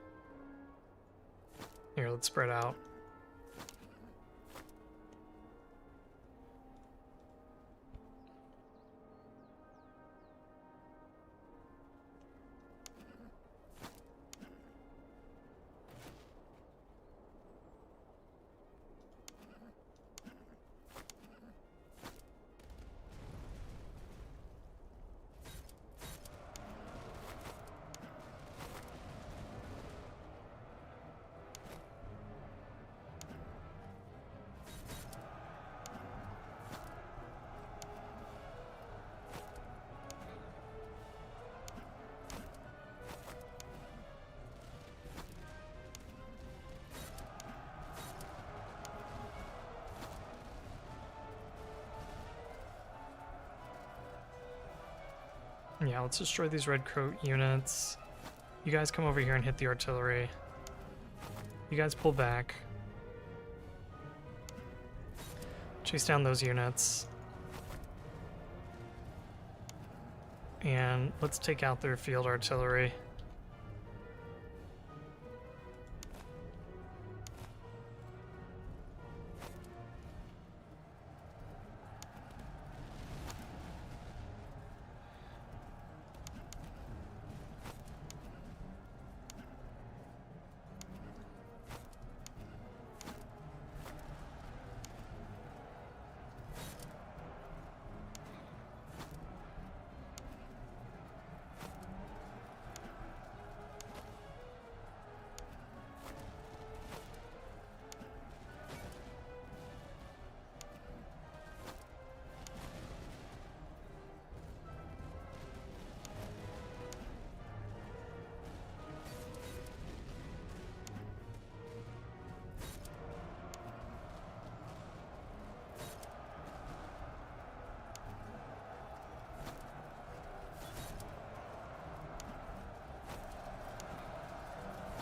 Here, let's spread out. Yeah, let's destroy these red coat units. You guys come over here and hit the artillery. You guys pull back. Chase down those units. And let's take out their field artillery.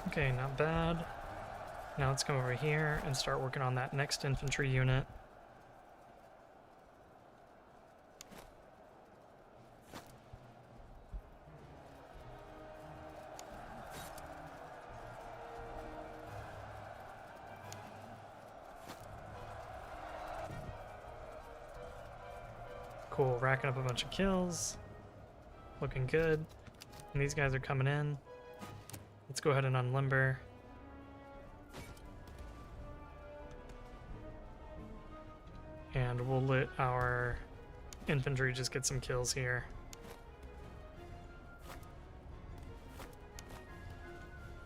Okay, not bad. Now let's come over here and start working on that next infantry unit. Cool, racking up a bunch of kills. Looking good. And these guys are coming in. Let's go ahead and unlimber. And we'll let our infantry just get some kills here.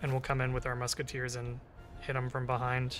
And we'll come in with our musketeers and hit them from behind.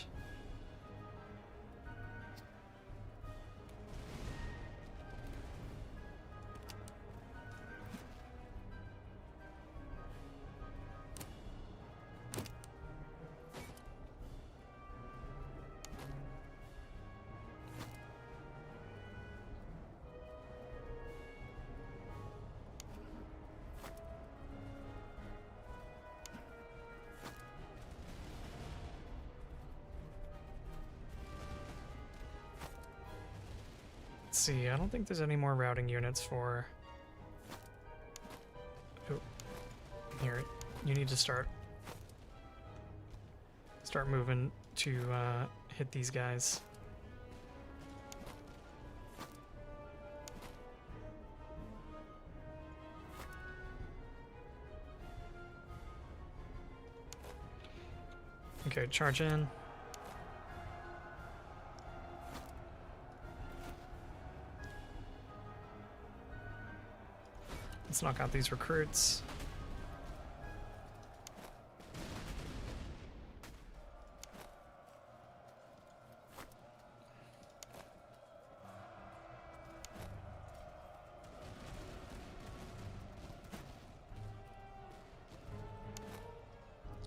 See, I don't think there's any more routing units for... Oh, here, you need to start moving to hit these guys. Okay, charge in. Let's knock out these recruits.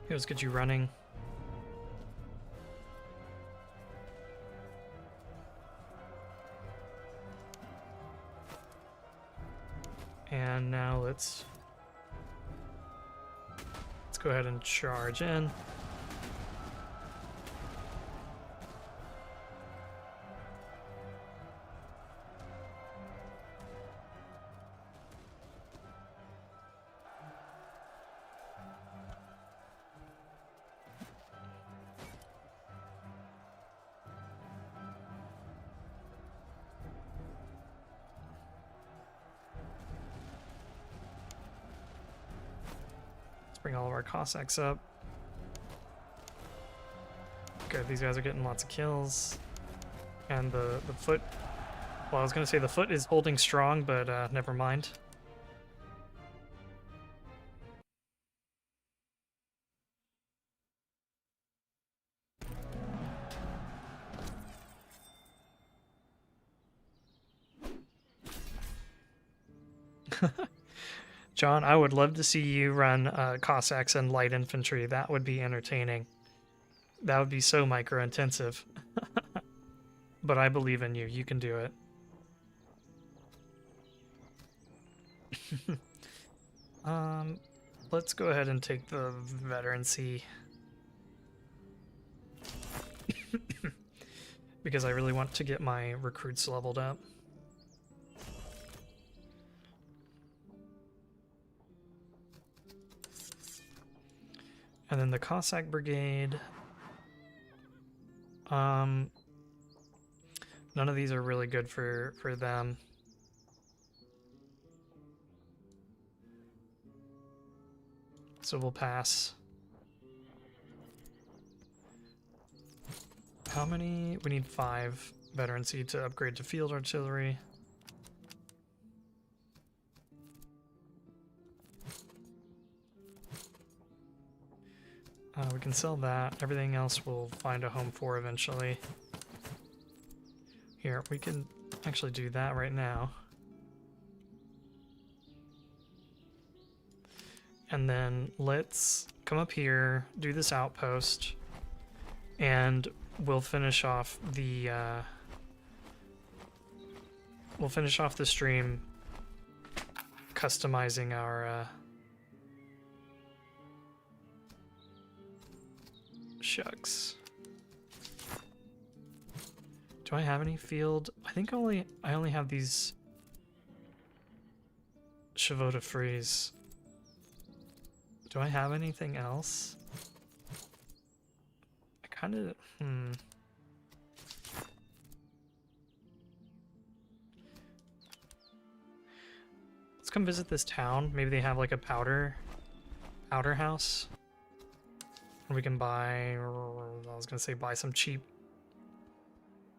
Here, let's get you running. And now let's go ahead and charge in. Bring all of our Cossacks up. Good, these guys are getting lots of kills. And the foot... Well, I was going to say the foot is holding strong, but never mind. John, I would love to see you run Cossacks and light infantry. That would be entertaining. That would be so micro-intensive. But I believe in you. You can do it. Let's go ahead and take the veterancy. Because I really want to get my recruits leveled up. And then the Cossack Brigade. None of these are really good for them. So we'll pass. How many? We need 5 veterancy to upgrade to field artillery. We can sell that. Everything else we'll find a home for eventually. Here, we can actually do that right now. And then let's come up here, do this outpost, and we'll finish off the stream customizing our shucks. Do I have any field? I think I only have these chevaux de frise. Do I have anything else? I kind of Let's come visit this town. Maybe they have like a powder house. And we can buy, I was gonna say buy some cheap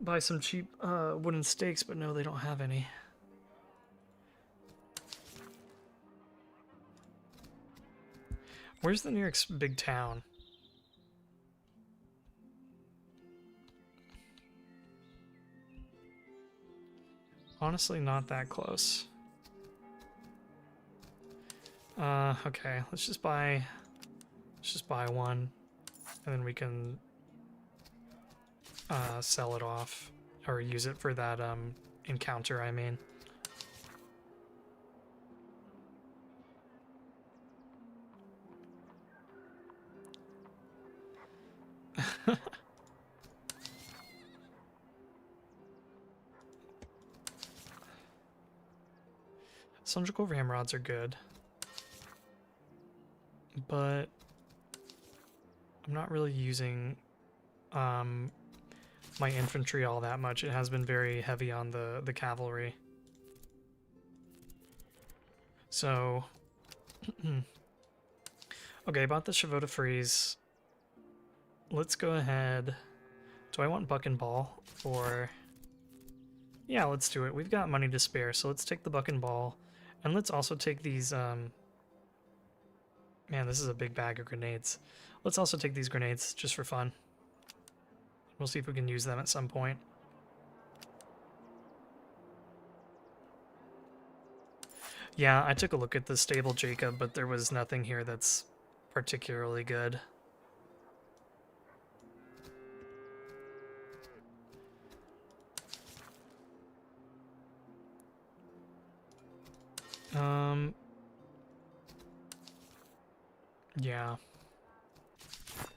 wooden stakes, but no, they don't have any. Where's the nearest big town? Honestly, not that close. Okay, let's just buy one, and then we can sell it off, or use it for that encounter, I mean. Cylindrical ramrods are good, but I'm not really using my infantry all that much. It has been very heavy on the cavalry. So, okay, about the chevaux de frise. Let's go ahead. Do I want buck and ball? Or, yeah, let's do it. We've got money to spare, so let's take the buck and ball. And let's also take these, man, this is a big bag of grenades. Let's also take these grenades just for fun. We'll see if we can use them at some point. Yeah, I took a look at the stable Jacob, but there was nothing here that's particularly good. Yeah.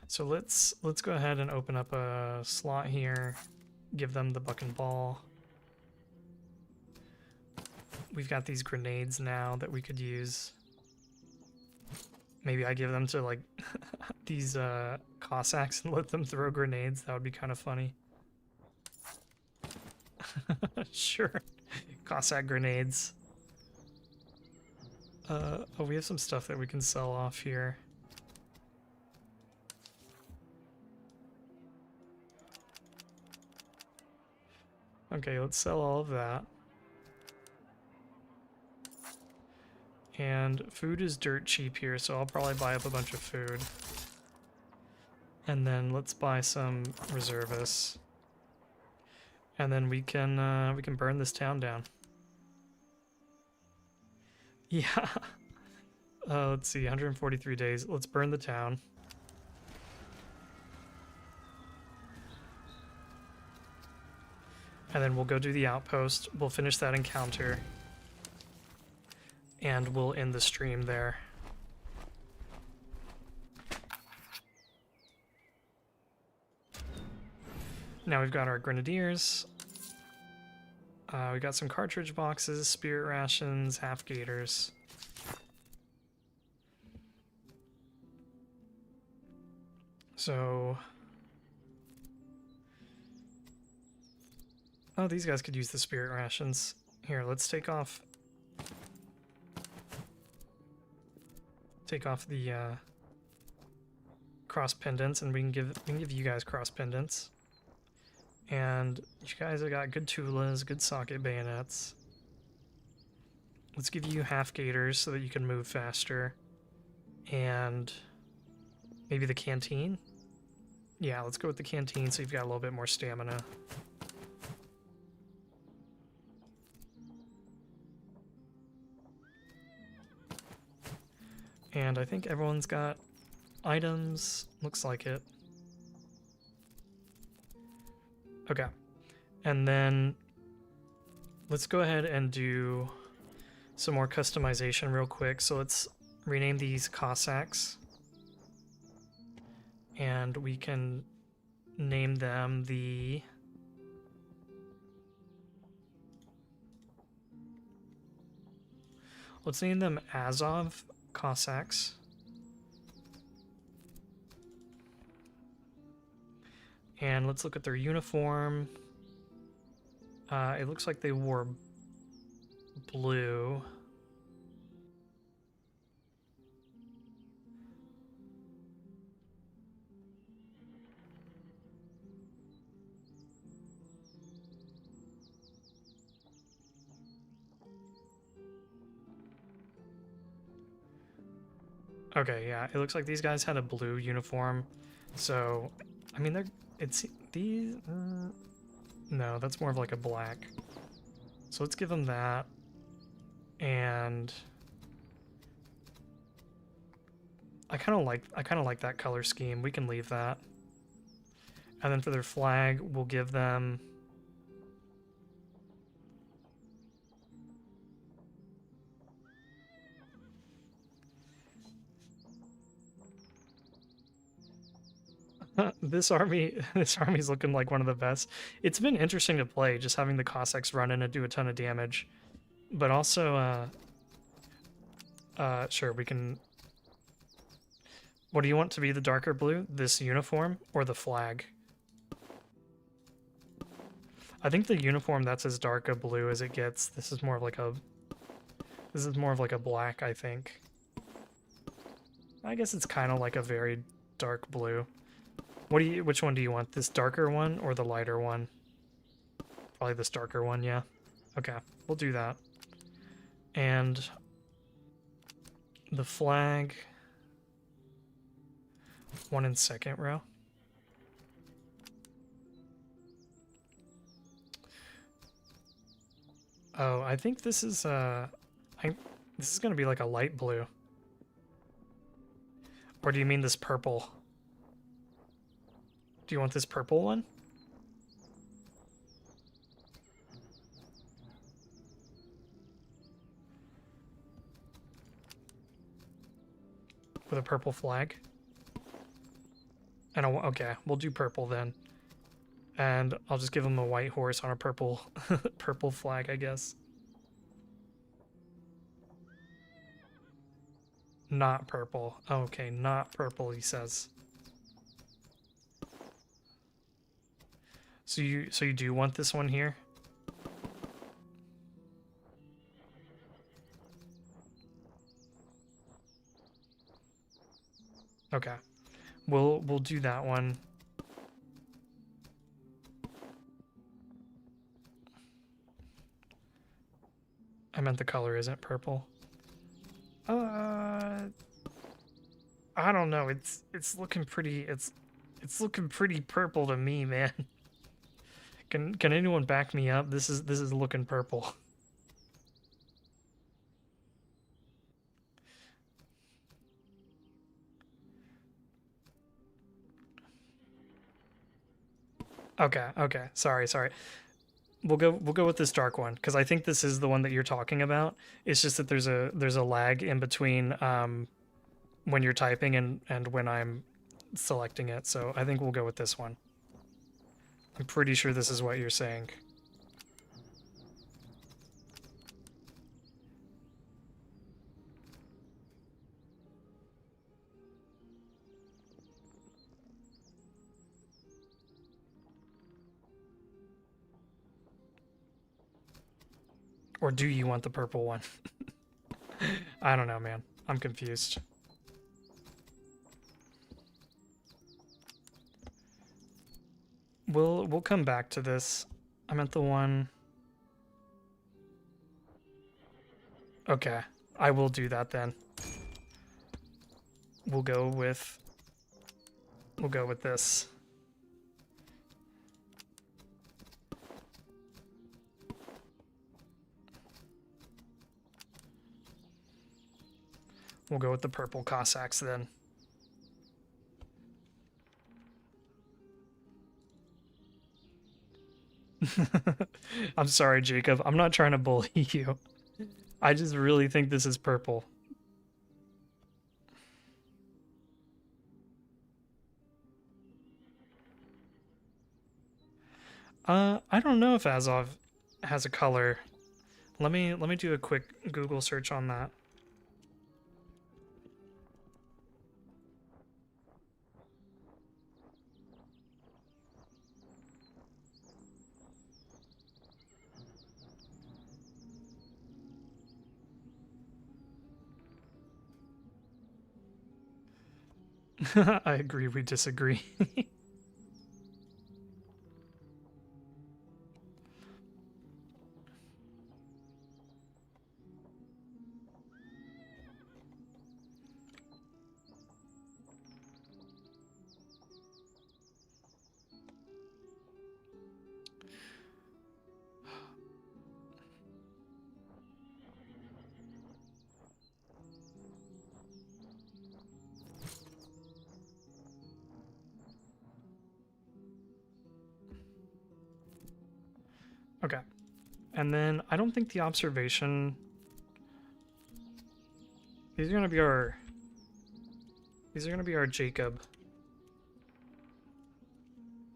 So let's go ahead and open up a slot here. Give them the buck and ball. We've got these grenades now that we could use. Maybe I give them to like these Cossacks and let them throw grenades. That would be kind of funny. Sure. Cossack grenades. Oh, we have some stuff that we can sell off here. Okay, let's sell all of that. And food is dirt cheap here, so I'll probably buy up a bunch of food. And then let's buy some reservists. And then we can burn this town down. Yeah. Let's see, 143 days. Let's burn the town. And then we'll go do the outpost. We'll finish that encounter. And we'll end the stream there. Now we've got our grenadiers. We got some cartridge boxes, spirit rations, half gators. So... oh, these guys could use the spirit rations. Here, let's take off the cross pendants, and we can give you guys cross pendants. And you guys have got good tulas, good socket bayonets. Let's give you half gators so that you can move faster. And maybe the canteen? Yeah, let's go with the canteen so you've got a little bit more stamina. And I think everyone's got items. Looks like it. Okay. And then let's go ahead and do some more customization real quick. So let's rename these Cossacks. And we can name them the... let's name them Azov Cossacks. And let's look at their uniform. It looks like they wore blue. Okay, yeah, it looks like these guys had a blue uniform. So, I mean, it's these, no, that's more of like a black. So let's give them that. And I kind of like that color scheme. We can leave that. And then for their flag, we'll give them this army's looking like one of the best. It's been interesting to play, just having the Cossacks run in and do a ton of damage. But also, sure, we can... what do you want to be the darker blue? This uniform or the flag? I think the uniform, that's as dark a blue as it gets. This is more of like a black, I think. I guess it's kind of like a very dark blue. Which one do you want? This darker one or the lighter one? Probably this darker one, yeah. Okay, we'll do that. And the flag, one in second row. Oh, I think this is this is gonna be like a light blue. Or do you mean this purple? Do you want this purple one? With a purple flag? And okay, we'll do purple then. And I'll just give him a white horse on a purple purple flag, I guess. Not purple. Okay, not purple, he says. So you do want this one here? Okay. We'll do that one. I meant the color isn't purple. I don't know. It's looking pretty it's looking pretty purple to me, man. Can anyone back me up? This is looking purple. Okay. Sorry. We'll go with this dark one because I think this is the one that you're talking about. It's just that there's a lag in between when you're typing and when I'm selecting it. So I think we'll go with this one. I'm pretty sure this is what you're saying. Or do you want the purple one? I don't know, man. I'm confused. We'll come back to this. I meant the one. Okay, I will do that then. We'll go with this. We'll go with the purple Cossacks then. I'm sorry, Jacob. I'm not trying to bully you. I just really think this is purple. I don't know if Azov has a color. Let me do a quick Google search on that. I agree, we disagree. Okay. And then I don't think the observation. These are gonna be our Jacob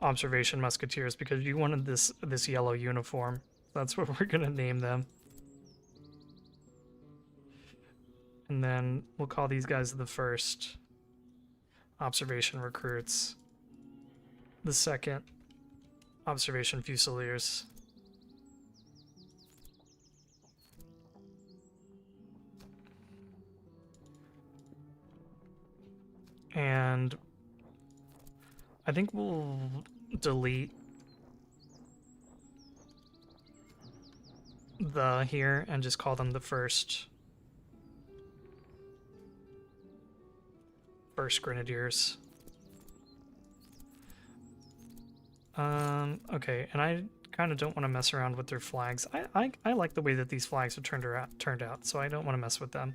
observation musketeers because you wanted this yellow uniform. That's what we're gonna name them. And then we'll call these guys the first observation recruits. The second observation fusiliers. And I think we'll delete the here and just call them the first grenadiers. Okay, and I kind of don't want to mess around with their flags. I like the way that these flags have turned out, so I don't want to mess with them.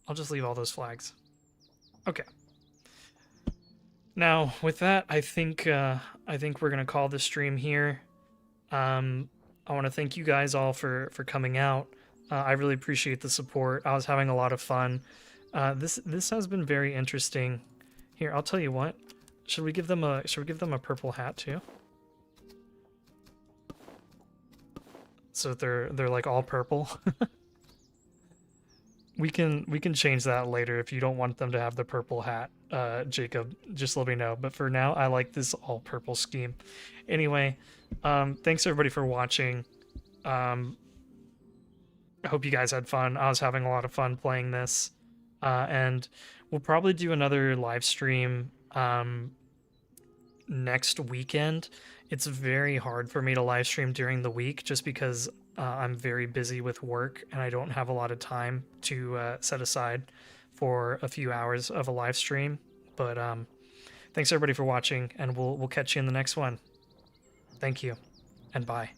I'll just leave all those flags. Okay. Now, with that, I think we're gonna call this stream here. I want to thank you guys all for coming out. I really appreciate the support. I was having a lot of fun. This has been very interesting. Here, I'll tell you what. Should we give them a purple hat too? So they're like all purple. We can change that later if you don't want them to have the purple hat, Jacob. Just let me know. But for now, I like this all purple scheme. Anyway, thanks everybody for watching. I hope you guys had fun. I was having a lot of fun playing this, and we'll probably do another live stream next weekend. It's very hard for me to live stream during the week just because I'm very busy with work and I don't have a lot of time to set aside for a few hours of a live stream. But thanks everybody for watching, and we'll catch you in the next one. Thank you, and bye.